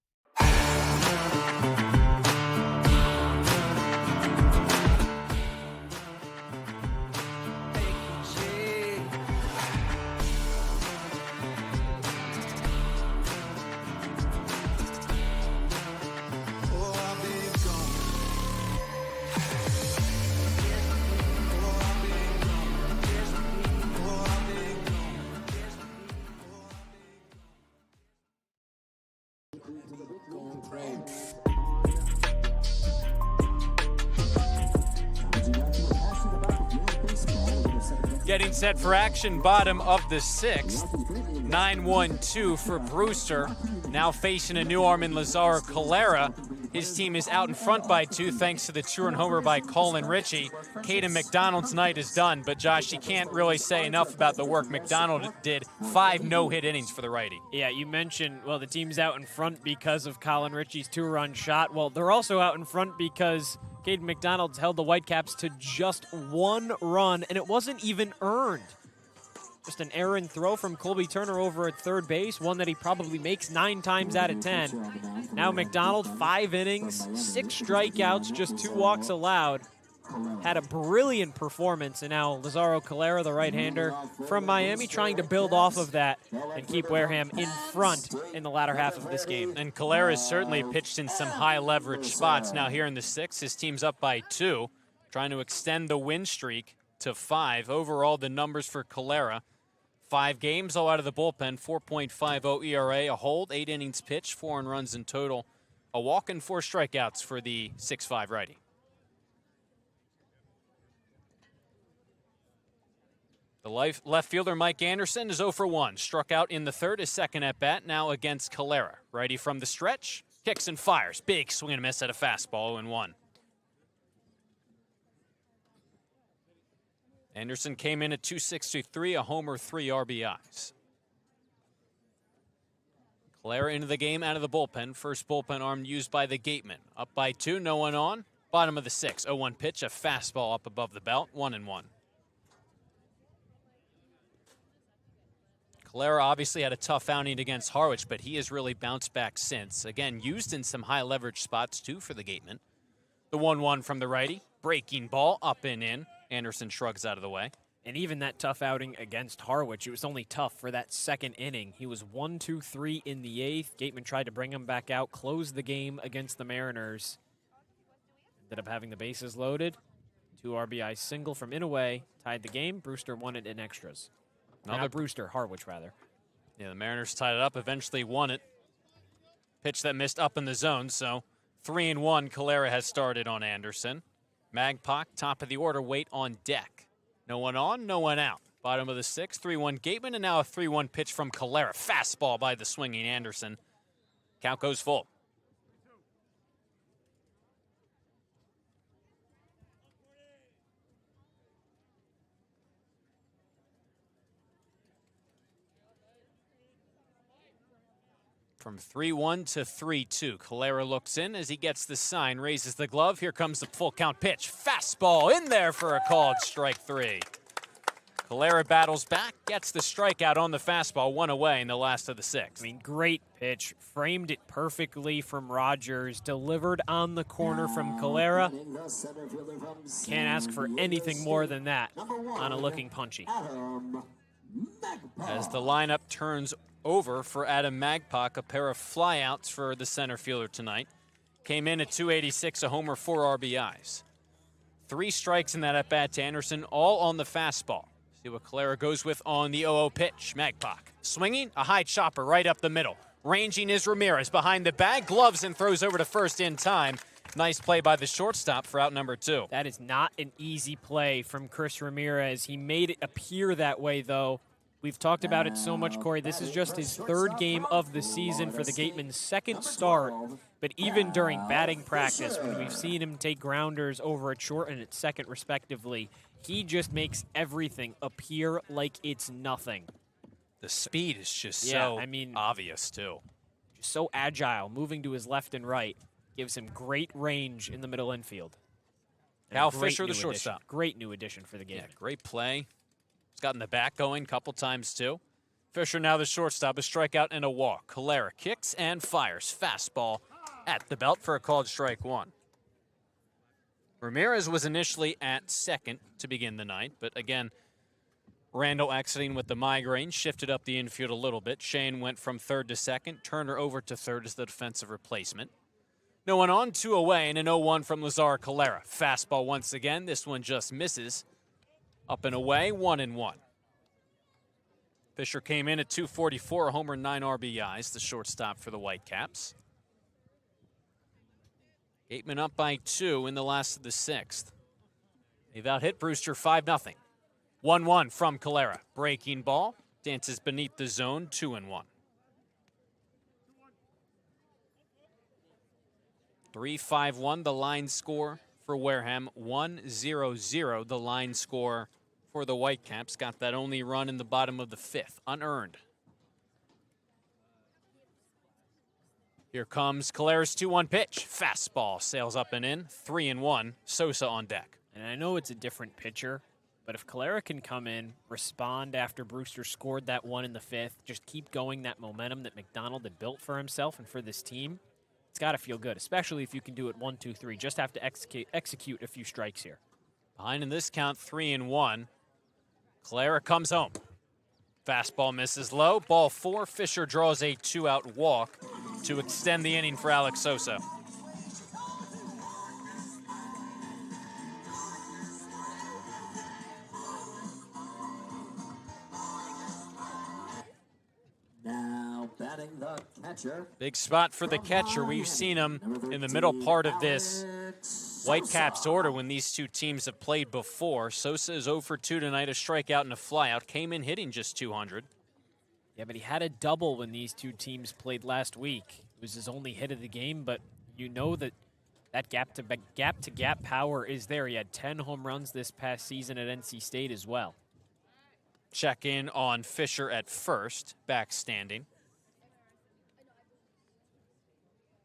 Getting set for action, bottom of the 6th. 9-1-2 for Brewster. Now facing a new arm in Lazaro Calera. His team is out in front by 2 thanks to the 2-run homer by Colin Ritchie. Caden McDonald's night is done, but Josh, you can't really say enough about the work McDonald did. 5 no-hit innings for the righty. Yeah, you mentioned, well, the team's out in front because of Colin Ritchie's 2-run shot. Well, they're also out in front because Caden McDonald's held the Whitecaps to just 1 run, and it wasn't even earned. Just an errant throw from Colby Turner over at third base, one that he probably makes 9 times out of 10. Now McDonald, 5 innings, 6 strikeouts, just 2 walks allowed. Had a brilliant performance, and now Lazaro Calera, the right-hander from Miami, trying to build off of that and keep Wareham in front in the latter half of this game. And Calera's certainly pitched in some high-leverage spots. Now here in the 6th, his team's up by 2, trying to extend the win streak to 5. Overall, the numbers for Calera: 5 games, all out of the bullpen, 4.50 ERA, a hold, 8 innings pitched, 4 earned runs in total, a walk and 4 strikeouts for the 6'5 righty. The left fielder Mike Anderson is 0 for 1. Struck out in the 3rd, his 2nd at bat, now against Calera. Righty from the stretch, kicks and fires. Big swing and miss at a fastball, 0-1. Anderson came in at 263, a homer, 3 RBIs. Calera into the game out of the bullpen. First bullpen arm used by the Gatemen. Up by 2, no one on. Bottom of the 6th, 0-1 pitch, a fastball up above the belt, 1-1. Calera obviously had a tough outing against Harwich, but he has really bounced back since. Again, used in some high leverage spots too for the Gatemen. The 1-1 from the righty. Breaking ball up and in. Anderson shrugs out of the way. And even that tough outing against Harwich, it was only tough for that 2nd inning. He was 1-2-3 in the 8th. Gatemen tried to bring him back out, close the game against the Mariners. Ended up having the bases loaded. 2 RBI single from Inouye tied the game. Brewster won it in extras. Not Brewster, Harwich rather. Yeah, the Mariners tied it up, eventually won it. Pitch that missed up in the zone, so 3-1 Calera has started on Anderson. Magpok, top of the order, wait on deck. No one on, no one out. Bottom of the 6th, 3-1 Gatemen, and now a 3-1 pitch from Calera. Fastball by the swinging Anderson. Count goes full. From 3-1 to 3-2. Calera looks in as he gets the sign, raises the glove. Here comes the full count pitch. Fastball in there for a called strike 3. Calera battles back, gets the strikeout on the fastball, one away in the last of the sixth. I mean, great pitch. Framed it perfectly from Rogers. Delivered on the corner from Calera. Can't ask for anything more than that on a looking punchy. As the lineup turns over for Adam Magpok, a pair of flyouts for the center fielder tonight. Came in at 286, a homer, 4 RBIs. 3 strikes in that at-bat to Anderson, all on the fastball. See what Calera goes with on the 0-0 pitch. Magpok swinging, a high chopper right up the middle. Ranging is Ramirez behind the bag, gloves and throws over to first in time. Nice play by the shortstop for out number 2. That is not an easy play from Chris Ramirez. He made it appear that way, though. We've talked about it so much, Corey. This is just his 3rd game of the season for the Gatemen's 2nd start. But even during batting practice, when we've seen him take grounders over at short and at second, respectively, he just makes everything appear like it's nothing. The speed is just so obvious, too. Just so agile, moving to his left and right. Gives him great range in the middle infield. Cal Fisher, the shortstop. Great new addition for the game. Yeah, great play. He's gotten the bat going a couple times, too. Fisher now the shortstop, a strikeout and a walk. Calera kicks and fires. Fastball at the belt for a called strike 1. Ramirez was initially at second to begin the night, but again, Randall exiting with the migraine, shifted up the infield a little bit. Shane went from third to second. Turner over to third as the defensive replacement. No one on, 2 away, and an 0-1 from Lazar Calera. Fastball once again. This one just misses. Up and away, 1-1. Fisher came in at 244, a homer, 9 RBIs, the shortstop for the Whitecaps. Gatemen up by 2 in the last of the 6th. They've out-hit Brewster 5-0. 1-1 from Calera. Breaking ball, dances beneath the zone, 2-1. 3-5-1, the line score for Wareham. 1-0-0, the line score for the Whitecaps. Got that only run in the bottom of the 5th, unearned. Here comes Calera's 2-1 pitch. Fastball sails up and in. 3-1. Sosa on deck. And I know it's a different pitcher, but if Calera can come in, respond after Brewster scored that one in the 5th, just keep going that momentum that McDonald had built for himself and for this team, it's got to feel good, especially if you can do it 1-2-3. Just have to execute a few strikes here. Behind in this count, 3-1. Calera comes home. Fastball misses low. Ball 4. Fisher draws a 2-out walk to extend the inning for Alex Sosa. Now batting the catcher. Big spot for the catcher. We've seen him in the middle part of this Whitecaps order when these two teams have played before. Sosa is 0 for 2 tonight, a strikeout and a flyout. Came in hitting just 200. Yeah, but he had a double when these two teams played last week. It was his only hit of the game, but you know that gap-to-gap power is there. He had 10 home runs this past season at NC State as well. Check in on Fisher at first, back standing.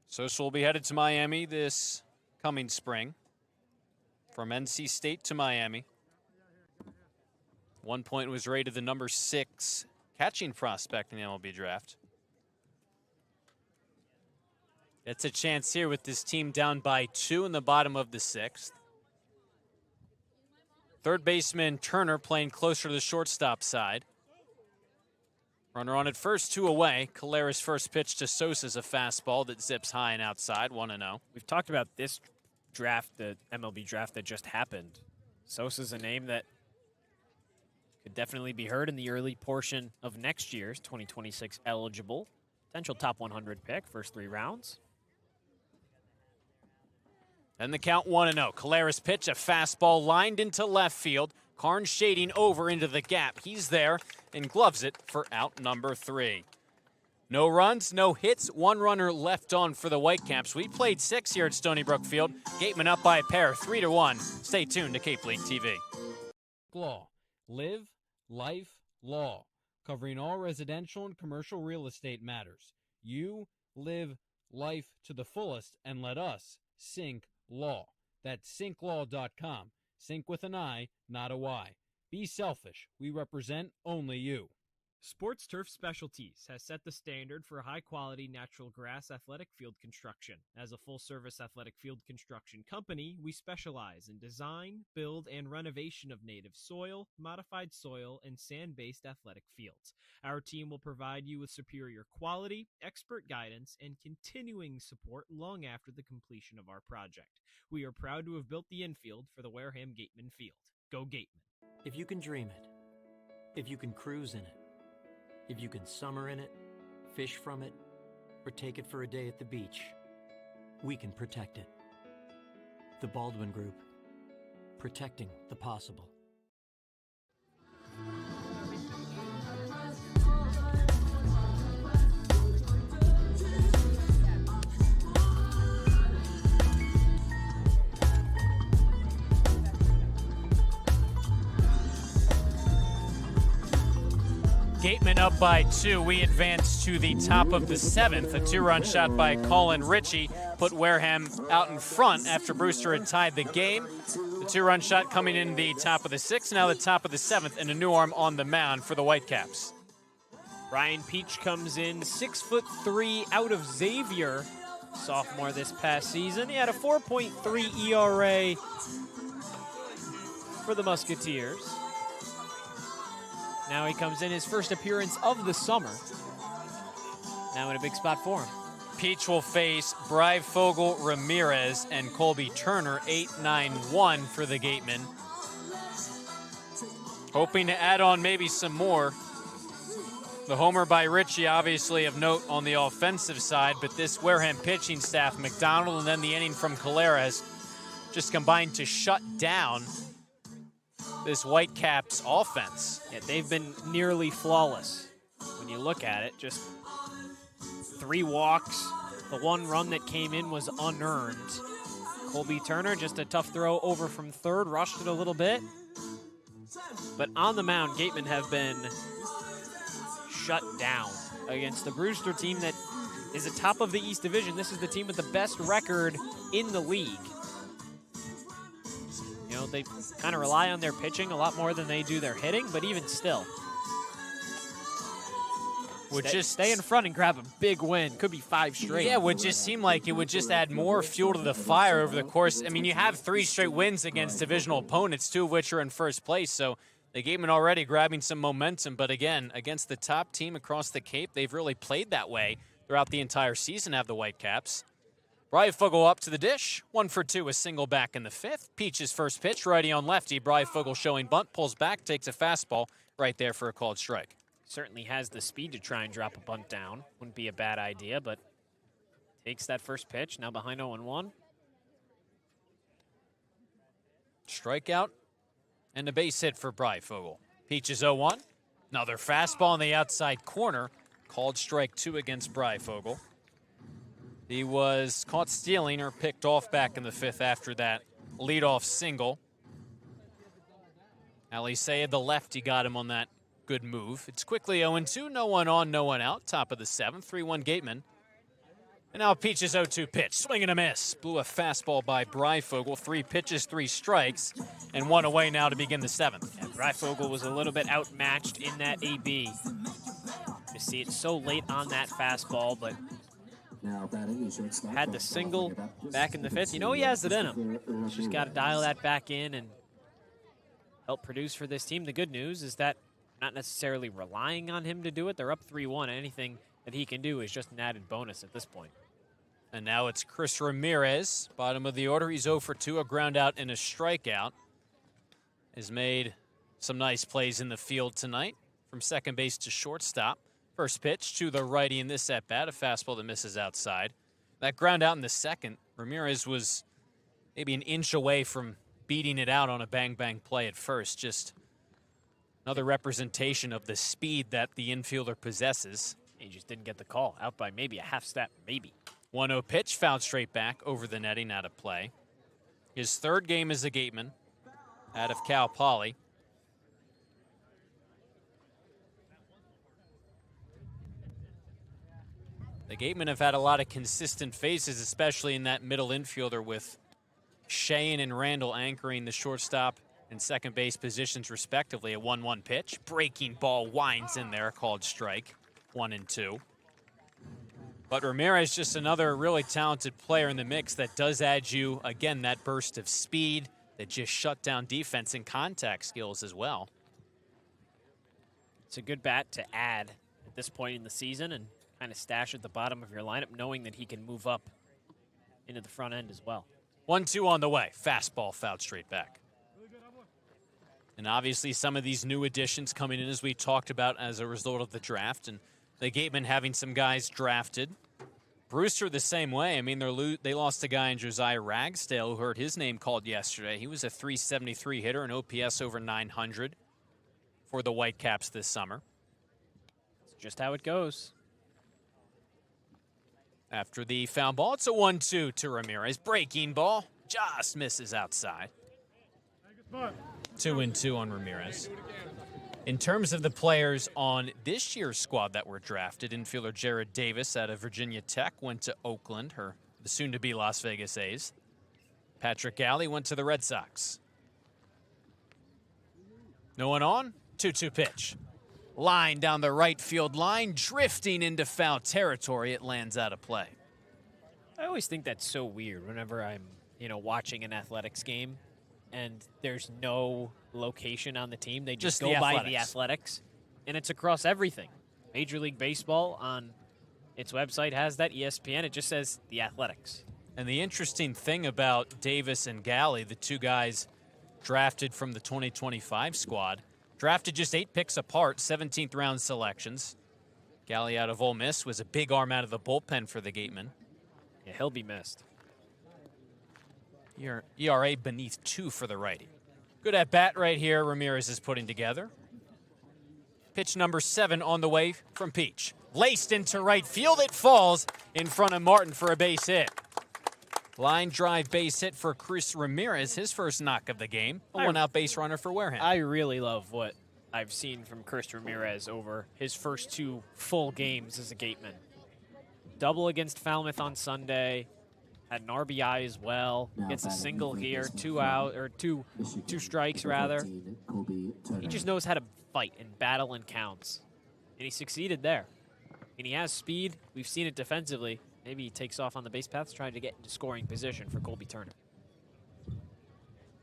Sosa will be headed to Miami this coming spring. From NC State to Miami. 1 point was rated the number 6 catching prospect in the MLB draft. It's a chance here with this team down by 2 in the bottom of the 6th. Third baseman Turner playing closer to the shortstop side. Runner on at first, 2 away. Calera's first pitch to Sosa is a fastball that zips high and outside, 1-0. We've talked about this draft, the MLB draft that just happened. Sosa's a name that could definitely be heard in the early portion of next year's 2026 eligible. Potential top 100 pick, first 3 rounds. And the count 1-0. Calera's pitch, a fastball lined into left field. Carnes shading over into the gap. He's there and gloves it for out number 3. No runs, no hits, 1 runner left on for the Whitecaps. We played 6 here at Stony Brook Field. Gatemen up by a pair, 3-1. Stay tuned to Cape League TV. Law. Live, life, law. Covering all residential and commercial real estate matters. You live life to the fullest and let us sync law. That's synklaw.com. Sync with an I, not a Y. Be selfish. We represent only you. Sports Turf Specialties has set the standard for high-quality natural grass athletic field construction. As a full-service athletic field construction company, we specialize in design, build, and renovation of native soil, modified soil, and sand-based athletic fields. Our team will provide you with superior quality, expert guidance, and continuing support long after the completion of our project. We are proud to have built the infield for the Wareham Gatemen field. Go Gatemen. If you can dream it, if you can cruise in it, if you can summer in it, fish from it, or take it for a day at the beach, we can protect it. The Baldwin Group, protecting the possible. Gatemen up by 2. We advance to the top of the 7th. A 2-run shot by Colin Ritchie put Wareham out in front after Brewster had tied the game. The 2-run shot coming in the top of the 6th, now the top of the 7th, and a new arm on the mound for the Whitecaps. Ryan Peach comes in 6'3" out of Xavier, sophomore this past season. He had a 4.3 ERA for the Musketeers. Now he comes in his first appearance of the summer. Now in a big spot for him. Peach will face Breyfogle, Ramirez, and Colby Turner, 8-9-1 for the Gatemen. Hoping to add on maybe some more. The homer by Ritchie, obviously of note on the offensive side, but this Wareham pitching staff, McDonald and then the inning from Calera, has just combined to shut down this Whitecaps offense. Yeah, they've been nearly flawless. When you look at it, just 3 walks. The 1 run that came in was unearned. Colby Turner, just a tough throw over from third, rushed it a little bit. But on the mound, Gatemen have been shut down against the Brewster team that is atop of the East Division. This is the team with the best record in the league. You know, they kind of rely on their pitching a lot more than they do their hitting, but even still. Would just stay in front and grab a big win. Could be 5 straight. Yeah, it would just seem like it would just add more fuel to the fire over the course. I mean, you have 3 straight wins against divisional opponents, 2 of which are in first place, so the Gatemen already grabbing some momentum. But again, against the top team across the Cape, they've really played that way throughout the entire season, have the Whitecaps. Breyfogle up to the dish. 1 for 2, a single back in the 5th. Peach's first pitch, righty on lefty. Breyfogle showing bunt, pulls back, takes a fastball right there for a called strike. Certainly has the speed to try and drop a bunt down. Wouldn't be a bad idea, but takes that first pitch, now behind 0-1. Strikeout and a base hit for Breyfogle. Peach's 0-1. Another fastball in the outside corner. Called strike 2 against Breyfogle. He was caught stealing or picked off back in the 5th after that leadoff single. Ali Sayed, the lefty, got him on that good move. It's quickly 0-2, no one on, no one out. Top of the 7th, 3-1 Gatemen. And now Peach's 0-2 pitch, swing and a miss. Blew a fastball by Breyfogle. 3 pitches, 3 strikes, and 1 away now to begin the 7th. Yeah, Breyfogle was a little bit outmatched in that AB. You see it so late on that fastball, but had the single back in the 5th. You know he has it in him. Just got to dial that back in and help produce for this team. The good news is that not necessarily relying on him to do it. They're up 3-1. Anything that he can do is just an added bonus at this point. And now it's Chris Ramirez, bottom of the order. He's 0 for 2, a ground out and a strikeout. Has made some nice plays in the field tonight from second base to shortstop. First pitch to the righty in this at-bat, a fastball that misses outside. That ground out in the 2nd, Ramirez was maybe an inch away from beating it out on a bang-bang play at first. Just another representation of the speed that the infielder possesses. He just didn't get the call. Out by maybe a half step, maybe. 1-0 pitch, fouled straight back over the netting, out of play. His 3rd game as a Gateman out of Cal Poly. The Gatemen have had a lot of consistent faces, especially in that middle infielder with Shane and Randall anchoring the shortstop and second base positions respectively. A 1-1 pitch. Breaking ball winds in there, called strike. 1-2. But Ramirez, just another really talented player in the mix that does add you, again, that burst of speed that just shut down defense and contact skills as well. It's a good bat to add at this point in the season and kind of stash at the bottom of your lineup, knowing that he can move up into the front end as well. 1-2 on the way. Fastball fouled straight back. And obviously some of these new additions coming in, as we talked about, as a result of the draft, and the Gatemen having some guys drafted. Brewster the same way. I mean, they lost a guy in Josiah Ragsdale who heard his name called yesterday. He was a .373 hitter, an OPS over 900 for the Whitecaps this summer. It's just how it goes. After the foul ball, it's a 1-2 to Ramirez. Breaking ball, just misses outside. 2-2 on Ramirez. In terms of the players on this year's squad that were drafted, infielder Jared Davis out of Virginia Tech went to Oakland, the soon-to-be Las Vegas A's. Patrick Galley went to the Red Sox. No one on? 2-2 pitch. Line down the right field line, drifting into foul territory. It lands out of play. I always think that's so weird whenever I'm, watching an athletics game and there's no location on the team. They just go by the athletics, and it's across everything. Major League Baseball on its website has that. ESPN, it just says the Athletics. And the interesting thing about Davis and Galley, the two guys drafted from the 2025 squad, drafted just 8 picks apart, 17th round selections. Galley out of Ole Miss was a big arm out of the bullpen for the Gatemen. Yeah, he'll be missed. ERA beneath 2 for the righty. Good at bat right here, Ramirez is putting together. Pitch number 7 on the way from Peach. Laced into right field, it falls in front of Martin for a base hit. Line drive base hit for Chris Ramirez, his first knock of the game. A 1-out base runner for Wareham. I really love what I've seen from Chris Ramirez over his first 2 full games as a Gateman. Double against Falmouth on Sunday. Had an RBI as well. Gets a single here, 2 out, or two strikes rather. He just knows how to fight and battle in counts. And he succeeded there. And he has speed. We've seen it defensively. Maybe he takes off on the base paths, trying to get into scoring position for Colby Turner.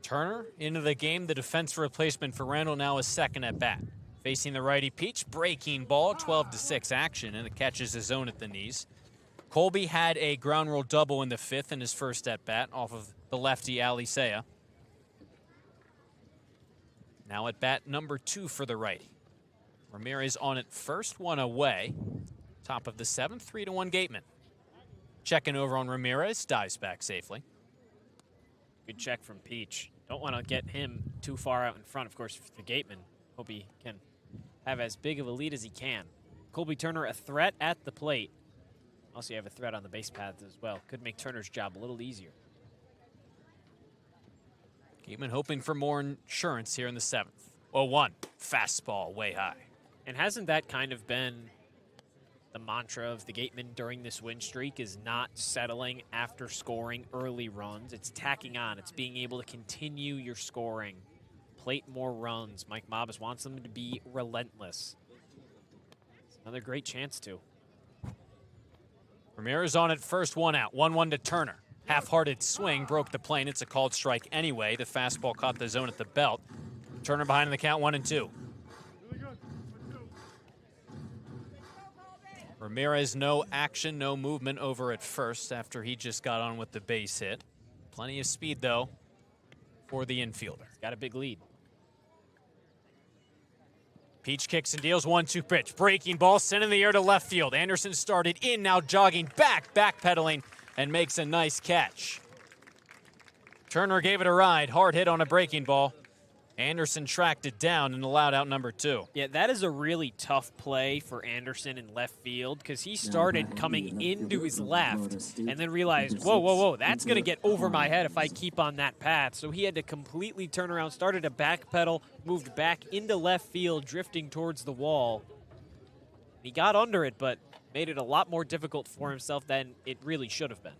Turner into the game, the defense replacement for Randall, now is second at bat. Facing the righty Peach, breaking ball, 12-6 action, and it catches his own at the knees. Colby had a ground rule double in the 5th in his first at bat off of the lefty Alicea. Now at bat number 2 for the righty. Ramirez on it first, 1 away. Top of the 7th, 3-1 Gatemen. Checking over on Ramirez, dives back safely. Good check from Peach. Don't want to get him too far out in front, of course, for the Gatemen. Hope he can have as big of a lead as he can. Colby Turner, a threat at the plate. Also, you have a threat on the base paths as well. Could make Turner's job a little easier. Gatemen hoping for more insurance here in the 7th. 0-1, fastball way high. And hasn't that kind of been the mantra of the Gatemen during this win streak, is not settling after scoring early runs? It's tacking on. It's being able to continue your scoring, plate more runs. Mike Mabus wants them to be relentless. It's another great chance to. Ramirez on it first, 1 out. 1-1 to Turner. Half-hearted swing, broke the plane. It's a called strike anyway. The fastball caught the zone at the belt. Turner behind in the count, 1-2. Ramirez, no action, no movement over at first after he just got on with the base hit. Plenty of speed, though, for the infielder. He's got a big lead. Peach kicks and deals, 1-2 pitch. Breaking ball, sent in the air to left field. Anderson started in, now jogging back, backpedaling, and makes a nice catch. Turner gave it a ride, hard hit on a breaking ball. Anderson tracked it down and allowed out number 2. Yeah, that is a really tough play for Anderson in left field, because he started coming into his left and then realized, whoa, that's going to get over my head if I keep on that path. So he had to completely turn around, started to backpedal, moved back into left field, drifting towards the wall. He got under it, but made it a lot more difficult for himself than it really should have been.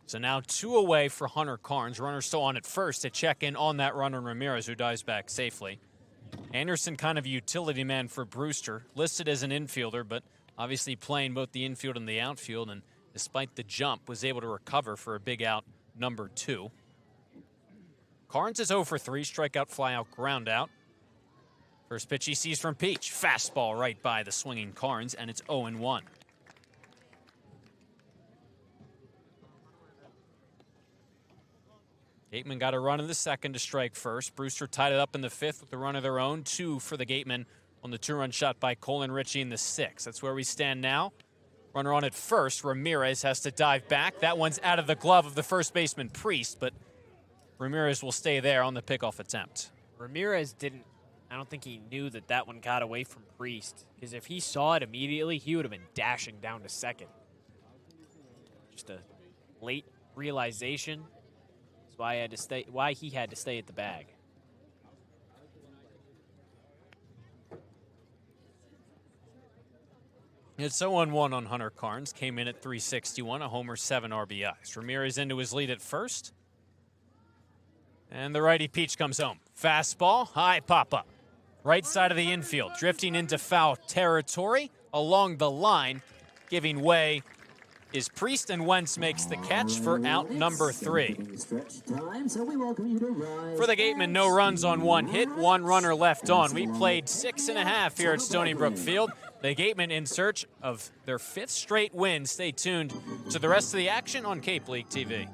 So now 2 away for Hunter Carnes. Runner still on at first to check in on that runner, Ramirez, who dives back safely. Anderson kind of a utility man for Brewster, listed as an infielder, but obviously playing both the infield and the outfield, and despite the jump, was able to recover for a big out number 2. Carnes is 0 for 3, strikeout, flyout, ground out. First pitch he sees from Peach. Fastball right by the swinging Carnes, and it's 0-1. Gatemen got a run in the second to strike first. Brewster tied it up in the 5th with a run of their own. 2 for the Gatemen on the 2-run shot by Colin Ritchie in the 6th. That's where we stand now. Runner on at first. Ramirez has to dive back. That one's out of the glove of the first baseman, Priest, but Ramirez will stay there on the pickoff attempt. Ramirez I don't think he knew that one got away from Priest, because if he saw it immediately, he would have been dashing down to second. Just a late realization. That's why he had to stay at the bag. It's 0-1 on Hunter Carnes. Came in at 361, a homer, 7 RBIs. Ramirez into his lead at first. And the righty Peach comes home. Fastball, high pop-up. Right side of the infield, drifting into foul territory along the line. Giving way is Priest, and Wentz makes the catch for out number 3. For the Gatemen, no runs on 1 hit, 1 runner left on. We played 6.5 here at Stony Brook Field. The Gatemen in search of their 5th straight win. Stay tuned to the rest of the action on Cape League TV.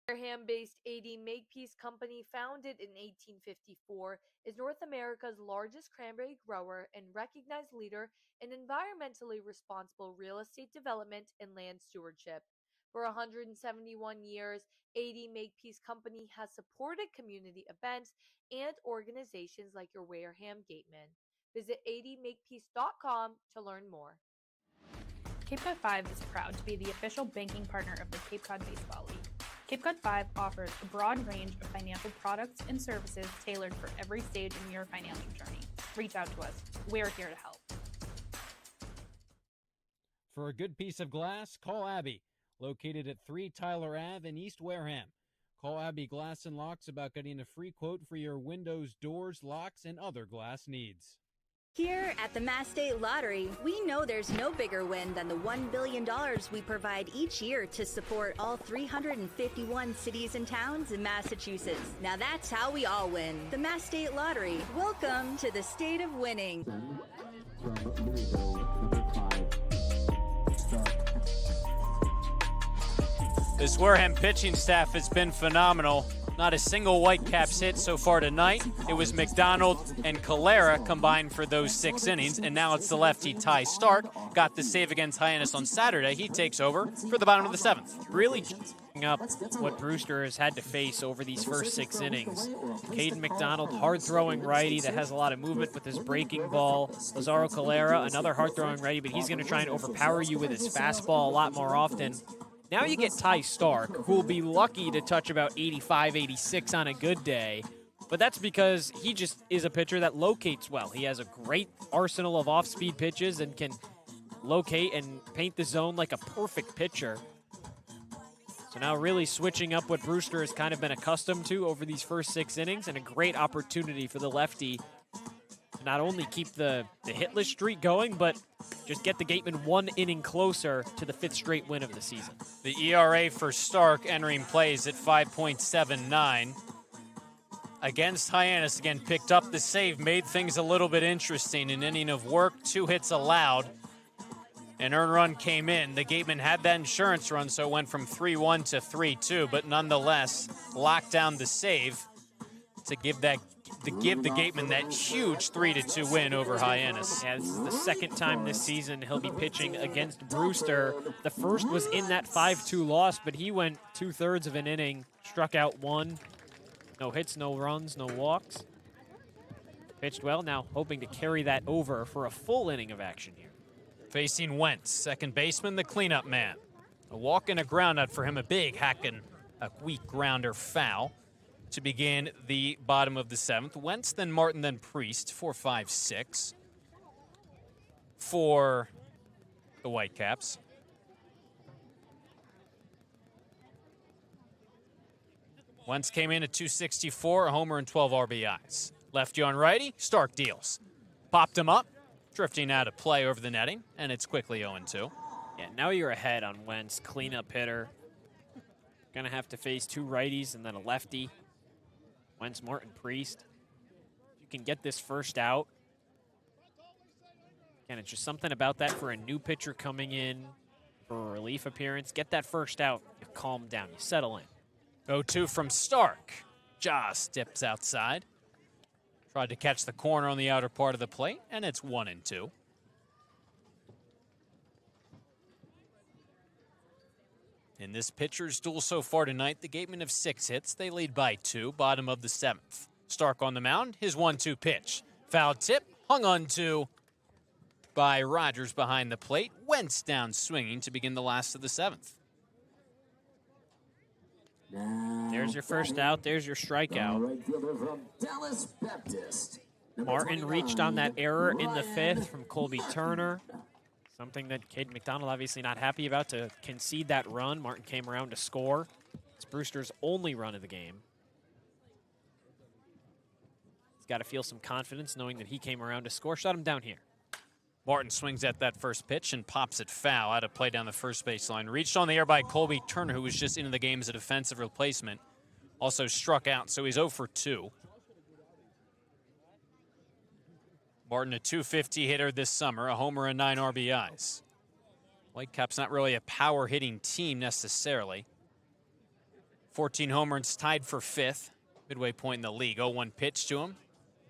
Wareham-based AD Makepeace Company, founded in 1854, is North America's largest cranberry grower and recognized leader in environmentally responsible real estate development and land stewardship. For 171 years, AD Makepeace Company has supported community events and organizations like your Wareham Gatemen. Visit admakepeace.com to learn more. Cape Cod 5 is proud to be the official banking partner of the Cape Cod Baseball League. Cape Cod 5 offers a broad range of financial products and services tailored for every stage in your financial journey. Reach out to us. We're here to help. For a good piece of glass, call Abby, located at 3 Tyler Ave in East Wareham. Call Abby Glass and Locks about getting a free quote for your windows, doors, locks, and other glass needs. Here at the Mass State Lottery, we know there's no bigger win than the $1 billion we provide each year to support all 351 cities and towns in Massachusetts. Now that's how we all win. The Mass State Lottery. Welcome to the state of winning. This Wareham pitching staff has been phenomenal. Not a single Whitecaps hit so far tonight. It was McDonald and Calera combined for those 6 innings, and now it's the lefty Ty Stark. Got the save against Hyannis on Saturday. He takes over for the bottom of the 7th. Really up what Brewster has had to face over these first 6 innings. Caden McDonald, hard-throwing righty that has a lot of movement with his breaking ball. Lazaro Calera, another hard-throwing righty, but he's going to try and overpower you with his fastball a lot more often. Now you get Ty Stark, who will be lucky to touch about 85, 86 on a good day. But that's because he just is a pitcher that locates well. He has a great arsenal of off-speed pitches and can locate and paint the zone like a perfect pitcher. So now really switching up what Brewster has kind of been accustomed to over these first 6 innings, and a great opportunity for the lefty to not only keep the hitless streak going, but just get the Gatemen 1 inning closer to the 5th straight win of the season. The ERA for Stark entering plays at 5.79. Against Hyannis, again, picked up the save, made things a little bit interesting. An inning of work, 2 hits allowed. An earned run came in. The Gatemen had that insurance run, so it went from 3-1 to 3-2, but nonetheless locked down the save to give the Gatemen that huge 3-2 win over Hyannis. Yeah, this is the 2nd time this season he'll be pitching against Brewster. The first was in that 5-2 loss, but he went 2/3 of an inning, struck out 1. No hits, no runs, no walks. Pitched well, now hoping to carry that over for a full inning of action here. Facing Wentz, second baseman, the cleanup man. A walk and a ground out for him, a big hacking, a weak grounder foul to begin the bottom of the 7th. Wentz, then Martin, then Priest, 4, 5, 6 for the Whitecaps. Wentz came in at 264, a homer and 12 RBIs. Lefty on righty, Stark deals. Popped him up, drifting out of play over the netting, and it's quickly 0-2. Yeah, now you're ahead on Wentz, cleanup hitter. Gonna have to face two righties and then a lefty. Wentz, Martin, Priest. If you can get this first out. Again, it's just something about that for a new pitcher coming in for a relief appearance. Get that first out, you calm down, you settle in. 0-2 from Stark. Joss dips outside. Tried to catch the corner on the outer part of the plate, and it's 1-2. In this pitcher's duel so far tonight, the Gatemen have 6 hits. They lead by 2, bottom of the 7th. Stark on the mound, his 1-2 pitch. Foul tip, hung on to by Rogers behind the plate. Wentz down swinging to begin the last of the 7th. There's your first out. There's your strikeout. Martin reached on that error in the 5th from Colby Turner. Something that Caden McDonald obviously not happy about, to concede that run. Martin came around to score. It's Brewster's only run of the game. He's got to feel some confidence knowing that he came around to score. Shut him down here. Martin swings at that first pitch and pops it foul out of play down the first baseline. Reached on the air by Colby Turner, who was just into the game as a defensive replacement. Also struck out, so he's 0 for 2. Martin, a .250 hitter this summer, a homer and 9 RBIs. Whitecaps not really a power hitting team necessarily. 14 homers, tied for 5th, midway point in the league. 0-1 pitch to him.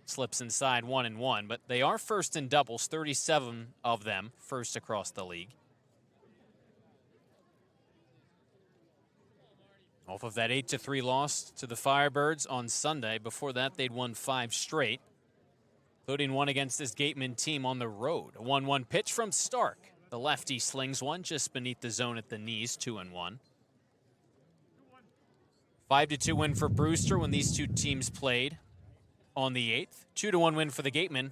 Slips inside 1-1, but they are first in doubles, 37 of them, first across the league. Off of that 8-3 loss to the Firebirds on Sunday. Before that, they'd won 5 straight, including one against this Gatemen team on the road. A 1-1 pitch from Stark. The lefty slings one just beneath the zone at the knees, 2-1. 5-2 win for Brewster when these two teams played on the 8th. 2-1 win for the Gatemen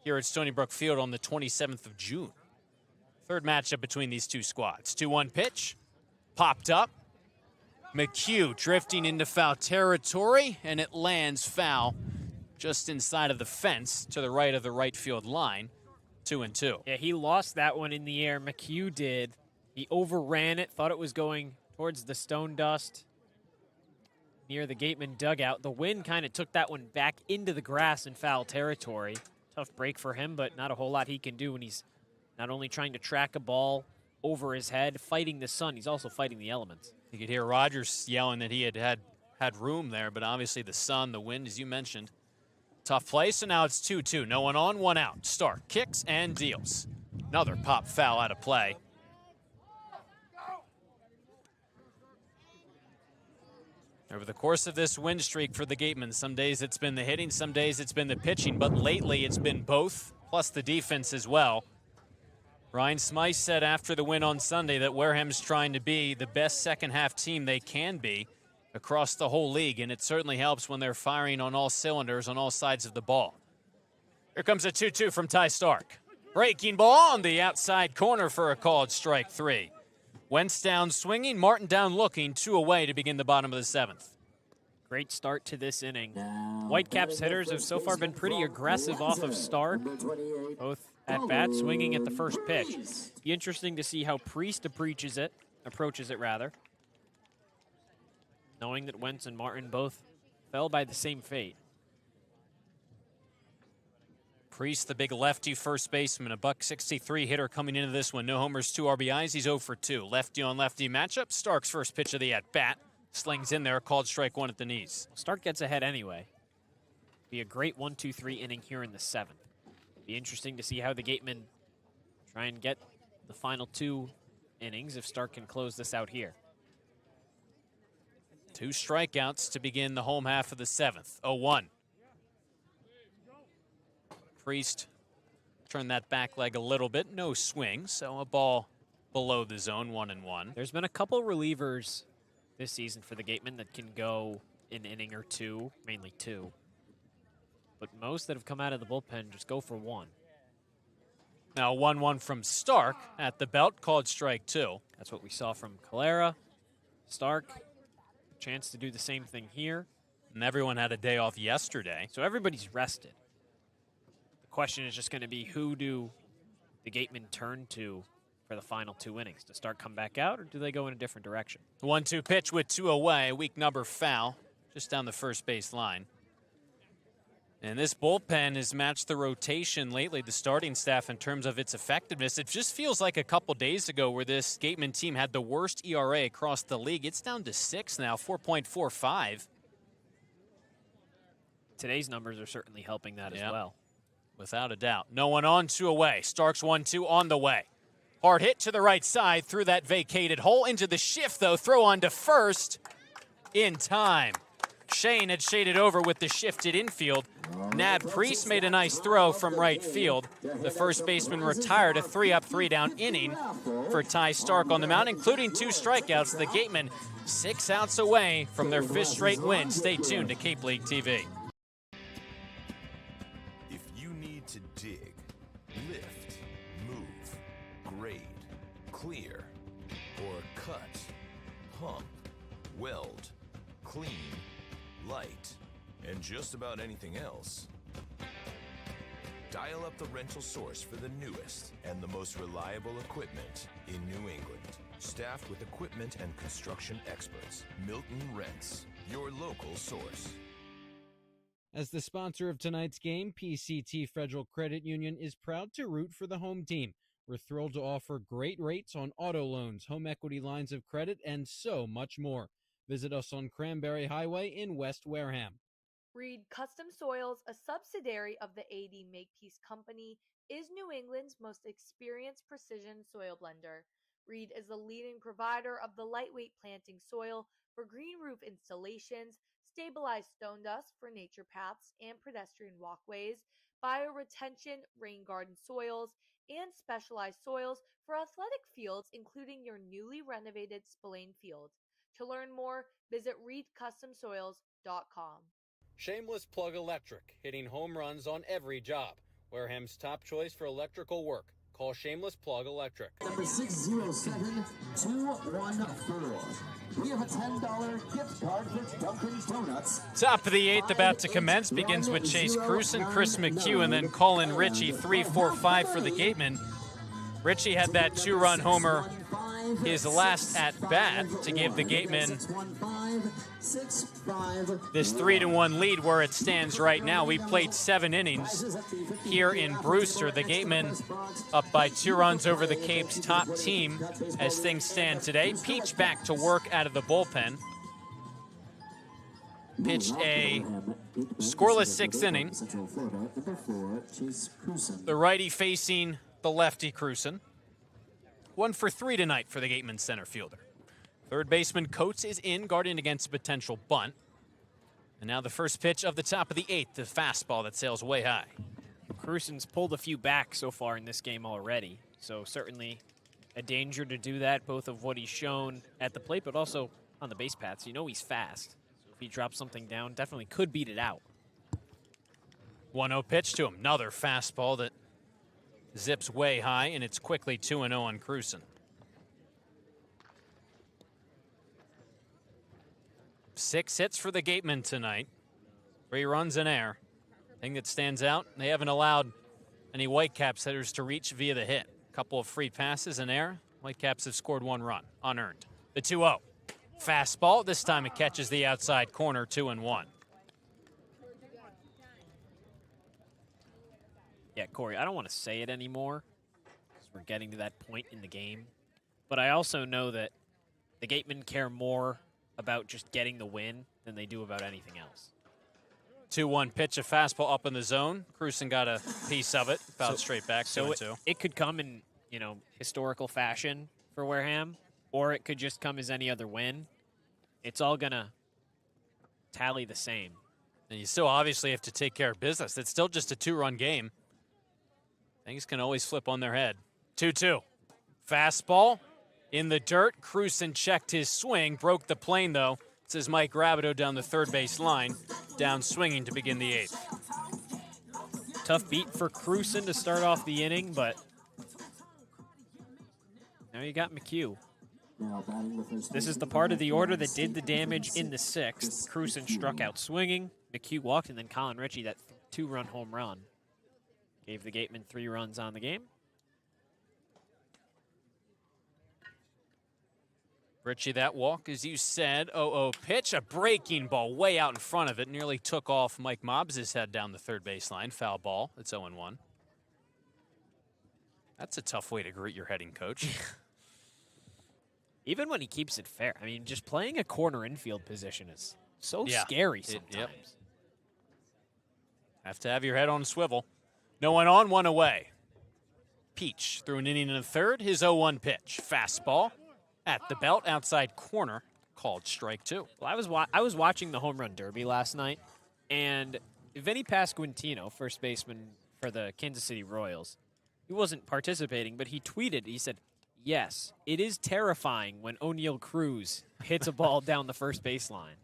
here at Stony Brook Field on the 27th of June. Third matchup between these two squads. 2-1 pitch, popped up. McHugh drifting into foul territory, and it lands foul just inside of the fence to the right of the right field line. 2-2. Yeah, he lost that one in the air. McHugh did. He overran it, thought it was going towards the stone dust near the Gatemen dugout. The wind kind of took that one back into the grass in foul territory. Tough break for him, but not a whole lot he can do when he's not only trying to track a ball over his head, fighting the sun, he's also fighting the elements. You could hear Rogers yelling that he had room there, but obviously the sun, the wind, as you mentioned. Tough play, so now it's 2-2. No one on, one out. Stark kicks and deals. Another pop foul out of play. Over the course of this win streak for the Gatemen, some days it's been the hitting, some days it's been the pitching, but lately it's been both, plus the defense as well. Ryan Smythe said after the win on Sunday that Wareham's trying to be the best second-half team they can be across the whole league, and it certainly helps when they're firing on all cylinders on all sides of the ball. Here comes a 2-2 from Ty Stark. Breaking ball on the outside corner for a called strike 3. Wentz down swinging, Martin down looking, 2 away to begin the bottom of the 7th. Great start to this inning. Whitecaps hitters have so far been pretty aggressive off of Stark, both at bat, swinging at the first pitch. Be interesting to see how Priest approaches it, knowing that Wentz and Martin both fell by the same fate. Priest, the big lefty first baseman, a .163 hitter coming into this one. No homers, 2 RBIs. He's 0 for 2. Lefty on lefty matchup. Stark's first pitch of the at-bat. Slings in there, called strike 1 at the knees. Stark gets ahead anyway. Be a great 1-2-3 inning here in the 7th. Be interesting to see how the Gatemen try and get the final 2 innings if Stark can close this out here. 2 strikeouts to begin the home half of the 7th. 0-1. Priest turned that back leg a little bit. No swing, so a ball below the zone, 1-1. There's been a couple relievers this season for the Gatemen that can go an inning or 2, mainly 2. But most that have come out of the bullpen just go for 1. Now 1-1 from Stark at the belt, called strike 2. That's what we saw from Calera, Stark, Chance to do the same thing here. And everyone had a day off yesterday. So everybody's rested. The question is just going to be, who do the Gatemen turn to for the final 2 innings? To start come back out, or do they go in a different direction? 1-2 pitch with 2 away. Weak number foul, just down the first base line. And this bullpen has matched the rotation lately, the starting staff, in terms of its effectiveness. It just feels like a couple days ago where this Gatemen team had the worst ERA across the league. It's down to 6 now, 4.45. Today's numbers are certainly helping that as well. Without a doubt. No one on, 2 away. Starks 1-2 on the way. Hard hit to the right side through that vacated hole. Into the shift, though. Throw on to first in time. Shane had shaded over with the shifted infield. Nab Priest made a nice throw from right field. The first baseman retired, a 3-up, 3-down inning for Ty Stark on the mound, including 2 strikeouts. The Gatemen 6 outs away from their 5th straight win. Stay tuned to Cape League TV. If you need to dig, lift, move, grade, clear, or cut, pump, weld, clean, light, and just about anything else, dial up the rental source for the newest and the most reliable equipment in New England. Staffed with equipment and construction experts, Milton Rents, your local source. As the sponsor of tonight's game, PCT Federal Credit Union is proud to root for the home team. We're thrilled to offer great rates on auto loans, home equity lines of credit, and so much more. Visit us on Cranberry Highway in West Wareham. Reed Custom Soils, a subsidiary of the AD Makepeace Company, is New England's most experienced precision soil blender. Reed is the leading provider of the lightweight planting soil for green roof installations, stabilized stone dust for nature paths and pedestrian walkways, bioretention rain garden soils, and specialized soils for athletic fields, including your newly renovated Spillane Field. To learn more, visit reedcustomsoils.com. Shameless Plug Electric, hitting home runs on every job. Wareham's top choice for electrical work. Call Shameless Plug Electric. Number 607-214. We have a $10 gift card for Dunkin' Donuts. Top of the 8th about to commence. Begins with Chase Cruson, Chris McHugh, and then Colin Ritchie, 3-4-5 for the Gatemen. Ritchie had that 2-run homer his last at-bat to give the Gatemen this 3-1 lead where it stands right now. We played 7 innings here in Brewster. The Gatemen up by 2 runs over the Cape's top team as things stand today. Peach back to work out of the bullpen. Pitched a scoreless 6th inning. The righty facing the lefty Cruson. 1 for 3 tonight for the Gatemen center fielder. Third baseman Coates is in, guarding against a potential bunt. And now the first pitch of the top of the 8th, the fastball that sails way high. Cruson's pulled a few back so far in this game already, so certainly a danger to do that, both of what he's shown at the plate, but also on the base paths. You know he's fast, so if he drops something down, definitely could beat it out. 1-0 pitch to him, another fastball that zips way high, and it's quickly 2-0 on Cruson. 6 hits for the Gatemen tonight. 3 runs in air. Thing that stands out, they haven't allowed any Whitecaps hitters to reach via the hit. A couple of free passes in air. Whitecaps have scored 1 run, unearned. The 2-0. Fastball, this time it catches the outside corner, 2-1. Yeah, Cory, I don't want to say it anymore because we're getting to that point in the game. But I also know that the Gatemen care more about just getting the win than they do about anything else. 2-1 pitch, a fastball up in the zone. Cruson got a piece of it, fouled straight back, 2-2. It could come in, historical fashion for Wareham, or it could just come as any other win. It's all going to tally the same. And you still obviously have to take care of business. It's still just a 2-run game. Things can always flip on their head. 2-2. Fastball in the dirt. Cruson checked his swing, broke the plane, though. It says Mike Rabideau down the third base line, down swinging to begin the 8th. Tough beat for Cruson to start off the inning, but now you got McHugh. This is the part of the order that did the damage in the 6th. Cruzen struck out swinging. McHugh walked, and then Colin Ritchie, that 2-run home run, gave the Gatemen 3 runs on the game. Ritchie, that walk, as you said, 0-0 pitch, a breaking ball way out in front of it, nearly took off Mike Mobbs' head down the third baseline. Foul ball, it's 0-1. That's a tough way to greet your hitting coach. Even when he keeps it fair. I mean, just playing a corner infield position is so scary sometimes. Have to have your head on a swivel. No one on, one away. Peach threw an inning and a third. His 0-1 pitch. Fastball at the belt, outside corner, called strike 2. Well, I was watching the home run derby last night, and Vinny Pasquantino, first baseman for the Kansas City Royals, he wasn't participating, but he tweeted, he said, "Yes, it is terrifying when O'Neal Cruz hits a ball down the first baseline."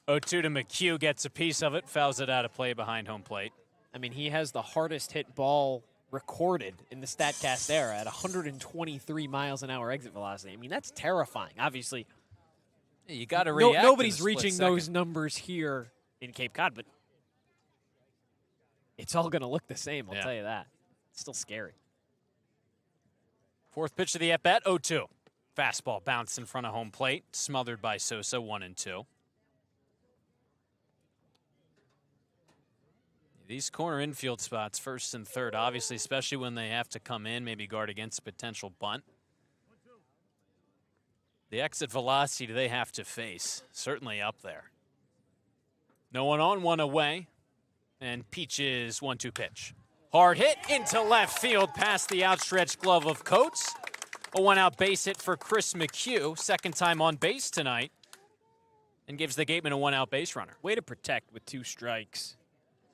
0-2 to McHugh, gets a piece of it, fouls it out of play behind home plate. I mean, he has the hardest hit ball recorded in the StatCast era at 123 miles an hour exit velocity. I mean, that's terrifying. Obviously, you got to react. Nobody's reaching those numbers here in Cape Cod, but it's all going to look the same, I'll tell you that. It's still scary. Fourth pitch of the at-bat, 0-2. Fastball bounced in front of home plate, smothered by Sosa, 1-2. These corner infield spots, first and third, obviously, especially when they have to come in, maybe guard against a potential bunt. The exit velocity do they have to face? Certainly up there. No one on, one away. And Peach's 1-2 pitch. Hard hit into left field past the outstretched glove of Coates. A one-out base hit for Chris McHugh, second time on base tonight, and gives the Gatemen a one-out base runner. Way to protect with 2 strikes.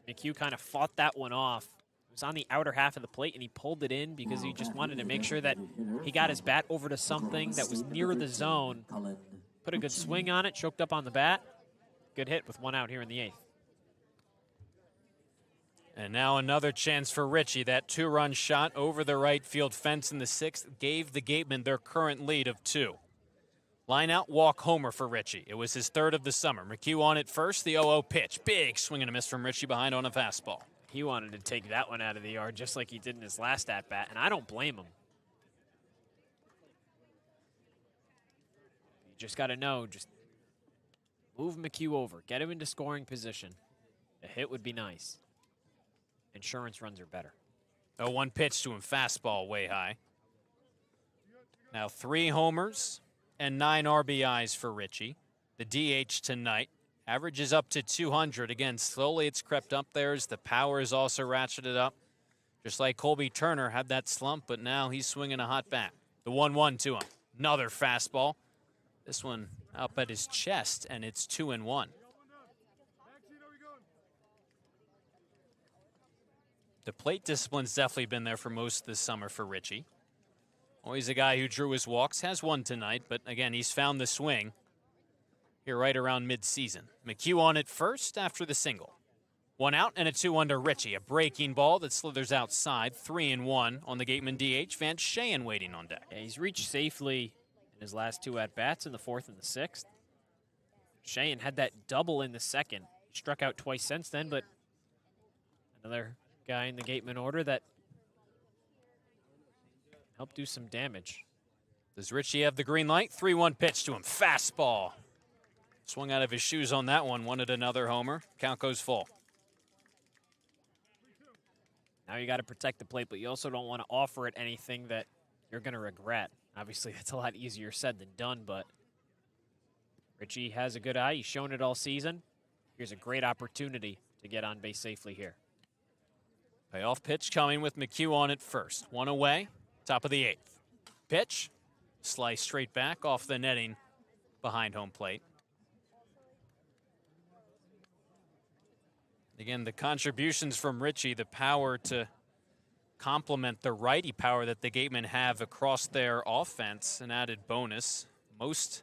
McHugh kind of fought that one off. It was on the outer half of the plate, and he pulled it in because he just wanted to make sure that he got his bat over to something that was near the zone. Put a good swing on it, choked up on the bat. Good hit with 1 out here in the 8th. And now another chance for Ritchie. That 2-run shot over the right field fence in the 6th gave the Gatemen their current lead of 2. Line out, walk homer for Ritchie. It was his 3rd of the summer. McHugh on it first, the 0-0 pitch. Big swing and a miss from Ritchie behind on a fastball. He wanted to take that one out of the yard just like he did in his last at-bat, and I don't blame him. You just got to know, just move McHugh over. Get him into scoring position. A hit would be nice. Insurance runs are better. 0-1 pitch to him, fastball way high. Now 3 homers and 9 RBIs for Ritchie. The DH tonight averages up to 200. Again, slowly it's crept up there as the power is also ratcheted up. Just like Colby Turner had that slump, but now he's swinging a hot bat. The 1-1 to him. Another fastball. This one up at his chest, and it's 2-1. The plate discipline's definitely been there for most this summer for Ritchie. Always a guy who drew his walks, has one tonight, but again, he's found the swing here right around mid-season. McHugh on it first after the single. 1 out and a 2-1 to Ritchie. A breaking ball that slithers outside. 3-1 on the Gateman DH. Van Shayen waiting on deck. Yeah, he's reached safely in his last 2 at-bats in the 4th and the 6th. Shayen had that double in the 2nd. He struck out twice since then, but another guy in the Gateman order that helped do some damage. Does Ritchie have the green light? 3-1 pitch to him. Fastball. Swung out of his shoes on that one. Wanted another homer. Count goes full. Now you got to protect the plate, but you also don't want to offer it anything that you're going to regret. Obviously, that's a lot easier said than done, but Ritchie has a good eye. He's shown it all season. Here's a great opportunity to get on base safely here. Payoff pitch coming with McHugh on it first. 1 away. Top of the 8th. Pitch. Slice straight back off the netting behind home plate. Again, the contributions from Ritchie, the power to complement the righty power that the Gatemen have across their offense, an added bonus. Most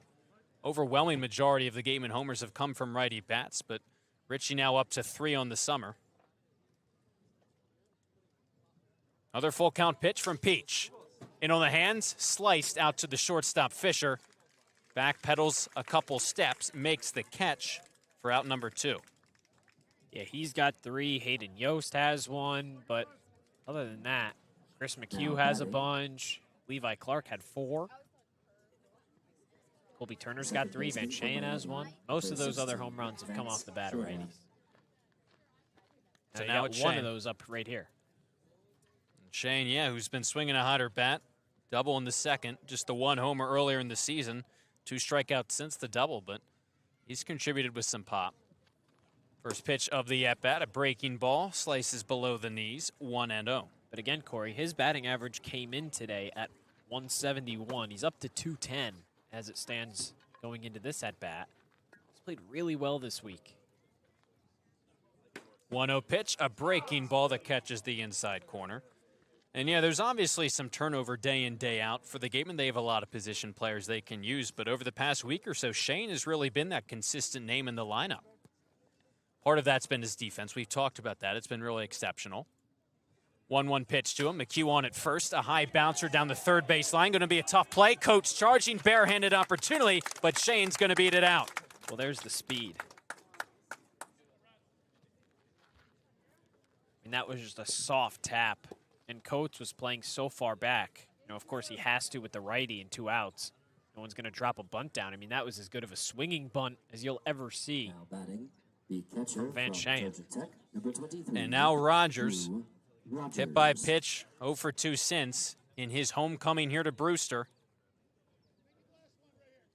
overwhelming majority of the Gatemen homers have come from righty bats, but Ritchie now up to 3 on the summer. Another full count pitch from Peach. In on the hands, sliced out to the shortstop Fisher. Back pedals a couple steps, makes the catch for out number 2. Yeah, he's got 3. Hayden Yost has 1, but other than that, Chris McHugh has a bunch. Levi Clark had 4. Colby Turner's got 3. Van Shane has 1. Most of those other home runs have come off the bat of righties. So now now got it's one Shane. of those up right here. Shane, yeah, who's been swinging a hotter bat. Double in the second. Just the 1 homer earlier in the season. 2 strikeouts since the double, but he's contributed with some pop. First pitch of the at-bat, a breaking ball, slices below the knees, 1-0. But again, Cory, his batting average came in today at 171. He's up to 210 as it stands going into this at-bat. He's played really well this week. 1-0 pitch, a breaking ball that catches the inside corner. And yeah, there's obviously some turnover day in, day out. For the Gatemen, they have a lot of position players they can use, but over the past week or so, Shane has really been that consistent name in the lineup. Part of that's been his defense. We've talked about that. It's been really exceptional. 1-1 pitch to him. McHugh on at first. A high bouncer down the third base line. Going to be a tough play. Coach charging, barehanded opportunity, but Shane's going to beat it out. Well, there's the speed. And that was just a soft tap. And Coates was playing so far back. You know, of course, he has to with the righty and 2 outs. No one's going to drop a bunt down. I mean, that was as good of a swinging bunt as you'll ever see from Van Shane. And now Rogers, hit by pitch, 0 for 2 since in his homecoming here to Brewster.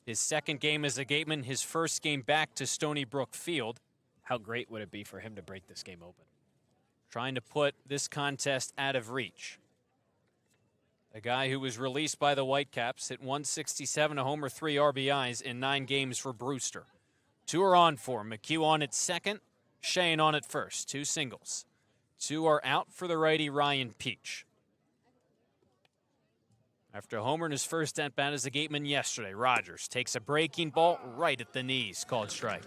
His second game as a Gateman, his first game back to Stony Brook Field. How great would it be for him to break this game open? Trying to put this contest out of reach. A guy who was released by the Whitecaps, hit 167, a homer, 3 RBIs in 9 games for Brewster. 2 are on for him. McHugh on at second, Shane on at first. 2 singles. 2 are out for the righty Ryan Peach. After a homer in his first at-bat as a Gateman yesterday, Rogers takes a breaking ball right at the knees, called strike.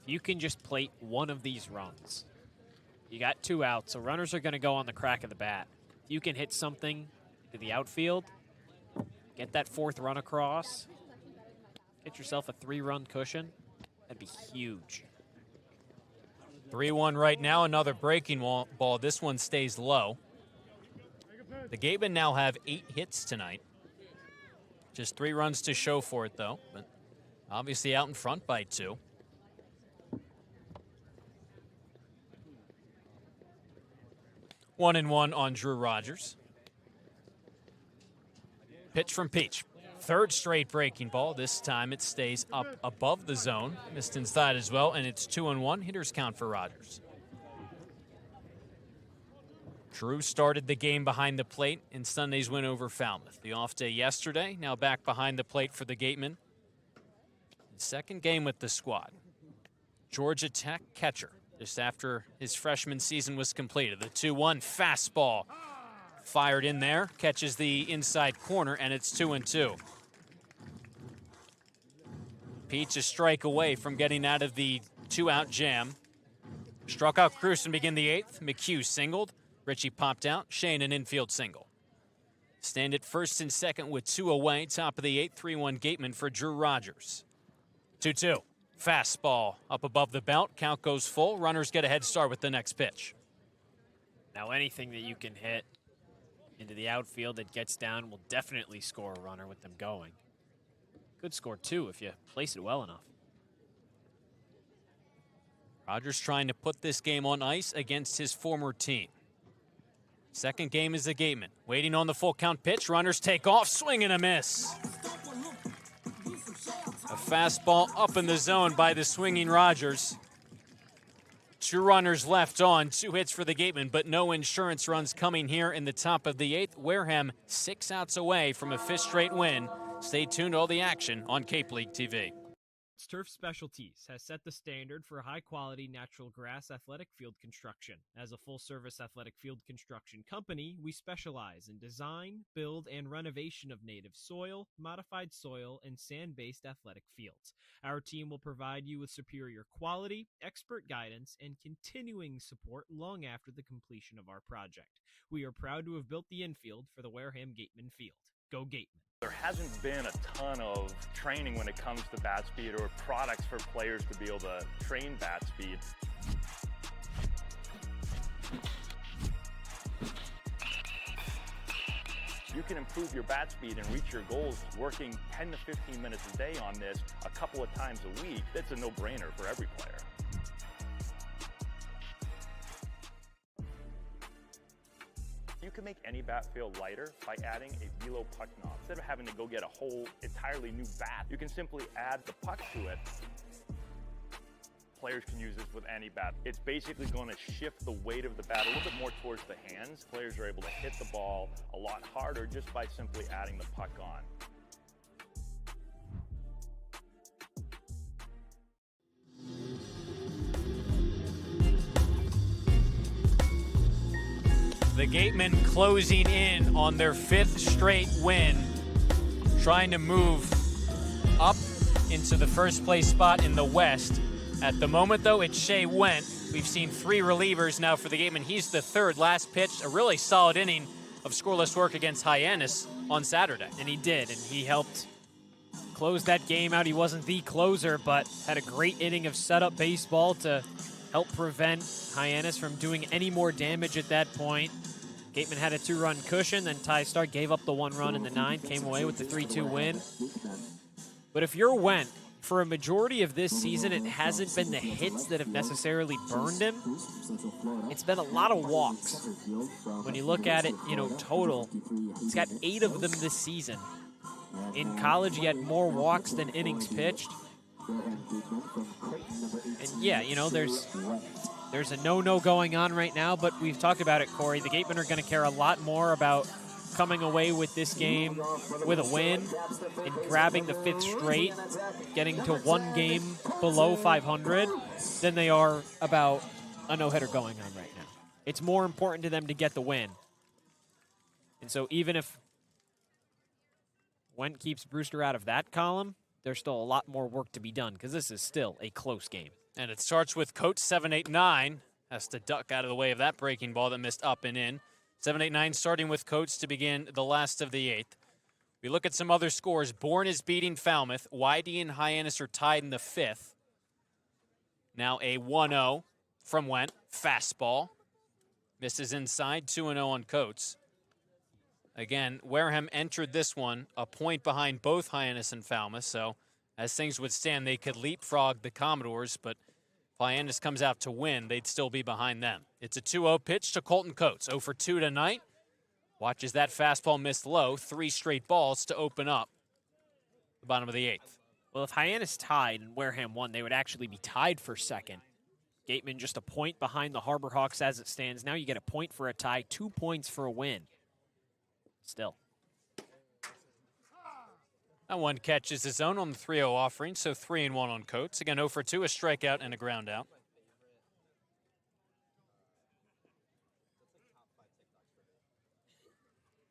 You can just plate one of these runs. You got 2 outs, so runners are going to go on the crack of the bat. If you can hit something to the outfield, get that 4th run across, get yourself a 3-run cushion, that'd be huge. 3-1 right now, another breaking ball. This one stays low. The Gatemen now have 8 hits tonight. Just 3 runs to show for it, though, but obviously out in front by 2. 1-1 on Drew Rogers. Pitch from Peach. 3rd straight breaking ball. This time it stays up above the zone. Missed inside as well, and it's 2-1. Hitters count for Rogers. Drew started the game behind the plate in Sunday's win over Falmouth. The off day yesterday, now back behind the plate for the Gatemen. His second game with the squad. Georgia Tech catcher. Just after his freshman season was completed. The 2-1 fastball fired in there, catches the inside corner, and it's 2-2. Peach a strike away from getting out of the 2-out jam. Struck out Cruz to begin the 8th. McHugh singled. Richie popped out. Shane an infield single. Stand at first and second with 2 away. Top of the 8th, 3-1 Gatemen for Drew Rogers. 2-2. Fastball up above the belt. Count goes full. Runners get a head start with the next pitch. Now anything that you can hit into the outfield that gets down will definitely score a runner with them going. Could score 2 if you place it well enough. Rogers trying to put this game on ice against his former team. Second game is the Gatemen. Waiting on the full count pitch. Runners take off. Swing and a miss. A fastball up in the zone by the swinging Rogers. 2 runners left on, 2 hits for the Gatemen, but no insurance runs coming here in the top of the 8th. Wareham 6 outs away from a 5th straight win. Stay tuned to all the action on Cape League TV. Gates Turf Specialties has set the standard for high-quality natural grass athletic field construction. As a full-service athletic field construction company, we specialize in design, build, and renovation of native soil, modified soil, and sand-based athletic fields. Our team will provide you with superior quality, expert guidance, and continuing support long after the completion of our project. We are proud to have built the infield for the Wareham Gatemen field. Go Gatemen. There hasn't been a ton of training when it comes to bat speed or products for players to be able to train bat speed. You can improve your bat speed and reach your goals working 10 to 15 minutes a day on this a couple of times a week. That's a no-brainer for every player. You can make any bat feel lighter by adding a velo puck knob. Instead of having to go get a whole entirely new bat, you can simply add the puck to it. Players can use this with any bat. It's basically going to shift the weight of the bat a little bit more towards the hands. Players are able to hit the ball a lot harder just by simply adding the puck on. The Gatemen closing in on their 5th straight win, trying to move up into the first place spot in the West. At the moment, though, it's Shea Went. We've seen 3 relievers now for the Gatemen. He's the 3rd. Last pitch, a really solid inning of scoreless work against Hyannis on Saturday. And he did, and he helped close that game out. He wasn't the closer, but had a great inning of setup baseball to help prevent Hyannis from doing any more damage at that point. Gatemen had a 2-run cushion, then Ty Stark gave up the 1 run in the 9th, came away with the 3-2 win. But if you're Went, for a majority of this season, it hasn't been the hits that have necessarily burned him. It's been a lot of walks. When you look at it, total, he's got 8 of them this season. In college, he had more walks than innings pitched. And yeah, there's a no-no going on right now, but we've talked about it, Cory. The Gatemen are going to care a lot more about coming away with this game with a win and grabbing the 5th straight, getting to 1 game below 500, than they are about a no-hitter going on right now. It's more important to them to get the win. And so even if Went keeps Brewster out of that column, there's still a lot more work to be done because this is still a close game. And it starts with Coates 7-8-9. Has to duck out of the way of that breaking ball that missed up and in. 7-8-9 starting with Coates to begin the last of the 8th. We look at some other scores. Bourne is beating Falmouth. Whitey and Hyannis are tied in the 5th. Now a 1-0 from Went. Fastball. Misses inside. 2-0 on Coates. Again, Wareham entered this one a point behind both Hyannis and Falmouth, so as things would stand, they could leapfrog the Commodores, but if Hyannis comes out to win, they'd still be behind them. It's a 2-0 pitch to Colton Coates. 0 for 2 tonight. Watches that fastball missed low. 3 straight balls to open up the bottom of the 8th. Well, if Hyannis tied and Wareham won, they would actually be tied for 2nd. Gatemen just a point behind the Harbor Hawks as it stands. Now you get a point for a tie, 2 points for a win. Still. That one catches his own on the 3-0 offering, so 3-1 on Coates. Again, 0 for 2, a strikeout and a ground out.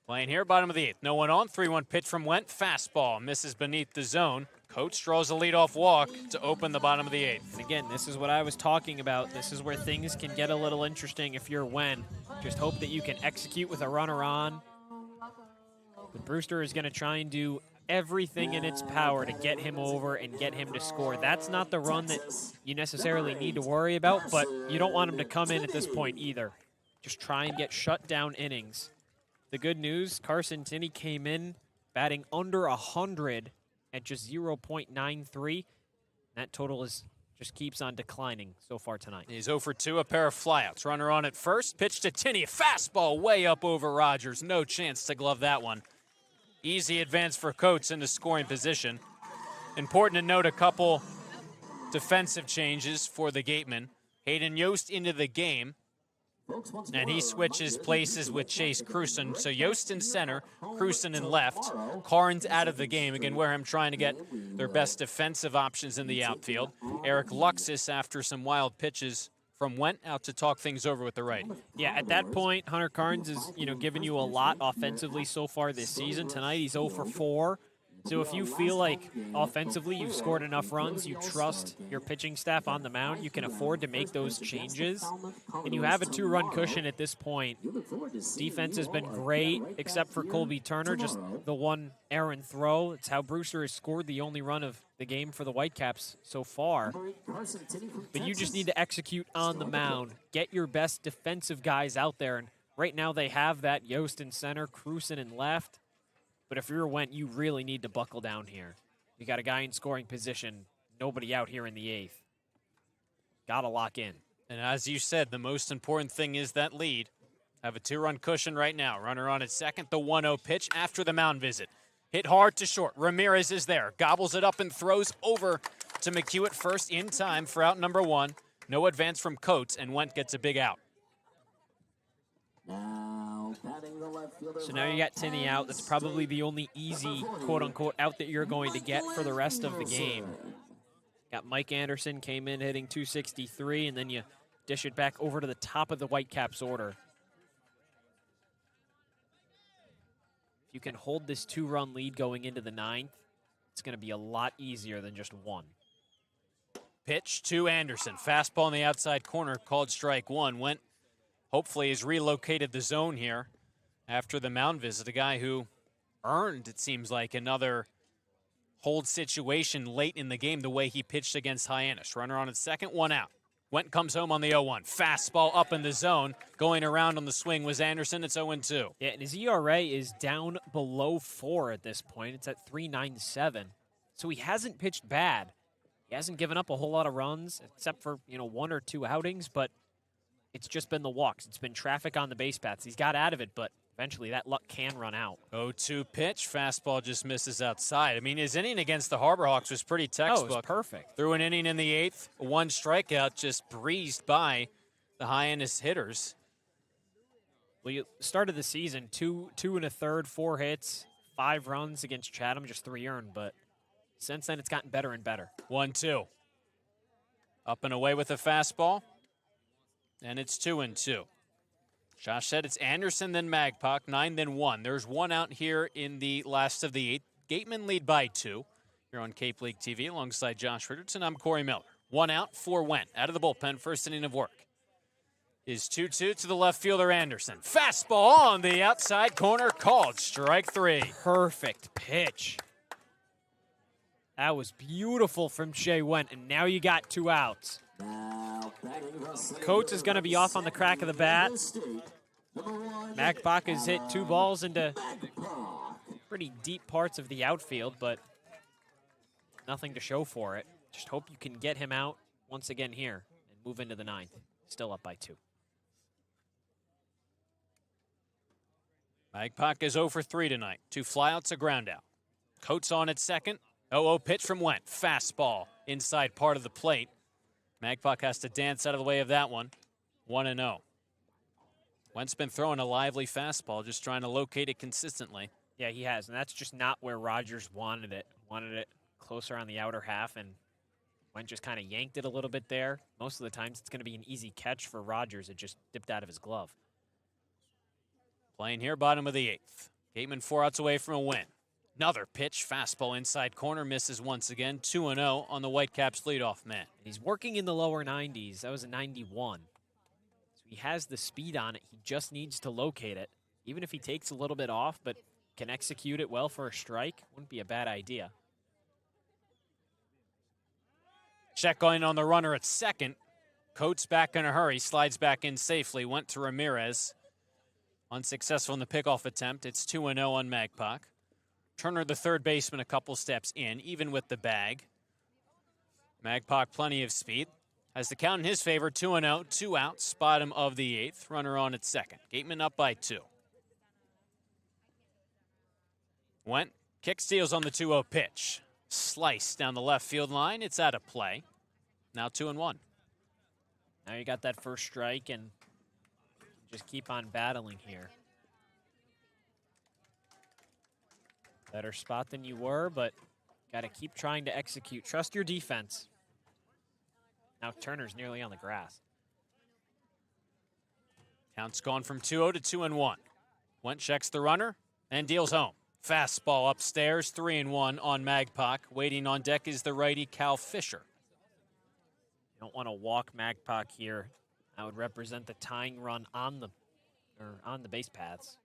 Playing here, bottom of the 8th. No one on. 3-1 pitch from Went. Fastball misses beneath the zone. Coates draws a leadoff walk to open the bottom of the 8th. And again, this is what I was talking about. This is where things can get a little interesting if you're Went. Just hope that you can execute with a runner on. But Brewster is going to try and do everything in its power to get him over and get him to score. That's not the run that you necessarily need to worry about, but you don't want him to come in at this point either. Just try and get shut down innings. The good news, Carson Tinney came in batting under 100 at just 0.93. That total just keeps on declining so far tonight. He's 0 for 2, a pair of flyouts. Runner on at first, pitch to Tinney, fastball way up over Rogers. No chance to glove that one. Easy advance for Coates into scoring position. Important to note a couple defensive changes for the Gatemen. Hayden Yost into the game And he switches places with Chase Cruson. So Yost in center, Cruson in left. Carnes out of the game. Again, Wareham trying to get their best defensive options in the outfield. Eric Luxus, after some wild pitches from Went, out to talk things over with the righty. Yeah, at that point, Hunter Carnes is, giving you a lot offensively so far this season. Tonight, he's 0 for 4. So if you feel like offensively you've scored enough runs, you trust your pitching staff on the mound, you can afford to make those changes, and you have a 2-run cushion at this point. Defense has been great, except for Colby Turner, just the one errant throw. It's how Brewster has scored the only run of the game for the Whitecaps so far. But you just need to execute on the mound. Get your best defensive guys out there, and right now they have that. Yost in center, Cruson in left. But if you're Went, you really need to buckle down here. You got a guy in scoring position, nobody out here in the 8th. Got to lock in. And as you said, the most important thing is that lead. Have a 2-run cushion right now. Runner on at second, the 1-0 pitch after the mound visit. Hit hard to short. Ramirez is there. Gobbles it up and throws over to McHugh at first in time for out number 1. No advance from Coates, and Went gets a big out. So now you got Tinney out. That's probably the only easy, quote-unquote, out that you're going to get for the rest of the game. Got Mike Anderson, came in hitting 263, and then you dish it back over to the top of the Whitecaps order. If you can hold this 2-run lead going into the 9th, it's going to be a lot easier than just 1. Pitch to Anderson. Fastball on the outside corner, called strike 1. Went, hopefully, has relocated the zone here after the mound visit. A guy who earned, it seems like, another hold situation late in the game the way he pitched against Hyannis. Runner on at second, 1 out. Went comes home on the 0-1. Fastball up in the zone. Going around on the swing was Anderson. It's 0-2. Yeah, and his ERA is down below 4 at this point. It's at 3.97. So he hasn't pitched bad. He hasn't given up a whole lot of runs, except for, 1 or 2 outings, but it's just been the walks. It's been traffic on the base paths. He's got out of it, but eventually that luck can run out. 0-2 pitch. Fastball just misses outside. I mean, his inning against the Harbor Hawks was pretty textbook. Oh, it was perfect. Threw an inning in the 8th. 1 strikeout, just breezed by the Hyannis hitters. Well, you started the season, 2 1/3, 4 hits, 5 runs against Chatham, just 3 earned, but since then it's gotten better and better. 1-2. Up and away with a fastball. And it's 2-2. Josh said it's Anderson, then Magpok, 9, then 1. There's 1 out here in the last of the 8th. Gatemen lead by 2. You're on Cape League TV alongside Josh Richardson. I'm Cory Miller. 1 out, 4 went. Out of the bullpen, first inning of work. Is 2-2 to the left fielder Anderson. Fastball on the outside corner, called strike 3. Perfect pitch. That was beautiful from Shea Went, and now you got 2 outs. Coates is going to be off on the crack of the bat. Magpok has hit 2 balls into pretty deep parts of the outfield, but nothing to show for it. Just hope you can get him out once again here and move into the 9th. Still up by 2. Magpok is 0 for 3 tonight. 2 flyouts, a ground out. Coates on at second. 0-0 pitch from Went. Fastball inside part of the plate. Magpok has to dance out of the way of that one. 1-0. Went's been throwing a lively fastball, just trying to locate it consistently. Yeah, he has, and that's just not where Rogers wanted it. Wanted it closer on the outer half, and Went just kind of yanked it a little bit there. Most of the times it's going to be an easy catch for Rogers. It just dipped out of his glove. Playing here, bottom of the 8th. Gatemen 4 outs away from a win. Another pitch, fastball inside corner, misses once again. 2-0 on the Whitecaps leadoff man. He's working in the lower 90s. That was a 91. So he has the speed on it. He just needs to locate it. Even if he takes a little bit off, but can execute it well for a strike, wouldn't be a bad idea. Check going on the runner at second. Coates back in a hurry, slides back in safely, went to Ramirez. Unsuccessful in the pickoff attempt. It's 2-0 on Magpok. Turner, the third baseman, a couple steps in, even with the bag. Magpok, plenty of speed. Has the count in his favor, 2-0, 2 outs, bottom of the 8th. Runner on at second. Gatemen up by 2. Went, kick steals on the 2-0 pitch. Slice down the left field line. It's out of play. Now 2-1. Now you got that first strike, and Just keep on battling here. Better spot than you were, but got to keep trying to execute. Trust your defense. Now Turner's nearly on the grass. Count's gone from 2-0 to 2-1. Went checks the runner and deals home. Fastball upstairs, 3-1 on Magpok. Waiting on deck is the righty Cal Fisher. You don't want to walk Magpok here. That would represent the tying run on the base paths.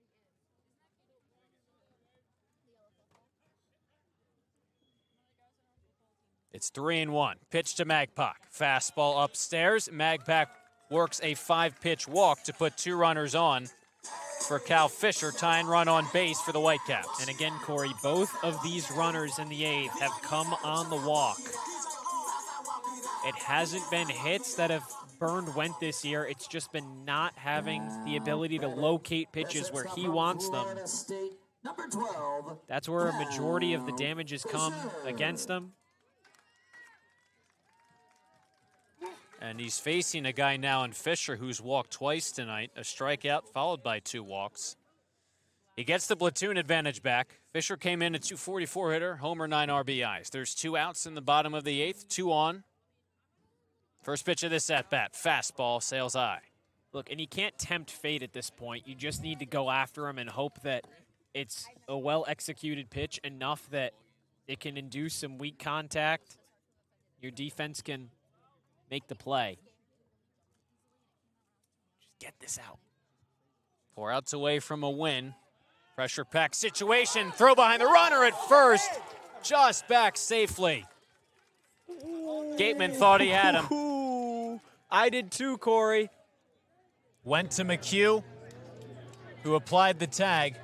It's 3-1. Pitch to Magpok. Fastball upstairs. Magpok works a 5-pitch walk to put 2 runners on for Cal Fisher. Tying run on base for the Whitecaps. And again, Cory, both of these runners in the 8th have come on the walk. It hasn't been hits that have burned Wendt this year. It's just been not having the ability to locate pitches where he wants them. That's where a majority of the damage has come against him. And he's facing a guy now in Fisher who's walked twice tonight. A strikeout followed by 2 walks. He gets the platoon advantage back. Fisher came in a .244 hitter, homer, 9 RBIs. There's 2 outs in the bottom of the 8th, 2 on. First pitch of this at-bat, fastball, sails high. Look, and you can't tempt fate at this point. You just need to go after him and hope that it's a well-executed pitch enough that it can induce some weak contact. Your defense can make the play. Just get this out. 4 outs away from a win. Pressure-packed situation. Throw behind the runner at first. Just back safely. Gatemen thought he had him. Ooh, I did too, Cory. Went to McHugh, who applied the tag.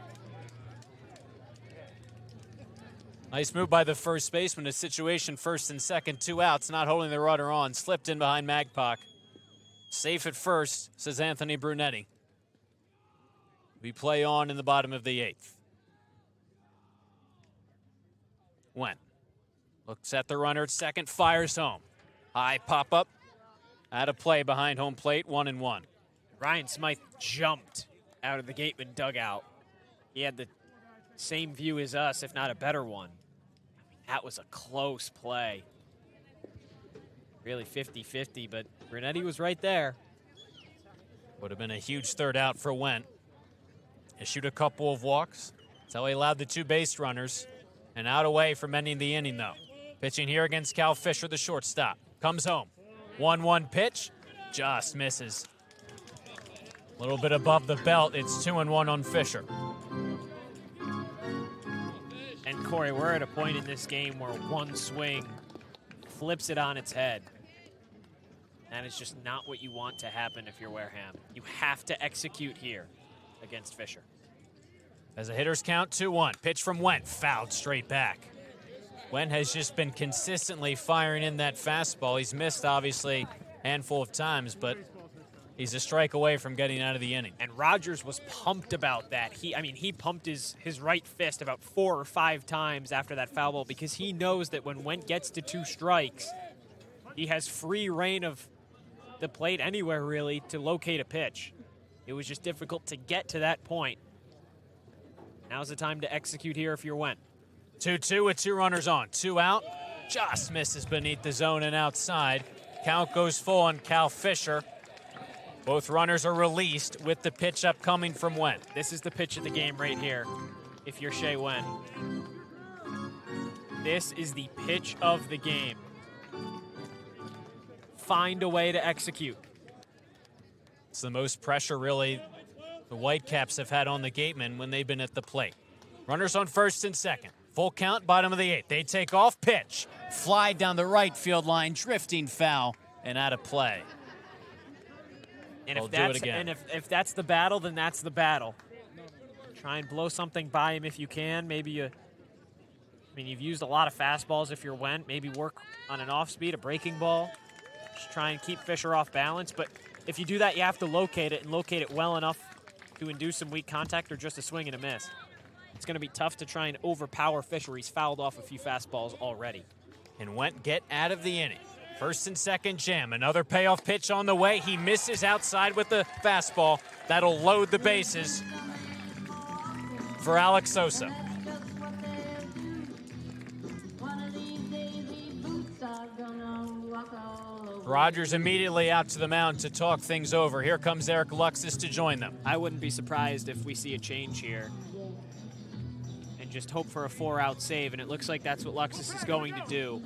Nice move by the first baseman. A situation, first and second, 2 outs, not holding the runner on. Slipped in behind Magpok. Safe at first, says Anthony Brunetti. We play on in the bottom of the 8th. Wendt looks at the runner at second, fires home. High pop-up. Out of play behind home plate, 1-1. Ryan Smythe jumped out of the Gatemen dugout. He had the same view as us, if not a better one. That was a close play. Really 50-50, but Brunetti was right there. Would have been a huge third out for Wendt. Issued a couple of walks. That's how he allowed the 2 base runners. And out away from ending the inning, though. Pitching here against Cal Fisher, the shortstop. Comes home. 1-1 pitch. Just misses. A little bit above the belt. It's 2-1 on Fisher. And Cory, we're at a point in this game where one swing flips it on its head. That is just not what you want to happen if you're Wareham. You have to execute here against Fisher. As a hitter's count, 2-1. Pitch from Wendt, fouled straight back. Wendt has just been consistently firing in that fastball. He's missed, obviously, a handful of times, but he's a strike away from getting out of the inning. And Rogers was pumped about that. He pumped his right fist about 4 or 5 times after that foul ball because he knows that when Wendt gets to 2 strikes, he has free reign of the plate anywhere, really, to locate a pitch. It was just difficult to get to that point. Now's the time to execute here if you're Wendt. 2-2 with 2 runners on. 2 out. Just misses beneath the zone and outside. Count goes full on Cal Fisher. Both runners are released with the pitch up coming from Wendt. This is the pitch of the game right here if you're Shea Wendt. This is the pitch of the game. Find a way to execute. It's the most pressure, really, the Whitecaps have had on the Gatemen when they've been at the plate. Runners on first and second. Full count, bottom of the 8th. They take off, pitch. Fly down the right field line, drifting foul, and out of play. And They'll do it again. And if that's the battle, then that's the battle. Try and blow something by him if you can. Maybe you've used a lot of fastballs if you're Wendt. Maybe work on an off-speed, a breaking ball. Just try and keep Fisher off balance. But if you do that, you have to locate it and locate it well enough to induce some weak contact or just a swing and a miss. It's going to be tough to try and overpower Fisher. He's fouled off a few fastballs already. And Wendt get out of the inning. First and second jam. Another payoff pitch on the way. He misses outside with the fastball. That'll load the bases for Alex Sosa. Rogers immediately out to the mound to talk things over. Here comes Eric Luxus to join them. I wouldn't be surprised if we see a change here and just hope for a 4-out save, and it looks like that's what Luxus is going to do.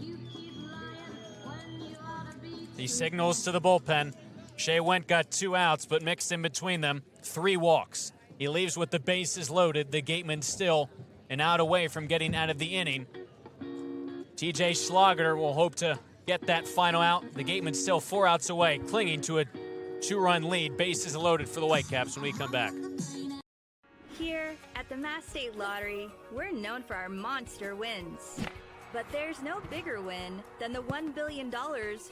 He signals to the bullpen. Shea Went got 2 outs, but mixed in between them, 3 walks. He leaves with the bases loaded. The Gatemen still an out away from getting out of the inning. TJ Schlager will hope to get that final out. The Gatemen still 4 outs away, clinging to a 2-run lead. Bases loaded for the Whitecaps when we come back. Here at the Mass State Lottery, we're known for our monster wins. But there's no bigger win than the $1 billion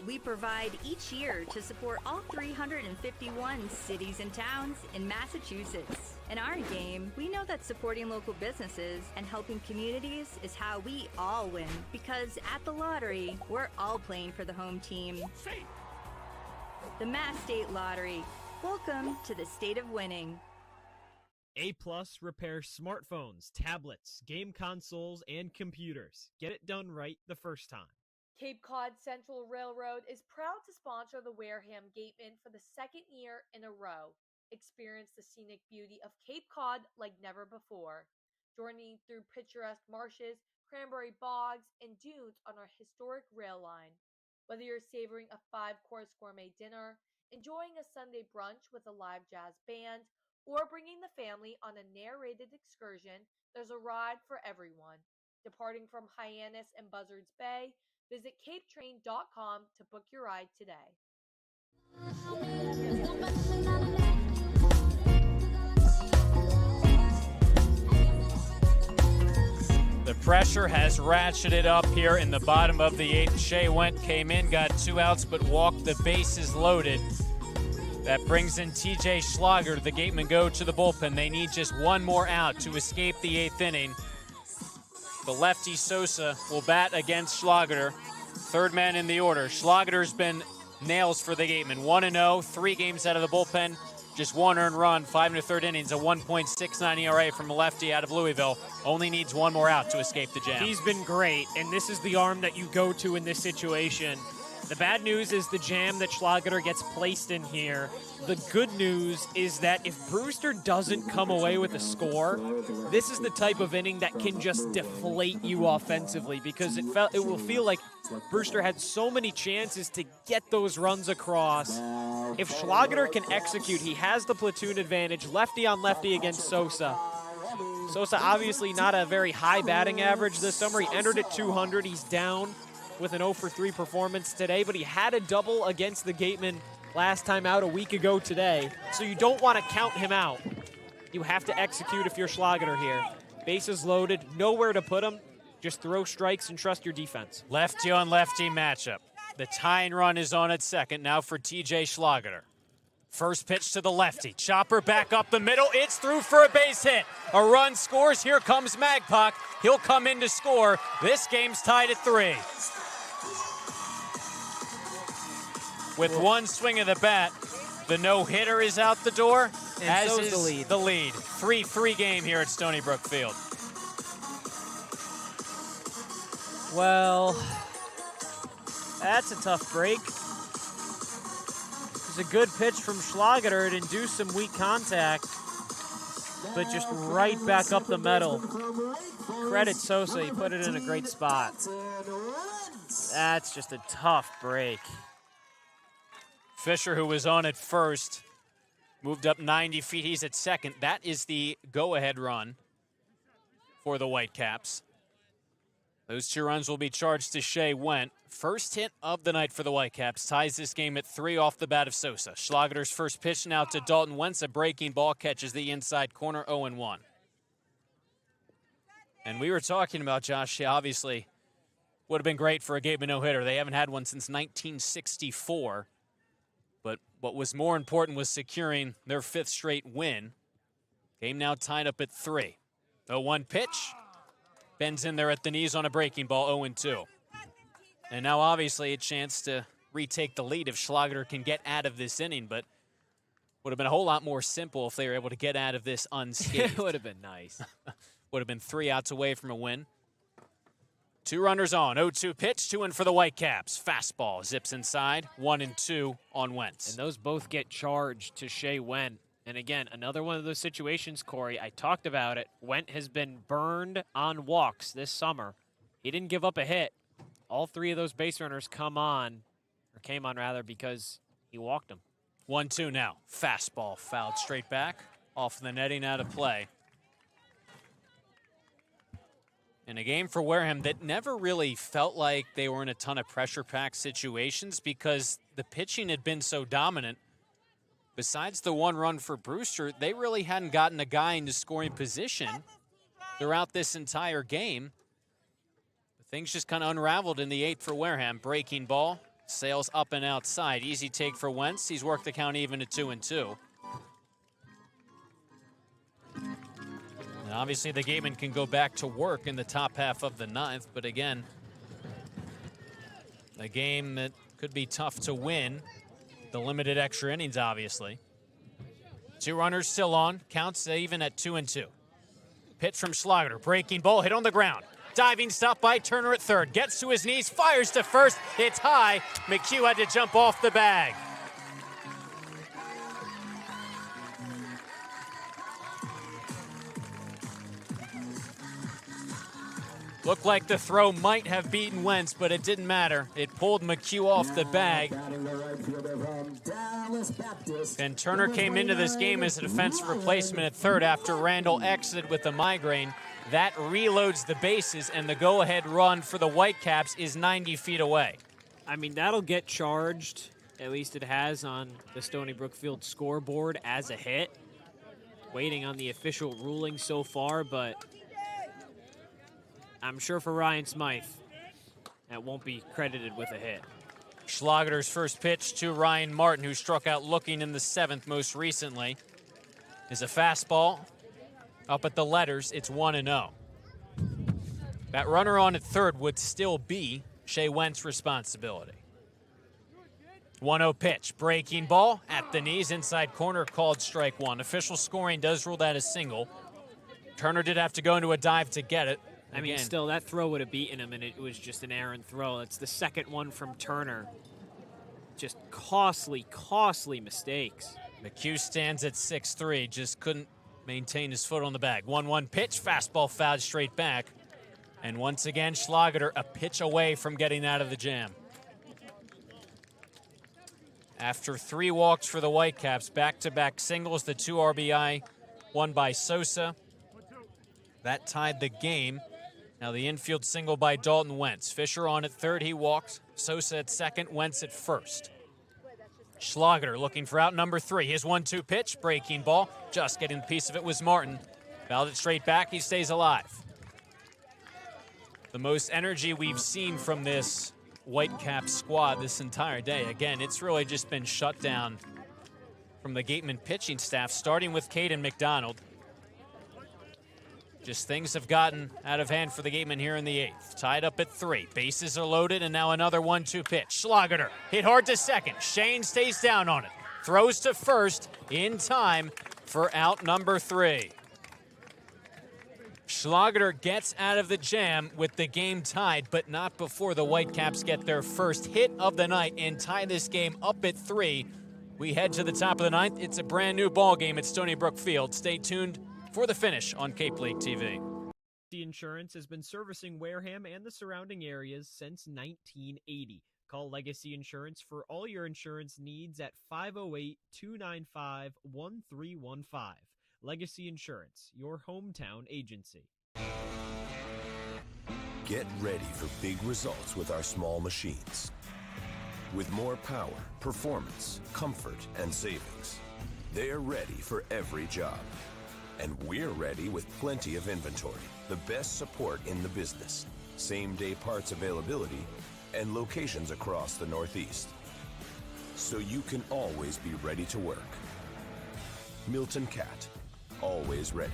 we provide each year to support all 351 cities and towns in Massachusetts. In our game, we know that supporting local businesses and helping communities is how we all win. Because at the lottery, we're all playing for the home team. The Mass State Lottery. Welcome to the state of winning. A+ repairs smartphones, tablets, game consoles, and computers. Get it done right the first time. Cape Cod Central Railroad is proud to sponsor the Wareham Gatemen for the 2nd year in a row. Experience the scenic beauty of Cape Cod like never before. Journey through picturesque marshes, cranberry bogs, and dunes on our historic rail line. Whether you're savoring a 5-course gourmet dinner, enjoying a Sunday brunch with a live jazz band, or bringing the family on a narrated excursion, there's a ride for everyone. Departing from Hyannis and Buzzards Bay, visit capetrain.com to book your ride today. The pressure has ratcheted up here in the bottom of the 8th. Shea Went came in, got 2 outs, but walked the bases loaded. That brings in TJ Schlager. The Gatemen go to the bullpen. They need just 1 more out to escape the 8th inning. The lefty Sosa will bat against Schlager. 3rd man in the order. Schlager's been nails for the Gatemen. 1-0, 3 games out of the bullpen. Just 1 earned run, 5 1/3 innings, a 1.69 ERA from a lefty out of Louisville. Only needs 1 more out to escape the jam. He's been great, and this is the arm that you go to in this situation. The bad news is the jam that Schlager gets placed in here. The good news is that if Brewster doesn't come away with a score, this is the type of inning that can just deflate you offensively, because it will feel like Brewster had so many chances to get those runs across. If Schlager can execute, he has the platoon advantage, lefty on lefty against Sosa. Sosa obviously not a very high batting average this summer. He entered at 200. He's down with an 0-for-3 performance today, but he had a double against the Gatemen last time out a week ago today, so you don't want to count him out. You have to execute if you're Schlager here. Bases loaded, nowhere to put him. Just throw strikes and trust your defense. Lefty on lefty matchup. The tying run is on at second now for TJ Schlager. First pitch to the lefty. Chopper back up the middle. It's through for a base hit. A run scores. Here comes Magpok. He'll come in to score. This game's tied at 3. With 1 swing of the bat, the no-hitter is out the door, and as so is the the lead. lead. 3-3 game here at Stony Brook Field. Well, that's a tough break. It was a good pitch from Schlager. It induced some weak contact, but just right back up the middle. Credit Sosa, he put it in a great spot. That's just a tough break. Fisher, who was on at first, moved up 90 feet. He's at second. That is the go-ahead run for the Whitecaps. Those 2 runs will be charged to Shea Went. First hit of the night for the Whitecaps. Ties this game at 3 off the bat of Sosa. Schlager's first pitch now to Dalton Wentz. A breaking ball catches the inside corner, 0-1. And we were talking about Josh Shea, obviously would have been great for a Gatemen no-hitter. They haven't had one since 1964. But what was more important was securing their 5th straight win. Game now tied up at 3. 0-1 pitch. Bends in there at the knees on a breaking ball, 0-2. And now obviously a chance to retake the lead if Schlager can get out of this inning, but would have been a whole lot more simple if they were able to get out of this unscathed. It would have been nice. Would have been 3 outs away from a win. 2 runners on, 0-2 pitch, 2 in for the Whitecaps. Fastball zips inside, 1-2 on Wentz. And those both get charged to Shea Went. And again, another one of those situations, Corey, I talked about it. Went has been burned on walks this summer. He didn't give up a hit. All 3 of those base runners came on because he walked them. 1-2 now. Fastball fouled straight back, off the netting, out of play. In a game for Wareham that never really felt like they were in a ton of pressure-packed situations because the pitching had been so dominant. Besides the 1 run for Brewster, they really hadn't gotten a guy into scoring position throughout this entire game. But things just kind of unraveled in the 8th for Wareham. Breaking ball, sails up and outside. Easy take for Wentz. He's worked the count even at 2-2. And obviously the Gatemen can go back to work in the top half of the 9th, but again, a game that could be tough to win. The limited extra innings, obviously. 2 runners still on. Counts even at 2-2. Pitch from Schlager. Breaking ball hit on the ground. Diving stop by Turner at third. Gets to his knees. Fires to first. It's high. McHugh had to jump off the bag. Looked like the throw might have beaten Wentz, but it didn't matter. It pulled McHugh off the bag. And Turner came into this game as a defensive replacement at third after Randall exited with a migraine. That reloads the bases, and the go-ahead run for the Whitecaps is 90 feet away. I mean, that'll get charged, at least it has on the Stony Brook Field scoreboard as a hit. Waiting on the official ruling so far, but I'm sure for Ryan Smythe, that won't be credited with a hit. Schlager's first pitch to Ryan Martin, who struck out looking in the 7th most recently, is a fastball up at the letters. It's 1-0. That runner on at third would still be Shea Wentz's responsibility. 1-0 pitch, breaking ball at the knees, inside corner, called strike 1. Official scoring does rule that a single. Turner did have to go into a dive to get it. I mean, still, that throw would have beaten him, and it was just an errant throw. It's the second one from Turner. Just costly, costly mistakes. McHugh stands at 6'3", just couldn't maintain his foot on the bag. 1-1 pitch, fastball fouled straight back. And once again, Schlager a pitch away from getting out of the jam. After 3 walks for the Whitecaps, back-to-back singles, the 2 RBI, one by Sosa. That tied the game. Now the infield single by Dalton Wentz. Fisher on at third, he walks. Sosa at second, Wentz at first. Schlager looking for out number 3. His 1-2 pitch, breaking ball. Just getting a piece of it was Martin. Fouled it straight back, he stays alive. The most energy we've seen from this Whitecap squad this entire day. Again, it's really just been shut down from the Gatemen pitching staff, starting with Caden McDonald. Just things have gotten out of hand for the Gatemen here in the 8th. Tied up at 3. Bases are loaded, and now another 1-2 pitch. Schlager hit hard to second. Shane stays down on it. Throws to first in time for out number 3. Schlager gets out of the jam with the game tied, but not before the Whitecaps get their first hit of the night and tie this game up at 3. We head to the top of the 9th. It's a brand new ball game at Stony Brook Field. Stay tuned for the finish on Cape League TV. Legacy Insurance has been servicing Wareham and the surrounding areas since 1980. Call Legacy Insurance for all your insurance needs at 508-295-1315. Legacy Insurance, your hometown agency. Get ready for big results with our small machines. With more power, performance, comfort, and savings. They're ready for every job. And we're ready with plenty of inventory, the best support in the business, same-day parts availability, and locations across the Northeast. So you can always be ready to work. Milton Cat, always ready.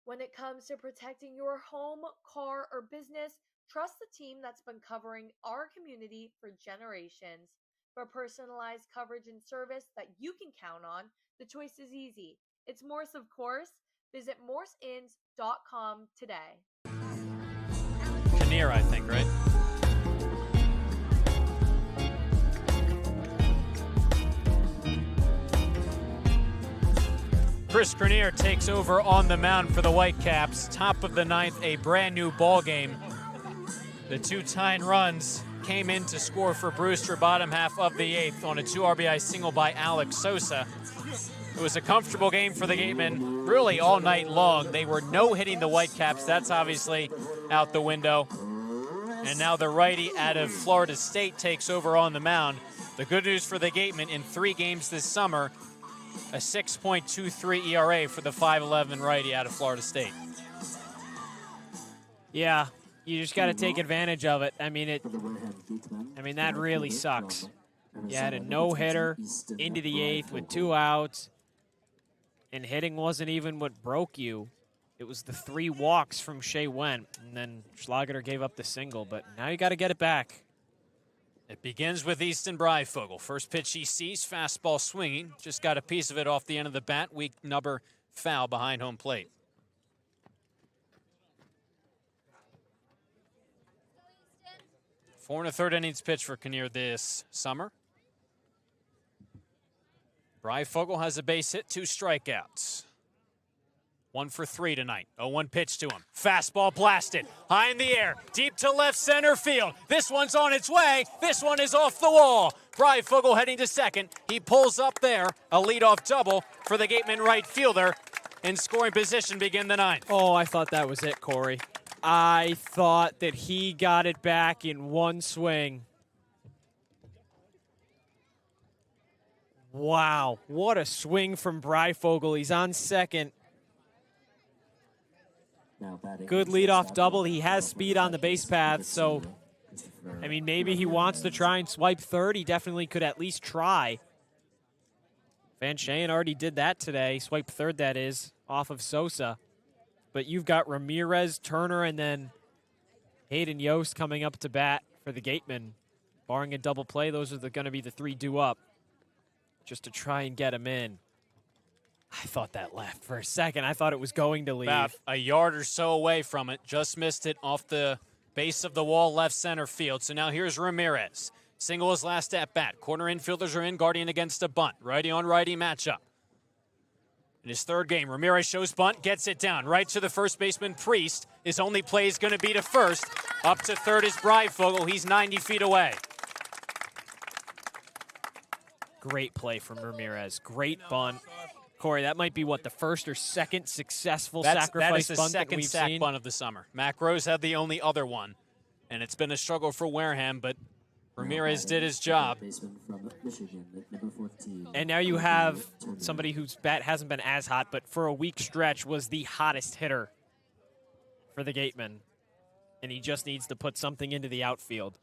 When it comes to protecting your home, car, or business, Trust the team that's been covering our community for generations. For personalized coverage and service that you can count on, the choice is easy. It's Morse, of course. Visit morseins.com today. Kinnear, I think, right? Chris Kinnear takes over on the mound for the Whitecaps. Top of the ninth, a brand new ball game. The two tying runs came in to score for Brewster bottom half of the eighth on a 2 RBI single by Alex Sosa. It was a comfortable game for the Gatemen really all night long. They were no-hitting the Whitecaps. That's obviously out the window. And now the righty out of Florida State takes over on the mound. The good news for the Gatemen, in 3 games this summer, a 6.23 ERA for the 5'11 righty out of Florida State. Yeah, you just got to take advantage of it. I mean, that really sucks. You had a no-hitter into the 8th with 2 outs, and hitting wasn't even what broke you. It was the 3 walks from Shea Went, and then Schlageter gave up the single, but now you got to get it back. It begins with Easton Breifogel. First pitch he sees, fastball swinging. Just got a piece of it off the end of the bat. Weak number foul behind home plate. Four and a third innings pitch for Kinnear this summer. Breifogel has a base hit, 2 strikeouts. 1 for 3 tonight. 0-1 pitch to him. Fastball blasted. High in the air. Deep to left center field. This one's on its way. This one is off the wall. Breifogel heading to second. He pulls up there. A leadoff double for the Gatemen right fielder. In scoring position begin the 9th. Oh, I thought that was it, Cory. I thought that he got it back in one swing. Wow, what a swing from Breifogel. He's on second. Good leadoff double. He has speed on the base path, so, I mean, maybe he wants to try and swipe third. He definitely could at least try. Van Sheen already did that today. Swipe third, that is, off of Sosa. But you've got Ramirez, Turner, and then Hayden Yost coming up to bat for the Gatemen. Barring a double play, those are going to be the 3 due up just to try and get him in. I thought that left for a second. I thought it was going to leave. About a yard or so away from it. Just missed it off the base of the wall, left center field. So now here's Ramirez. Single his last at bat. Corner infielders are in, guarding against a bunt. Righty on righty matchup. In his 3rd game, Ramirez shows bunt, gets it down. Right to the first baseman, Priest. His only play is going to be to first. Up to third is Breifogel. He's 90 feet away. Great play from Ramirez. Great bunt. Cory, that might be, what, the first or second successful sacrifice bunt that we've seen? That is the second sack bunt of the summer. Mac Rose had the only other one, and it's been a struggle for Wareham, but Ramirez did his job. And now you have somebody whose bat hasn't been as hot, but for a week stretch was the hottest hitter for the Gatemen, and he just needs to put something into the outfield.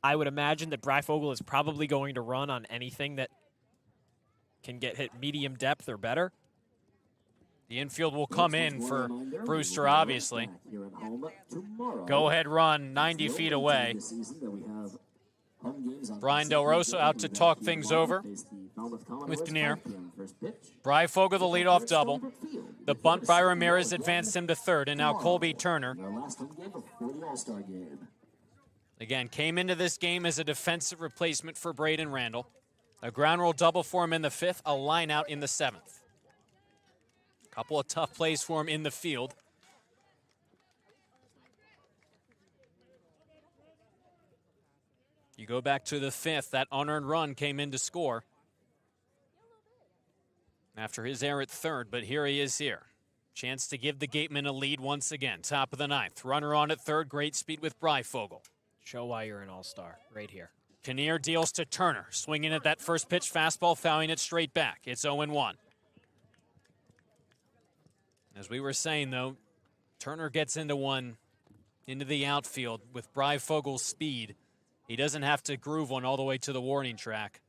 I would imagine that Breifogel is probably going to run on anything that can get hit medium depth or better. The infield will come in for Brewster, obviously. Go-ahead run 90 feet away. Brian Del Rosso out to talk things over with Kinnear. Breifogel, the leadoff double. The bunt by Ramirez advanced him to third, and now Colby Turner. Again, came into this game as a defensive replacement for Braden Randall. A ground roll double for him in the 5th, a line out in the 7th. A couple of tough plays for him in the field. You go back to the 5th, that unearned run came in to score after his error at third, but here he is here. Chance to give the Gatemen a lead once again. Top of the 9th. Runner on at third, great speed with Breifogel. Show why you're an all-star right here. Kinnear deals to Turner, swinging at that first pitch fastball, fouling it straight back. It's 0-1. As we were saying, though, Turner gets into the outfield with Breifogel's speed. He doesn't have to groove one all the way to the warning track.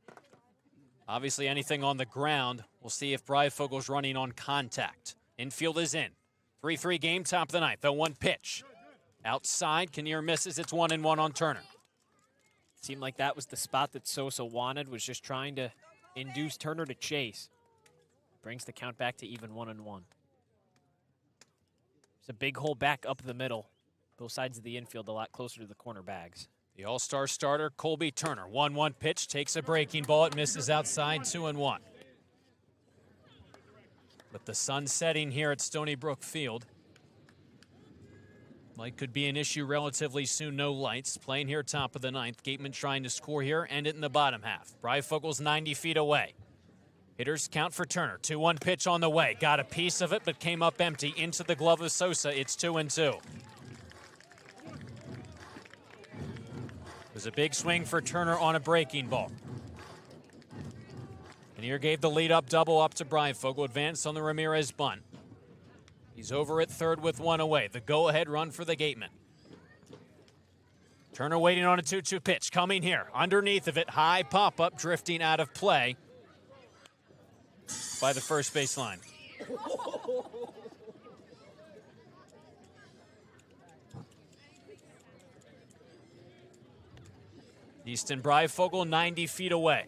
Obviously, anything on the ground, we'll see if Breifogel's running on contact. Infield is in. 3-3 game, top of the 9th. The 1 pitch. Outside, Kinnear misses. It's 1-1 on Turner. Seemed like that was the spot that Sosa wanted, was just trying to induce Turner to chase. Brings the count back to even 1-1. It's a big hole back up the middle. Both sides of the infield a lot closer to the corner bags. The all-star starter, Colby Turner. 1-1 pitch, takes a breaking ball. It misses outside, 2-1. With the sun setting here at Stony Brook Field, light could be an issue relatively soon. No lights. Playing here top of the ninth. Gatemen trying to score here, end it in the bottom half. Bryfogel's 90 feet away. Hitters count for Turner. 2-1 pitch on the way. Got a piece of it, but came up empty into the glove of Sosa. It's 2-2. It was a big swing for Turner on a breaking ball. And here gave the lead up double up to Bryfogel. Advanced on the Ramirez bunt. He's over at third with one away. The go-ahead run for the Gatemen. Turner waiting on a 2-2 pitch. Coming here. Underneath of it. High pop-up drifting out of play by the first base line. Easton Bryfogel 90 feet away.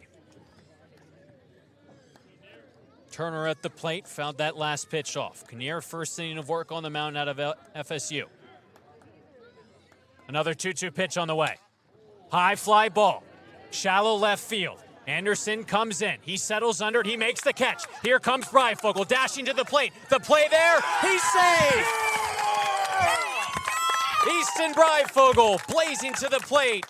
Turner at the plate, found that last pitch off. Kinnear, first inning of work on the mound out of FSU. Another 2-2 pitch on the way. High fly ball, shallow left field. Anderson comes in, he settles under it, he makes the catch. Here comes Bryfogel, dashing to the plate. The play there, he's safe! Easton Bryfogel blazing to the plate.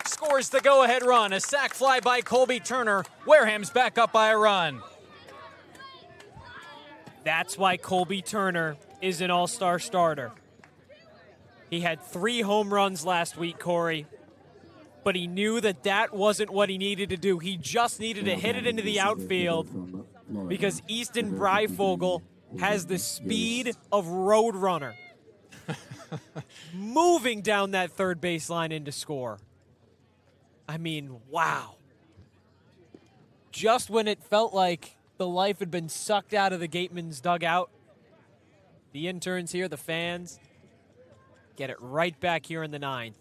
Scores the go-ahead run. A sac fly by Colby Turner. Wareham's back up by a run. That's why Colby Turner is an all-star starter. He had 3 home runs last week, Cory, but he knew that that wasn't what he needed to do. He just needed to hit it into the outfield because Easton Bryfogel has the speed of Roadrunner. Moving down that third baseline in to score. I mean, wow. Just when it felt like the life had been sucked out of the Gatemen's dugout, the interns here, the fans, get it right back here in the ninth.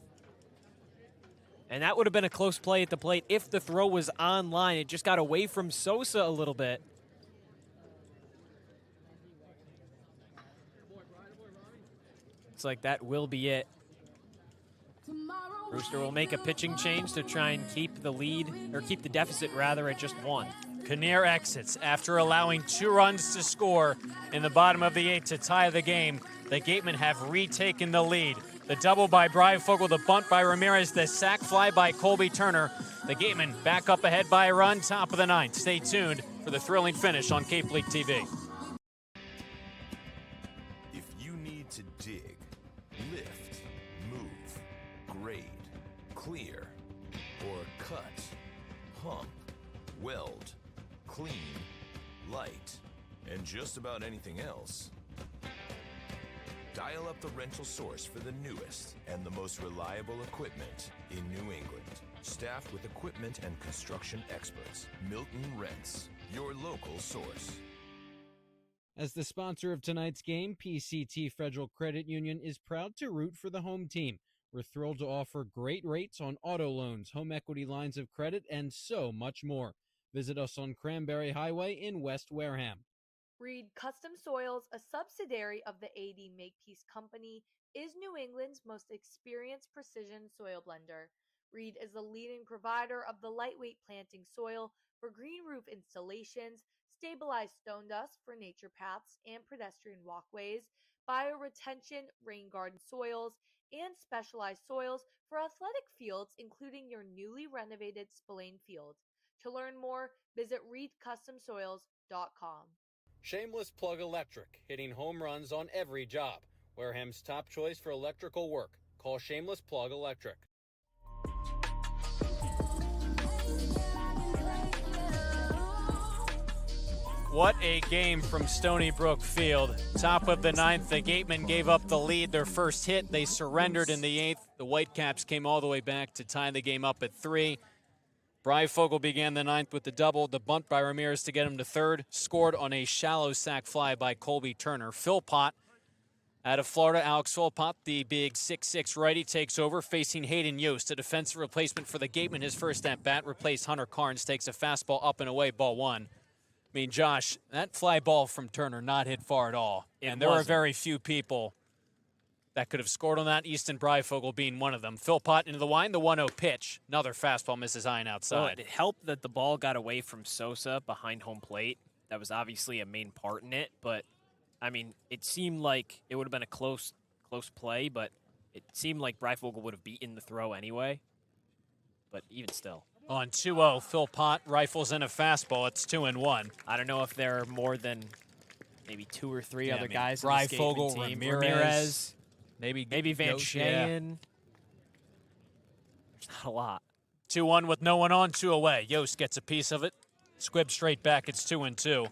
And that would have been a close play at the plate if the throw was on line. It just got away from Sosa a little bit. Looks like that will be it. Brewster will make a pitching change to try and keep the lead, or keep the deficit rather, at just 1. Kinnear exits after allowing 2 runs to score in the bottom of the 8th to tie the game. The Gatemen have retaken the lead. The double by Bryfogel, the bunt by Ramirez, the sac fly by Colby Turner. The Gatemen back up ahead by a run, top of the 9th. Stay tuned for the thrilling finish on Cape League TV. If you need to dig, lift, move, grade, clear, or cut, pump, weld, clean, light, and just about anything else, dial up the rental source for the newest and the most reliable equipment in New England. Staffed with equipment and construction experts. Milton Rents, your local source. As the sponsor of tonight's game, PCT Federal Credit Union is proud to root for the home team. We're thrilled to offer great rates on auto loans, home equity lines of credit, and so much more. Visit us on Cranberry Highway in West Wareham. Reed Custom Soils, a subsidiary of the AD Makepeace Company, is New England's most experienced precision soil blender. Reed is the leading provider of the lightweight planting soil for green roof installations, stabilized stone dust for nature paths and pedestrian walkways, bioretention rain garden soils, and specialized soils for athletic fields, including your newly renovated Spillane Field. To learn more, visit reedcustomsoils.com. Shameless Plug Electric, hitting home runs on every job. Wareham's top choice for electrical work. Call Shameless Plug Electric. What a game from Stony Brook Field. Top of the 9th, the Gatemen gave up the lead. Their first hit, they surrendered in the 8th. The Whitecaps came all the way back to tie the game up at 3. Bryfogel began the 9th with the double. The bunt by Ramirez to get him to third. Scored on a shallow sac fly by Colby Turner. Philpott Out of Florida, Alex Philpott, the big 6'6" righty, takes over, facing Hayden Yost, a defensive replacement for the Gatemen. His first at-bat, replaced Hunter Carnes, takes a fastball up and away, ball one. I mean, Josh, that fly ball from Turner not hit far at all. And there were very few people that could have scored on that, Easton Breifogel being one of them. Philpott into the line, the 1-0 pitch. Another fastball misses high and outside. Well, it helped that the ball got away from Sosa behind home plate. That was obviously a main part in it, but I mean, it seemed like it would have been a close play, but it seemed like Breifogel would have beaten the throw anyway. But even still. On 2-0, Philpott rifles in a fastball. It's 2-1. I don't know if there are more than maybe 2 or 3 other guys in this Breifogel, team. Ramirez, maybe Van Shayen. There's not a lot. 2-1 with no one on, 2 away. Yost gets a piece of it. Squibb straight back. It's 2-2.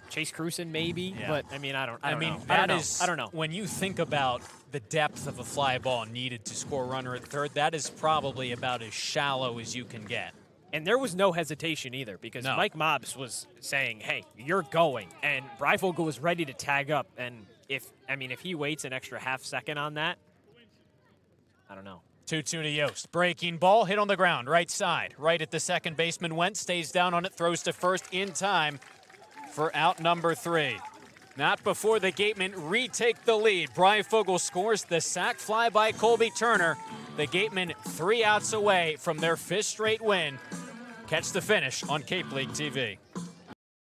Chase Cruson maybe, but I mean, I don't know. I don't know. When you think about the depth of a fly ball needed to score a runner at third, that is probably about as shallow as you can get. And there was no hesitation either, because Mike Mobbs was saying, hey, you're going. And Breifogel was ready to tag up. And if he waits an extra half second on that, I don't know. 2-2 to Yost. Breaking ball, hit on the ground, right side. Right at the second baseman went, stays down on it, throws to first in time for out number 3. Not before the Gatemen retake the lead. Breifogel scores the sac fly by Colby Turner. The Gatemen 3 outs away from their 5th straight win. Catch the finish on Cape League TV.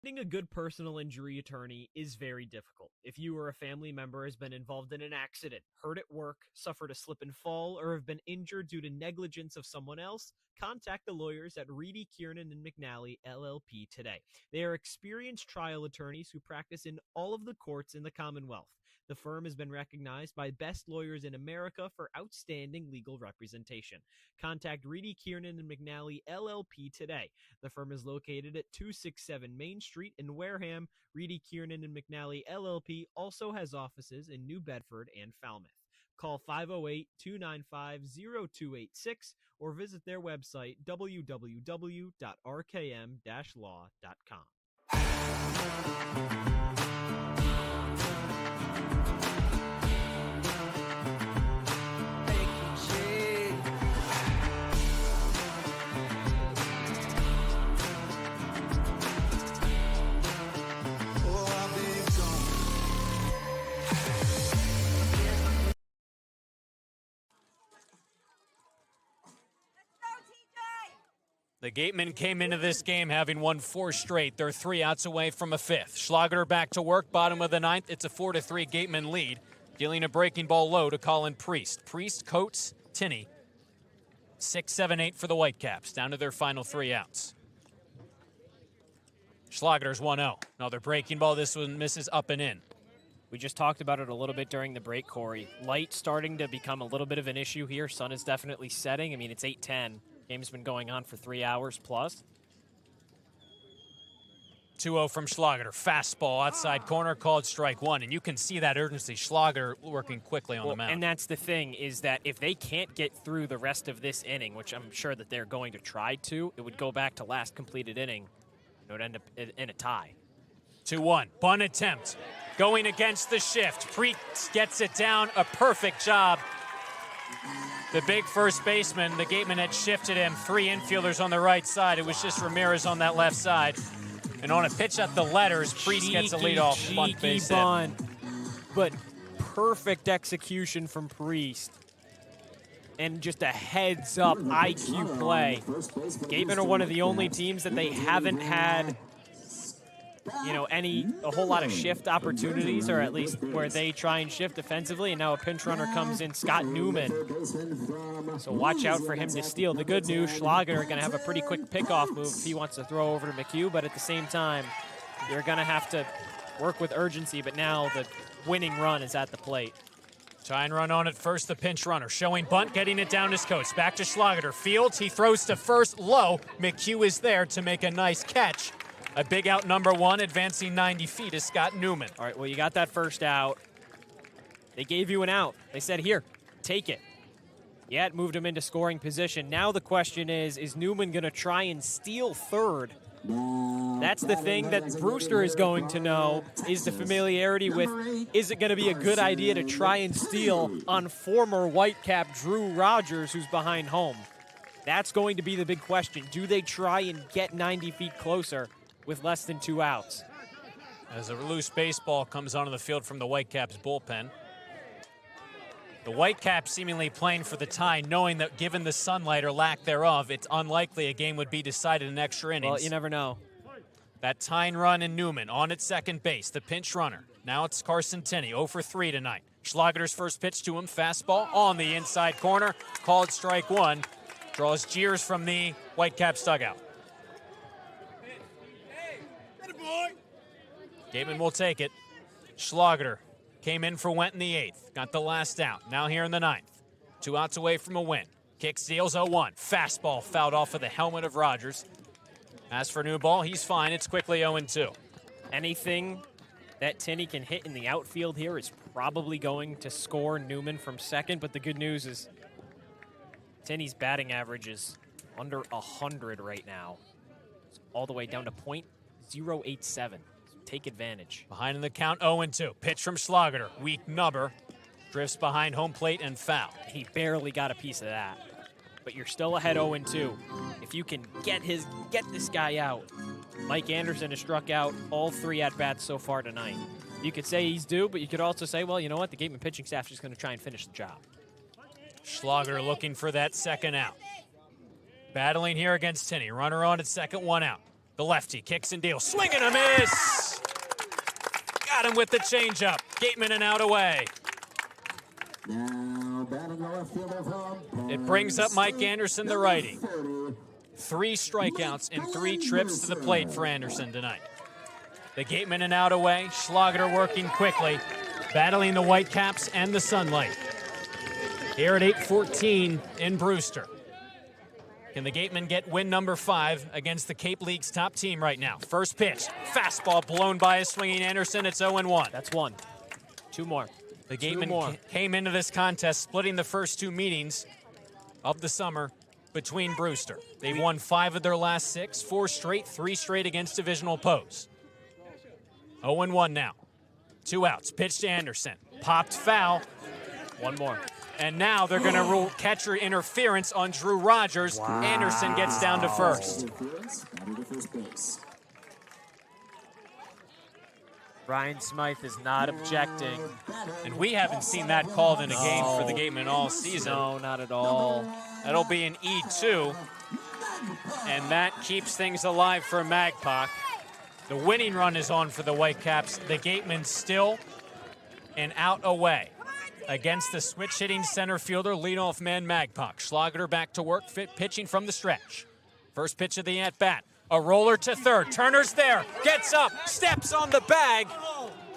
Finding a good personal injury attorney is very difficult. If you or a family member has been involved in an accident, hurt at work, suffered a slip and fall, or have been injured due to negligence of someone else, contact the lawyers at Reedy, Kiernan, and McNally, LLP today. They are experienced trial attorneys who practice in all of the courts in the Commonwealth. The firm has been recognized by Best Lawyers in America for outstanding legal representation. Contact Reedy, Kiernan, and McNally, LLP today. The firm is located at 267 Main Street in Wareham. Reedy, Kiernan, and McNally, LLP also has offices in New Bedford and Falmouth. Call 508-295-0286 or visit their website, www.rkm-law.com. The Gatemen came into this game having won 4 straight. They're 3 outs away from a 5th. Schlager back to work, bottom of the 9th. It's a 4-3 Gatemen lead. Dealing a breaking ball low to Colin Priest. Priest, Coates, Tinney. 6, 7, 8 for the Whitecaps, down to their final 3 outs. Schlager's 1-0. Another breaking ball. This one misses up and in. We just talked about it a little bit during the break, Cory. Light starting to become a little bit of an issue here. Sun is definitely setting. I mean, it's 8:10. Game's been going on for 3 hours plus. 2-0 from Schlager. Fastball outside corner, called strike 1. And you can see that urgency. Schlager working quickly on the mound. And that's the thing, is that if they can't get through the rest of this inning, which I'm sure that they're going to try to, it would go back to last completed inning. It would end up in a tie. 2-1. Bunt attempt. Going against the shift. Priest gets it down. A perfect job. The big first baseman, the Gatemen had shifted him. 3 infielders on the right side. It was just Ramirez on that left side. And on a pitch at the letters, Priest gets a leadoff bunt base hit. But perfect execution from Priest. And just a heads-up IQ play. Gatemen are one of the only teams that they haven't had, a whole lot of shift opportunities, or at least where they try and shift defensively, and now a pinch runner comes in, Scott Newman. So watch out for him to steal. The good news, Schlager going to have a pretty quick pickoff move if he wants to throw over to McHugh, but at the same time, you're going to have to work with urgency, but now the winning run is at the plate. Try and run on at first, the pinch runner. Showing bunt, getting it down his coach. Back to Schlager. Fields, he throws to first, low. McHugh is there to make a nice catch. A big out number 1, advancing 90 feet is Scott Newman. All right, well, you got that first out. They gave you an out. They said, here, take it. Yeah, it moved him into scoring position. Now the question is Newman going to try and steal third That's the thing that Brewster is going to know, is the familiarity with, is it going to be a good idea to try and steal on former Whitecap Drew Rogers, who's behind home? That's going to be the big question. Do they try and get 90 feet closer with less than 2 outs? As a loose baseball comes onto the field from the Whitecaps bullpen. The Whitecaps seemingly playing for the tie, knowing that given the sunlight or lack thereof, it's unlikely a game would be decided in extra innings. Well, you never know. That tying run in Newman on at second base, the pinch runner. Now it's Carson Tenney, 0 for 3 tonight. Schlager's first pitch to him, fastball on the inside corner, called strike one. Draws jeers from the Whitecaps dugout. Gatemen will take it. Schlager came in for Went in the 8th. Got the last out. Now here in the 9th. 2 outs away from a win. Kick steals 0-1. Fastball fouled off of the helmet of Rogers. As for new ball, he's fine. It's quickly 0-2. Anything that Tenney can hit in the outfield here is probably going to score Newman from second, but the good news is Tenney's batting average is under 100 right now. It's all the way down to .087. So take advantage. Behind in the count, 0-2. Pitch from Schlager. Weak nubber. Drifts behind home plate and foul. He barely got a piece of that. But you're still ahead 0-2. If you can get this guy out. Mike Anderson has struck out all 3 at-bats so far tonight. You could say he's due, but you could also say, well, you know what? The Gatemen pitching staff is just going to try and finish the job. Schlager looking for that second out. Battling here against Tenney. Runner on at second, 1 out. The lefty kicks and deals. Swing and a miss! Got him with the changeup. Gatemen and out away. It brings up Mike Anderson, the righty. 3 strikeouts and 3 trips to the plate for Anderson tonight. The Gatemen and out away. Schlager working quickly, battling the Whitecaps and the sunlight. Here at 8:14 in Brewster. Can the Gatemen get win number 5 against the Cape League's top team right now? First pitch, fastball blown by a swinging Anderson. It's 0-1. That's 1. 2 more. The Gatemen came into this contest splitting the first 2 meetings of the summer between Brewster. They've won 5 of their last 6, 4 straight, 3 straight against divisional opponents. 0-1 now. 2 outs. Pitch to Anderson. Popped foul. 1 more. And now they're going to rule catcher interference on Drew Rogers. Wow. Anderson gets down to first. Ryan Smythe is not objecting. And we haven't seen that called in a game for the Gatemen all season. No, not at all. That'll be an E2. And that keeps things alive for Magpok. The winning run is on for the Whitecaps. The Gatemen still an out away against the switch-hitting center fielder, leadoff man Magpok. Schlager back to work, pitching from the stretch. First pitch of the at-bat. A roller to third. Turner's there. Gets up. Steps on the bag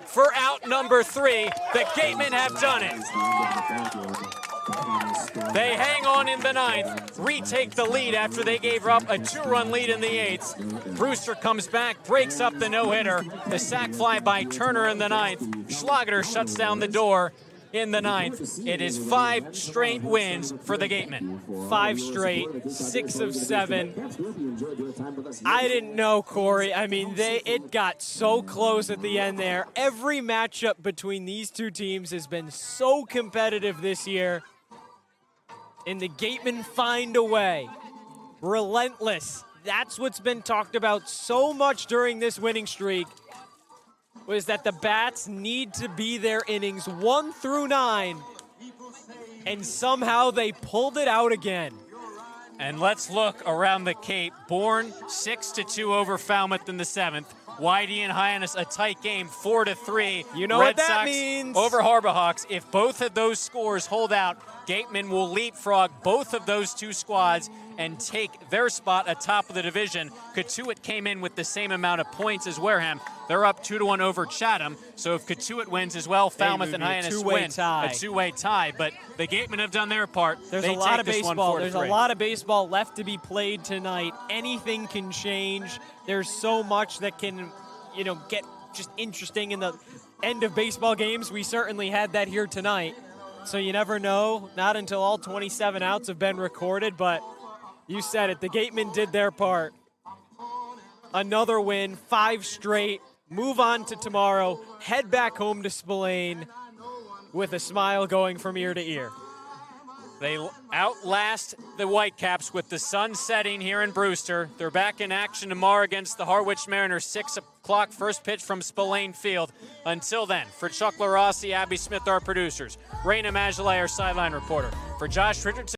for out number 3. The Gatemen have done it. They hang on in the 9th, retake the lead after they gave up a 2-run lead in the 8th. Brewster comes back, breaks up the no-hitter. The sac fly by Turner in the 9th. Schlager shuts down the door in the 9th. It is 5 straight wins for the Gatemen. 5 straight, 6 of 7. I didn't know, Cory. I mean, it got so close at the end there. Every matchup between these 2 teams has been so competitive this year. And the Gatemen find a way. Relentless. That's what's been talked about so much during this winning streak, was that the bats need to be their innings 1 through 9, and somehow they pulled it out again. And let's look around the Cape. Bourne 6-2 over Falmouth in the 7th. Whitey and Hyannis, a tight game, 4-3. You know Red what that Sox means. Over Harborhawks. If both of those scores hold out, Gatemen will leapfrog both of those 2 squads and take their spot atop of the division. Cotuit came in with the same amount of points as Wareham. They're up 2-1 over Chatham. So if Cotuit wins as well, Falmouth and Hyannis win. A two-way tie. But the Gatemen have done their part. There's a lot of baseball. There's a lot of baseball left to be played tonight. Anything can change. There's so much that can, get just interesting in the end of baseball games. We certainly had that here tonight. So you never know, not until all 27 outs have been recorded, but you said it, the Gatemen did their part. another win, 5 straight, move on to tomorrow, head back home to Spillane with a smile going from ear to ear. They outlast the Whitecaps with the sun setting here in Brewster. They're back in action tomorrow against the Harwich Mariners, 6 o'clock, first pitch from Spillane Field. Until then, for Chuck Luarasi, Abby Smith, our producers, Rayna, Maggelet, our sideline reporter, for Josh Richardson,